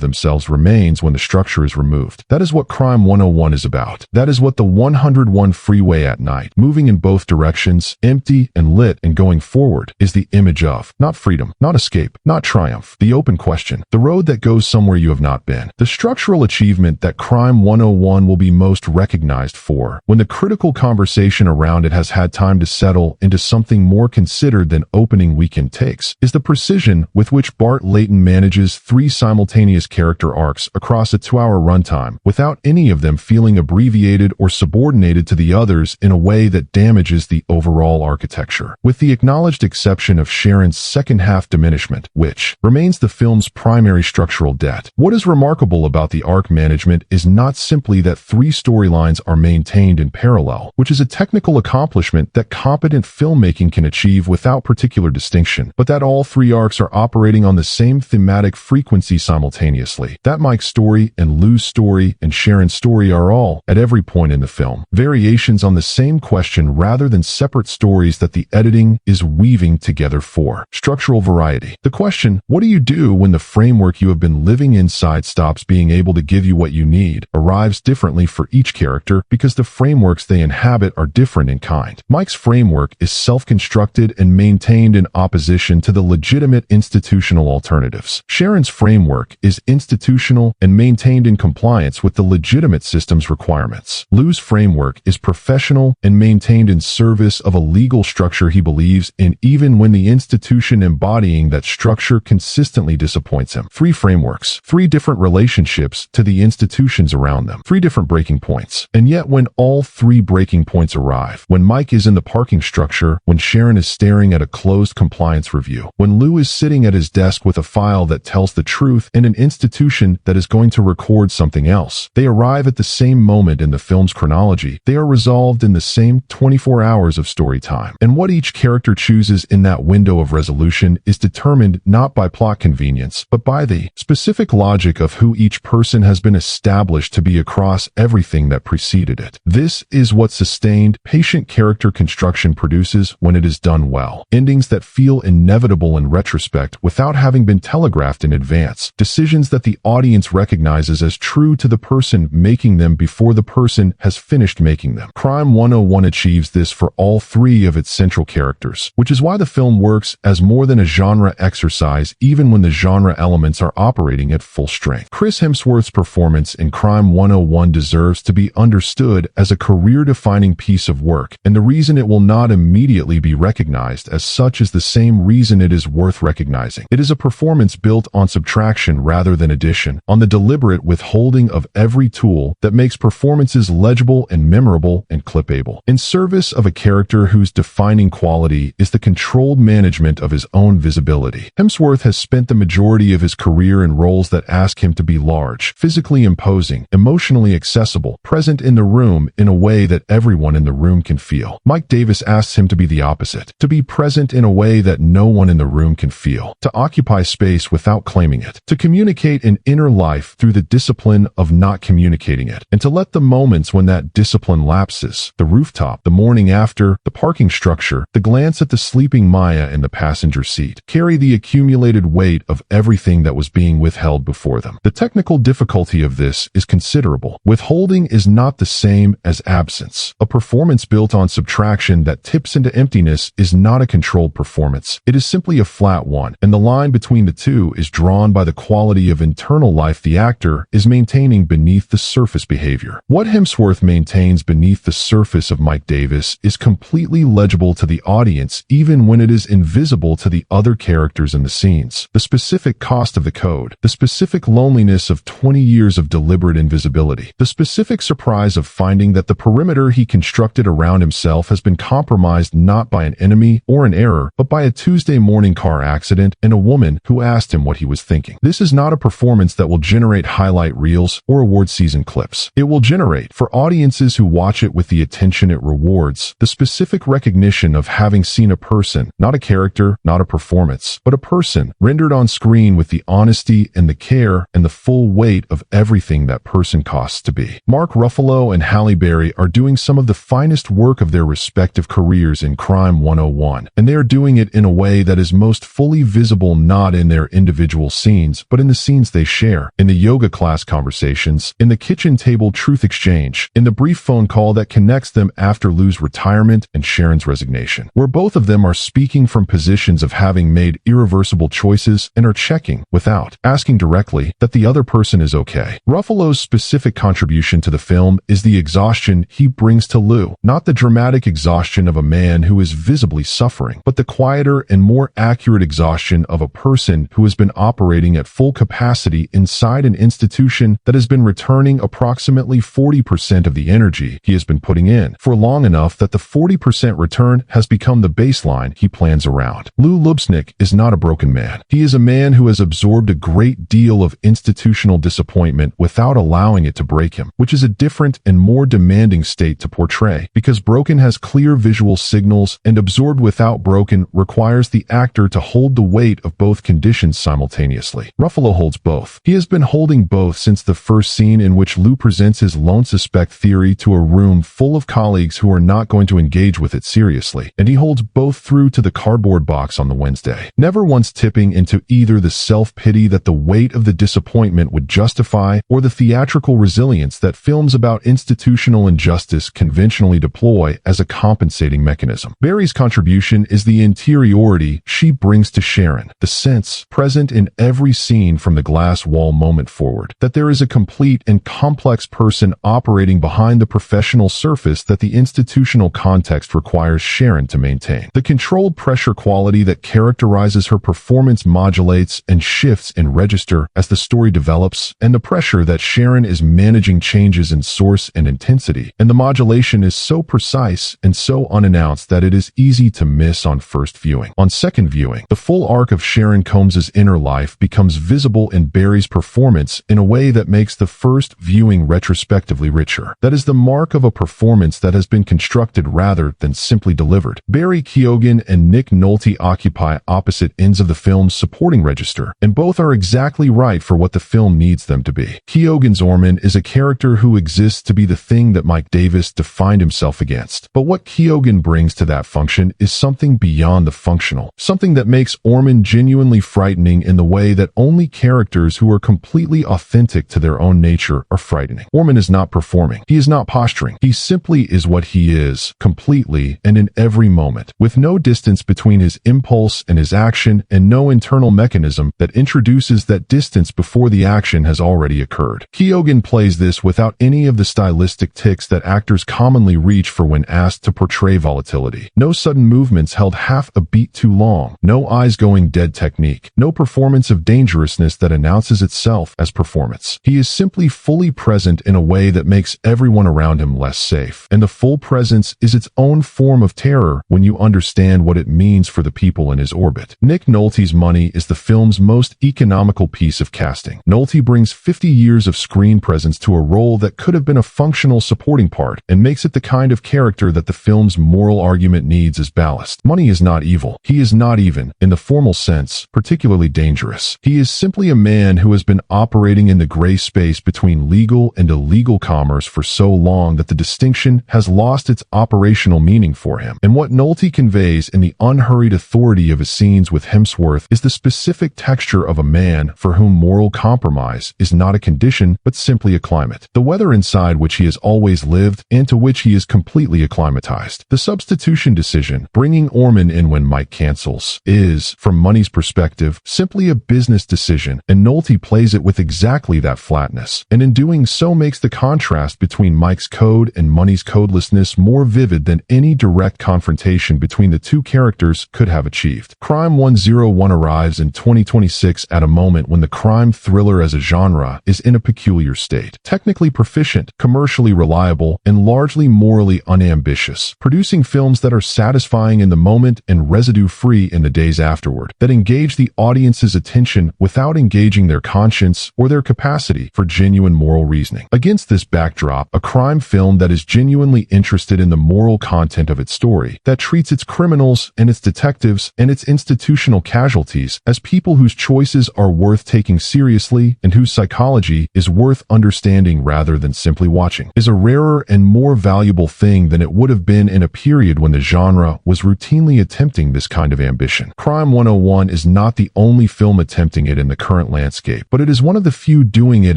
themselves remains when the structure is removed. That is what Crime 101 is about. That is what the 101 freeway at night, moving in both directions, empty and lit and going forward, is the image of. Not freedom, not escape, not triumph. The open question. The road that goes somewhere you have not been. The structural achievement that Crime 101 will be most recognized for, when the critical conversation around it has had time to settle into something more considered than opening weekend takes, is the precision with which Bart Layton manages three simultaneous character arcs across a 2-hour runtime, without any of them feeling abbreviated or subordinated to the others in a way that damages the overall architecture. With the acknowledged exception of Sharon's second-half diminishment, which remains the film's primary structural debt. What is remarkable about the arc management is not simply that three storylines are maintained in parallel, which is a technical accomplishment that competent filmmaking can achieve without particular distinction, but that all three arcs are operating on the same thematic frequency simultaneously. That Mike's story and Lou's story and Sharon's story are all, at every point in the film, variations on the same question rather than separate stories that the editing is weaving together for. Structural variety. The question, what do you do when the framework you have been living inside stops being able to give you what you need, arrives differently for each character because the frameworks they inhabit are different in kind. Mike's framework is self-constructed and maintained in opposition to the legitimate institutional alternatives. Sharon's framework is institutional and maintained in compliance with the legitimate system's requirements. Lou's framework is professional and maintained in service of a legal structure he believes in, even when the institution embodying that structure consistently disappoints him. Three frameworks, three different relationships to the institutions around them, three different breaking points. And yet when all three breaking points arrive, when Mike is in the parking structure, when Sharon is staring at a closed compliance review, when Lou is sitting at his desk with a file that tells the truth and an institution that is going to record something else, they arrive at the same moment in the film's chronology. They are resolved in the same 24 hours of story time. And what each character chooses in that window of resolution is determined not by plot convenience, but by the specific logic of who each person has been established to be across everything that preceded it. This is what sustained, patient character construction produces when it is done well. Endings that feel inevitable in retrospect without having been telegraphed in advance. Decisions that the audience recognizes as true to the person making them before the person has finished making them. Crime 101 achieves this for all three of its central characters, which is why the film works as more than a genre exercise even when the genre elements are operating at full strength. Chris Hemsworth's performance in Crime 101 deserves to be understood as a career-defining piece of work, and the reason it will not immediately be recognized as such is the same reason it is worth recognizing. It is a performance built on subtraction rather than addition, on the deliberate withholding of every tool that makes performances legible and memorable and clippable, in service of a character whose defining quality is the controlled management of his own visibility. Hemsworth has spent the majority of his career in roles that ask him to be large, physically imposing, emotionally accessible, present in the room in a way that everyone in the room can feel. Mike Davis asks him to be the opposite, to be present in a way that no one in the room can feel, to occupy space without claiming it, to communicate an inner life through the discipline of not communicating it, and to let the moments when that discipline lapses, the rooftop, the morning after, the parking structure, the glance at the sleeping Maya in the passenger seat, carry the accumulated weight of everything that was being withheld before them. The technical difficulty of this is considerable. Withholding is not the same as absence. A performance built on subtraction that tips into emptiness is not a controlled performance. It is simply a flat one, and the line between the two is drawn by the quality of internal life the actor is maintaining beneath the surface behavior. What Hemsworth maintains beneath the surface of Mike Mike Davis is completely legible to the audience even when it is invisible to the other characters in the scenes. The specific cost of the code, the specific loneliness of 20 years of deliberate invisibility, the specific surprise of finding that the perimeter he constructed around himself has been compromised not by an enemy or an error, but by a Tuesday morning car accident and a woman who asked him what he was thinking. This is not a performance that will generate highlight reels or award season clips. It will generate, for audiences who watch it with the attention it rewards, the specific recognition of having seen a person, not a character, not a performance, but a person, rendered on screen with the honesty and the care and the full weight of everything that person costs to be. Mark Ruffalo and Halle Berry are doing some of the finest work of their respective careers in Crime 101, and they are doing it in a way that is most fully visible not in their individual scenes, but in the scenes they share, in the yoga class conversations, in the kitchen table truth exchange, in the brief phone call that connects them after Lou's retirement and Sharon's resignation, where both of them are speaking from positions of having made irreversible choices and are checking, without asking directly, that the other person is okay. Ruffalo's specific contribution to the film is the exhaustion he brings to Lou, not the dramatic exhaustion of a man who is visibly suffering, but the quieter and more accurate exhaustion of a person who has been operating at full capacity inside an institution that has been returning approximately 40% of the energy he has been putting in for long enough that the 40% return has become the baseline he plans around. Lou Lubesnick is not a broken man. He is a man who has absorbed a great deal of institutional disappointment without allowing it to break him, which is a different and more demanding state to portray, because broken has clear visual signals and absorbed without broken requires the actor to hold the weight of both conditions simultaneously. Ruffalo holds both. He has been holding both since the first scene in which Lou presents his lone suspect theory to a room full of colleagues who are not going to engage with it seriously, and he holds both through to the cardboard box on the Wednesday, never once tipping into either the self-pity that the weight of the disappointment would justify or the theatrical resilience that films about institutional injustice conventionally deploy as a compensating mechanism. Berry's contribution is the interiority she brings to Sharon, the sense, present in every scene from the glass wall moment forward, that there is a complete and complex person operating behind the professional surface that the institutional context requires Sharon to maintain. The controlled pressure quality that characterizes her performance modulates and shifts in register as the story develops, and the pressure that Sharon is managing changes in source and intensity, and the modulation is so precise and so unannounced that it is easy to miss on first viewing. On second viewing, the full arc of Sharon Combs's inner life becomes visible in Berry's performance in a way that makes the first viewing retrospectively richer. That is the mark of a performance that has been constructed rather than simply delivered. Barry Keoghan and Nick Nolte occupy opposite ends of the film's supporting register, and both are exactly right for what the film needs them to be. Keoghan's Orman is a character who exists to be the thing that Mike Davis defined himself against. But what Keoghan brings to that function is something beyond the functional, something that makes Orman genuinely frightening in the way that only characters who are completely authentic to their own nature are frightening. Orman is not performing. He is not posturing. He simply is what he is, completely and in every moment, with no distance between his impulse and his action and no internal mechanism that introduces that distance before the action has already occurred. Keoghan plays this without any of the stylistic tics that actors commonly reach for when asked to portray volatility. No sudden movements held half a beat too long, no eyes going dead technique, no performance of dangerousness that announces itself as performance. He is simply fully present in a way that makes everyone around him less safe, and the full presence is its own form of terror when you understand what it means for the people in his orbit. Nick Nolte's Money is the film's most economical piece of casting. Nolte brings 50 years of screen presence to a role that could have been a functional supporting part and makes it the kind of character that the film's moral argument needs as ballast. Money is not evil. He is not even, in the formal sense, particularly dangerous. He is simply a man who has been operating in the gray space between legal and illegal commerce for so long that the distinction has lost its operational meaning for him. And what Nolte conveys in the unhurried authority of his scenes with Hemsworth is the specific texture of a man for whom moral compromise is not a condition but simply a climate. The weather inside which he has always lived and to which he is completely acclimatized. The substitution decision, bringing Orman in when Mike cancels, is, from Money's perspective, simply a business decision, and Nolte plays it with exactly that flatness, and in doing so makes the contrast between Mike's code and Money's codelessness closeness more vivid than any direct confrontation between the two characters could have achieved. Crime 101 arrives in 2026 at a moment when the crime thriller as a genre is in a peculiar state. Technically proficient, commercially reliable, and largely morally unambitious, producing films that are satisfying in the moment and residue-free in the days afterward, that engage the audience's attention without engaging their conscience or their capacity for genuine moral reasoning. Against this backdrop, a crime film that is genuinely interested in the moral content of its story, that treats its criminals and its detectives and its institutional casualties as people whose choices are worth taking seriously and whose psychology is worth understanding rather than simply watching, is a rarer and more valuable thing than it would have been in a period when the genre was routinely attempting this kind of ambition. Crime 101 is not the only film attempting it in the current landscape, but it is one of the few doing it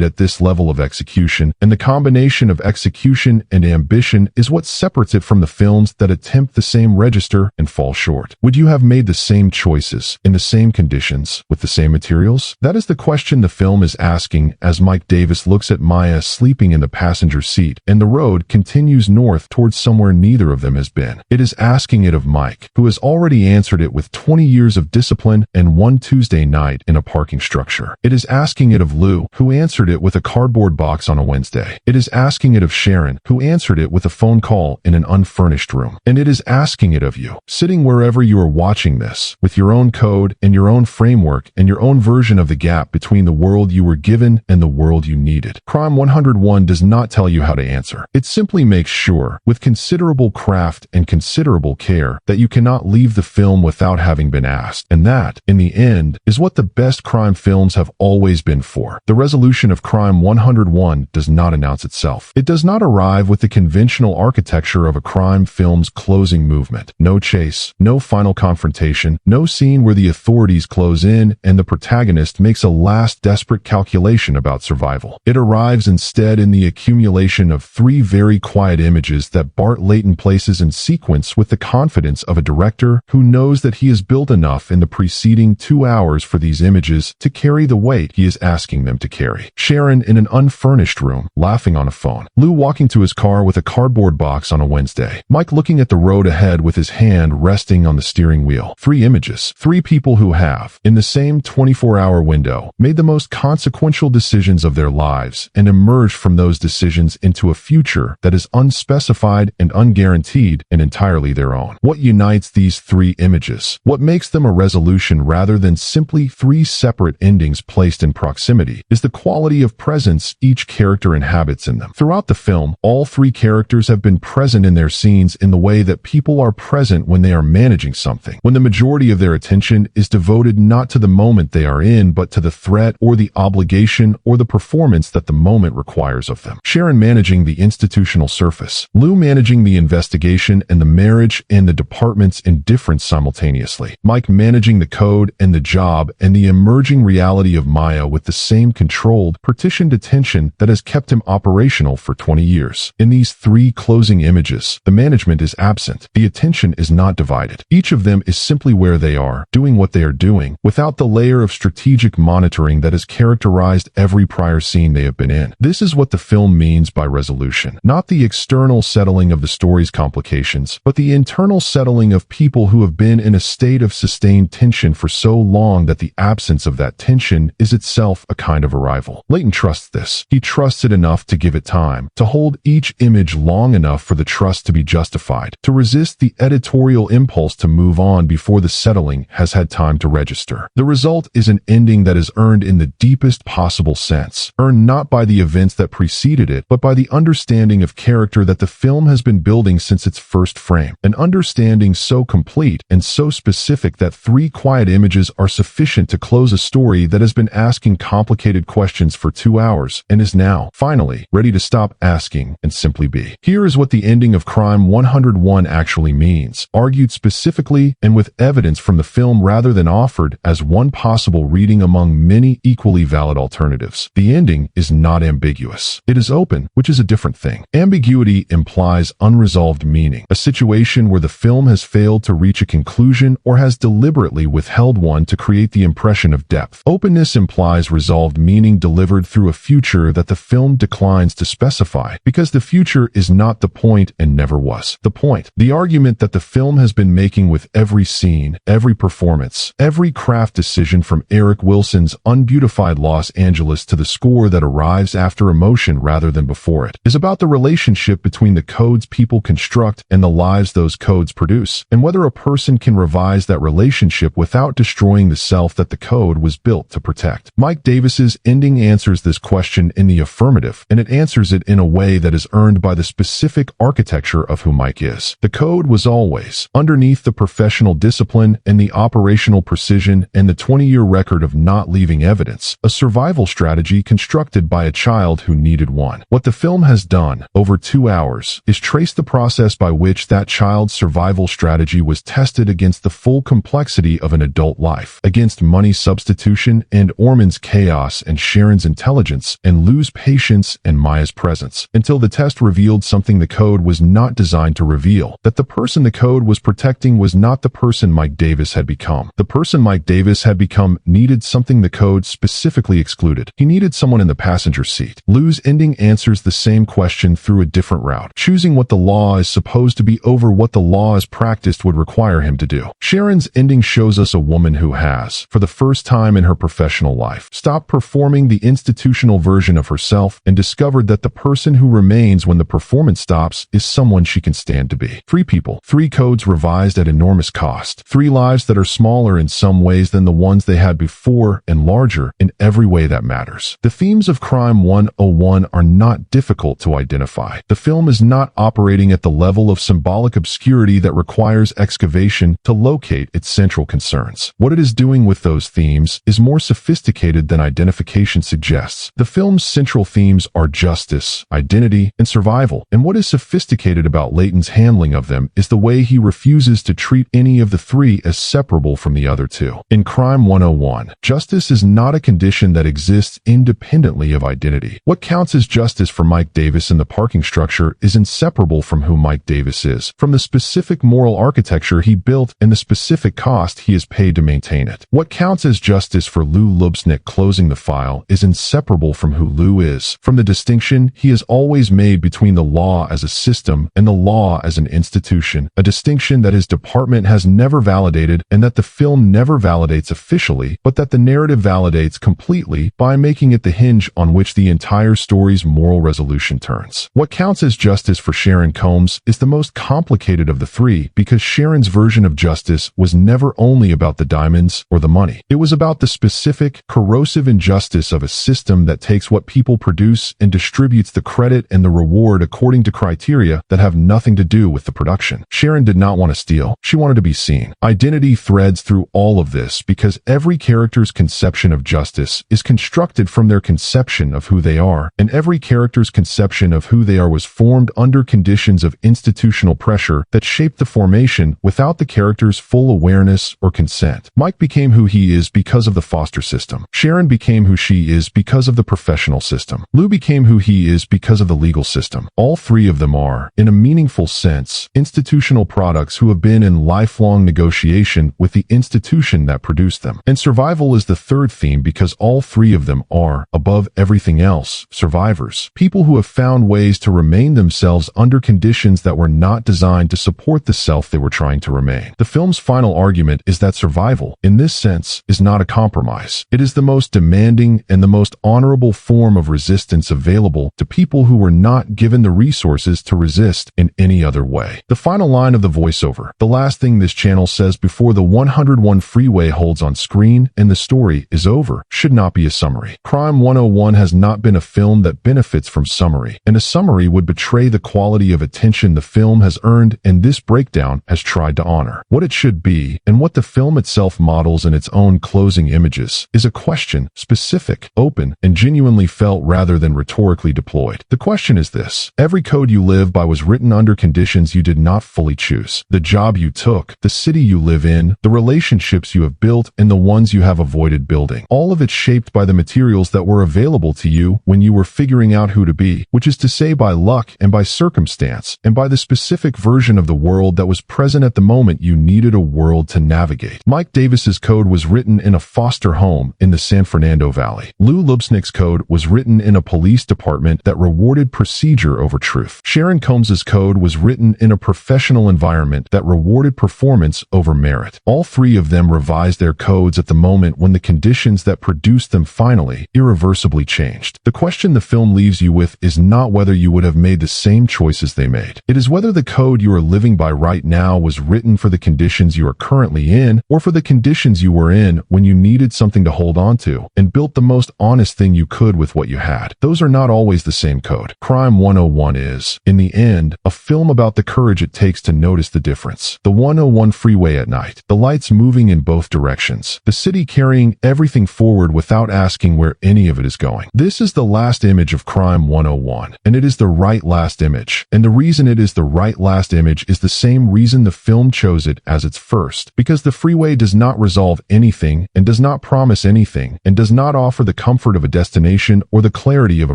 at this level of execution, and the combination of execution and ambition is what separates it from the films that attempt the same register and fall short. Would you have made the same choices, in the same conditions, with the same materials? That is the question the film is asking as Mike Davis looks at Maya sleeping in the passenger seat, and the road continues north towards somewhere neither of them has been. It is asking it of Mike, who has already answered it with 20 years of discipline and one Tuesday night in a parking structure. It is asking it of Lou, who answered it with a cardboard box on a Wednesday. It is asking it of Sharon, who answered it with a phone call in an unfurnished room. And it is asking it of you, sitting wherever you are watching this, with your own code and your own framework and your own version of the gap between the world you were given and the world you needed. Crime 101 does not tell you how to answer. It simply makes sure, with considerable craft and considerable care, that you cannot leave the film without having been asked. And that, in the end, is what the best crime films have always been for. The resolution of Crime 101 does not announce itself. It does not arrive with the conventional architecture of a crime film's closing movement. No chase, no final confrontation, no scene where the authorities close in and the protagonist makes a last desperate calculation about survival. It arrives instead in the accumulation of three very quiet images that Bart Layton places in sequence with the confidence of a director who knows that he has built enough in the preceding 2 hours for these images to carry the weight he is asking them to carry. Sharon in an unfurnished room, laughing on a phone. Lou walking to his car with a cardboard box on a Wednesday. Mike looking at the road ahead with his hand resting on the steering wheel. 3 images. 3 people who have, in the same 24-hour window, made the most consequential decisions of their lives and emerged from those decisions into a future that is unspecified and unguaranteed and entirely their own. What unites these 3 images? What makes them a resolution rather than simply 3 separate endings placed in proximity is the quality of presence each character inhabits in them. Throughout the film, all 3 characters have been present in their scenes in the way that people are present when they are managing something, when the majority of their attention is devoted not to the moment they are in, but to the threat or the obligation or the performance that the moment requires of them. Sharon managing the institutional surface, Lou managing the investigation and the marriage and the department's indifference simultaneously, Mike managing the code and the job and the emerging reality of Maya with the same controlled, partitioned attention that has kept him operational for 20 years. In these 3 closing images, the management is absent. The attention is not divided. Each of them is simply where they are, doing what they are doing, without the layer of strategic monitoring that has characterized every prior scene they have been in. This is what the film means by resolution. Not the external settling of the story's complications, but the internal settling of people who have been in a state of sustained tension for so long that the absence of that tension is itself a kind of arrival. Layton trusts this. He trusts it enough to give it time, to hold each image long enough for the trust to be justified, to resist the editorial impulse to move on before the settling has had time to register. The result is an ending that is earned in the deepest possible sense, earned not by the events that preceded it, but by the understanding of character that the film has been building since its first frame, an understanding so complete and so specific that 3 quiet images are sufficient to close a story that has been asking complicated questions for 2 hours and is now, finally, ready to stop asking and simply be. Here is what the ending of Crime 101 actually means, argued specifically and with evidence from the film rather than offered as one possible reading among many equally valid alternatives. The ending is not ambiguous. It is open, which is a different thing. Ambiguity implies unresolved meaning, a situation where the film has failed to reach a conclusion or has deliberately withheld one to create the impression of depth. Openness implies resolved meaning delivered through a future that the film declines to specify, because the future is not the point and never was. The point. The argument that the film has been making with every scene, every performance, every craft decision from Eric Wilson's unbeautified Los Angeles to the score that arrives after emotion rather than before it, is about the relationship between the codes people construct and the lives those codes produce, and whether a person can revise that relationship without destroying the self that the code was built to protect. Mike Davis's ending answers this question in the affirmative, and it answers it in a way that is earned by the specific architecture of who Mike is. The code was always, underneath the professional discipline and the operational precision and the 20-year record of not leaving evidence, a survival strategy constructed by a child who needed one. What the film has done, over 2 hours, is trace the process by which that child's survival strategy was tested against the full complexity of an adult life, against money substitution and Orman's chaos and Sharon's intelligence and Lou's patience and Maya's presence, until the test revealed something the code was not designed to reveal, that the person the code was protecting was not the person Mike Davis had become. The person Mike Davis had become needed something the code specifically excluded. He needed someone in the passenger seat. Lou's ending answers the same question through a different route, choosing what the law is supposed to be over what the law as practiced would require him to do. Sharon's ending shows us a woman who has, for the first time in her professional life, stopped performing the institutional version of herself and discovered that the person who remains when the performance stops is someone she can stand to be. 3 people, 3 codes revised at enormous cost, 3 lives that are smaller in some ways than the ones they had before and larger in every way that matters. The themes of Crime 101 are not difficult to identify. The film is not operating at the level of symbolic obscurity that requires excavation to locate its central concerns. What it is doing with those themes is more sophisticated than identification suggests. The film's central themes are justice, identity, and survival, and what is sophisticated about Layton's handling of them is the way he refuses to treat any of the 3 as separable from the other 2. In Crime 101, justice is not a condition that exists independently of identity. What counts as justice for Mike Davis in the parking structure is inseparable from who Mike Davis is, from the specific moral architecture he built and the specific cost he has paid to maintain it. What counts as justice for Lou Lubesnick closing the file is inseparable from who Lou is, from the distinction he has always made between the law as a system and the law as an institution, a distinction that his department has never validated and that the film never validates officially, but that the narrative validates completely by making it the hinge on which the entire story's moral resolution turns. What counts as justice for Sharon Combs is the most complicated of the 3 because Sharon's version of justice was never only about the diamonds or the money. It was about the specific, corrosive injustice of a system that takes what people produce and distributes the credit and the reward according to criteria that have nothing to do with the production. Sharon did not want to steal. She wanted to be seen. Identity threads through all of this because every character's conception of justice is constructed from their conception of who they are, and every character's conception of who they are was formed under conditions of institutional pressure that shaped the formation without the character's full awareness or consent. Mike became who he is because of the foster system. Sharon became who she is because of the professional system. Lou became who he is because of the legal system. All 3 of them are, in a meaningful sense, institutional products who have been in lifelong negotiation with the institution that produced them. And survival is the 3rd theme because all 3 of them are, above everything else, survivors. People who have found ways to remain themselves under conditions that were not designed to support the self they were trying to remain. The film's final argument is that survival, in this sense, is not a compromise. It is the most demanding and the most honorable form of resistance available to people who were not given the resources to resist in any other way. The final line of the voiceover, the last thing this channel says before the 101 freeway holds on screen and the story is over, should not be a summary. Crime 101 has not been a film that benefits from summary, and a summary would betray the quality of attention the film has earned, and this breakdown has tried to honor. What it should be, and what the film itself models in its own closing images, is a question, specific, open, and genuinely felt rather than rhetorically deployed. The question is this: every code you live by was written under conditions you did not fully choose. The job you took, the city you live in, the relationships you have built, and the ones you have avoided building. All of it shaped by the materials that were available to you when you were figuring out who to be, which is to say by luck and by circumstance, and by the specific version of the world that was present at the moment you needed a world to navigate. Mike Davis's code was written in a foster home in the San Fernando Valley. Lou Lubesnick's code was written in a police department that rewarded procedure over truth. life. Sharon Combs's code was written in a professional environment that rewarded performance over merit. All three of them revised their codes at the moment when the conditions that produced them finally, irreversibly changed. The question the film leaves you with is not whether you would have made the same choices they made. It is whether the code you are living by right now was written for the conditions you are currently in, or for the conditions you were in when you needed something to hold on to, and built the most honest thing you could with what you had. Those are not always the same code. Crime 101 is, in the end, a film about the courage it takes to notice the difference. The 101 freeway at night, the lights moving in both directions, the city carrying everything forward without asking where any of it is going. This is the last image of Crime 101, and it is the right last image. And the reason it is the right last image is the same reason the film chose it as its first, because the freeway does not resolve anything and does not promise anything and does not offer the comfort of a destination or the clarity of a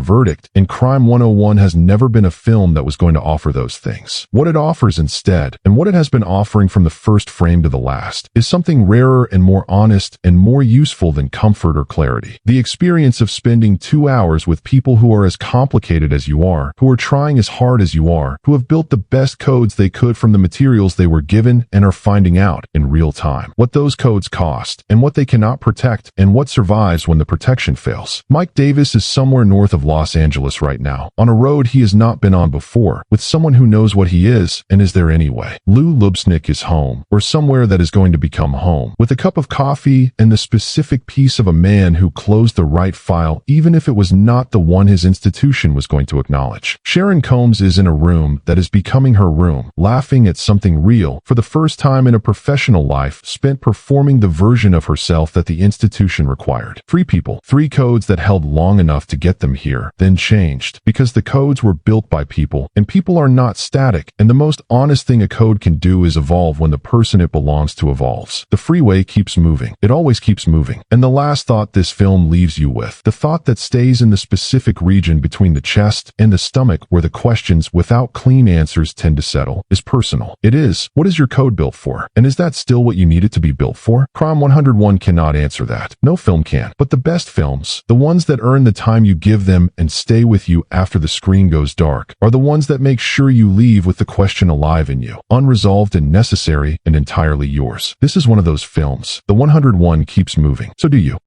verdict, and Crime 101 has never been a film that was going to offer those things. What it offers instead, and what it has been offering from the first frame to the last, is something rarer and more honest and more useful than comfort or clarity. The experience of spending 2 hours with people who are as complicated as you are, who are trying as hard as you are, who have built the best codes they could from the materials they were given and are finding out in real time what those codes cost and what they cannot protect and what survives when the protection fails. Mike Davis is somewhere north of Los Angeles right now, on a road he has not been on before, with someone who knows what he is and is there anyway. Lou Lubesnick is home, or somewhere that is going to become home, with a cup of coffee and the specific piece of a man who closed the right file even if it was not the one his institution was going to acknowledge. Sharon Combs is in a room that is becoming her room, laughing at something real, for the first time in a professional life spent performing the version of herself that the institution required. Three people, three codes that held long enough to get them here, then changed, because the codes were built by people, and people are not static, and the most honest thing a code can do is evolve when the person it belongs to evolves. The freeway keeps moving. It always keeps moving. And the last thought this film leaves you with, the thought that stays in the specific region between the chest and the stomach where the questions without clean answers tend to settle, is personal. It is, what is your code built for? And is that still what you need it to be built for? Crime 101 cannot answer that. No film can. But the best films, the ones that earn the time you give them and stay with you after the screen goes dark, are the ones that make sure you leave with the question alive in you, unresolved and necessary and entirely yours. This is one of those films. The 101 keeps moving. So do you.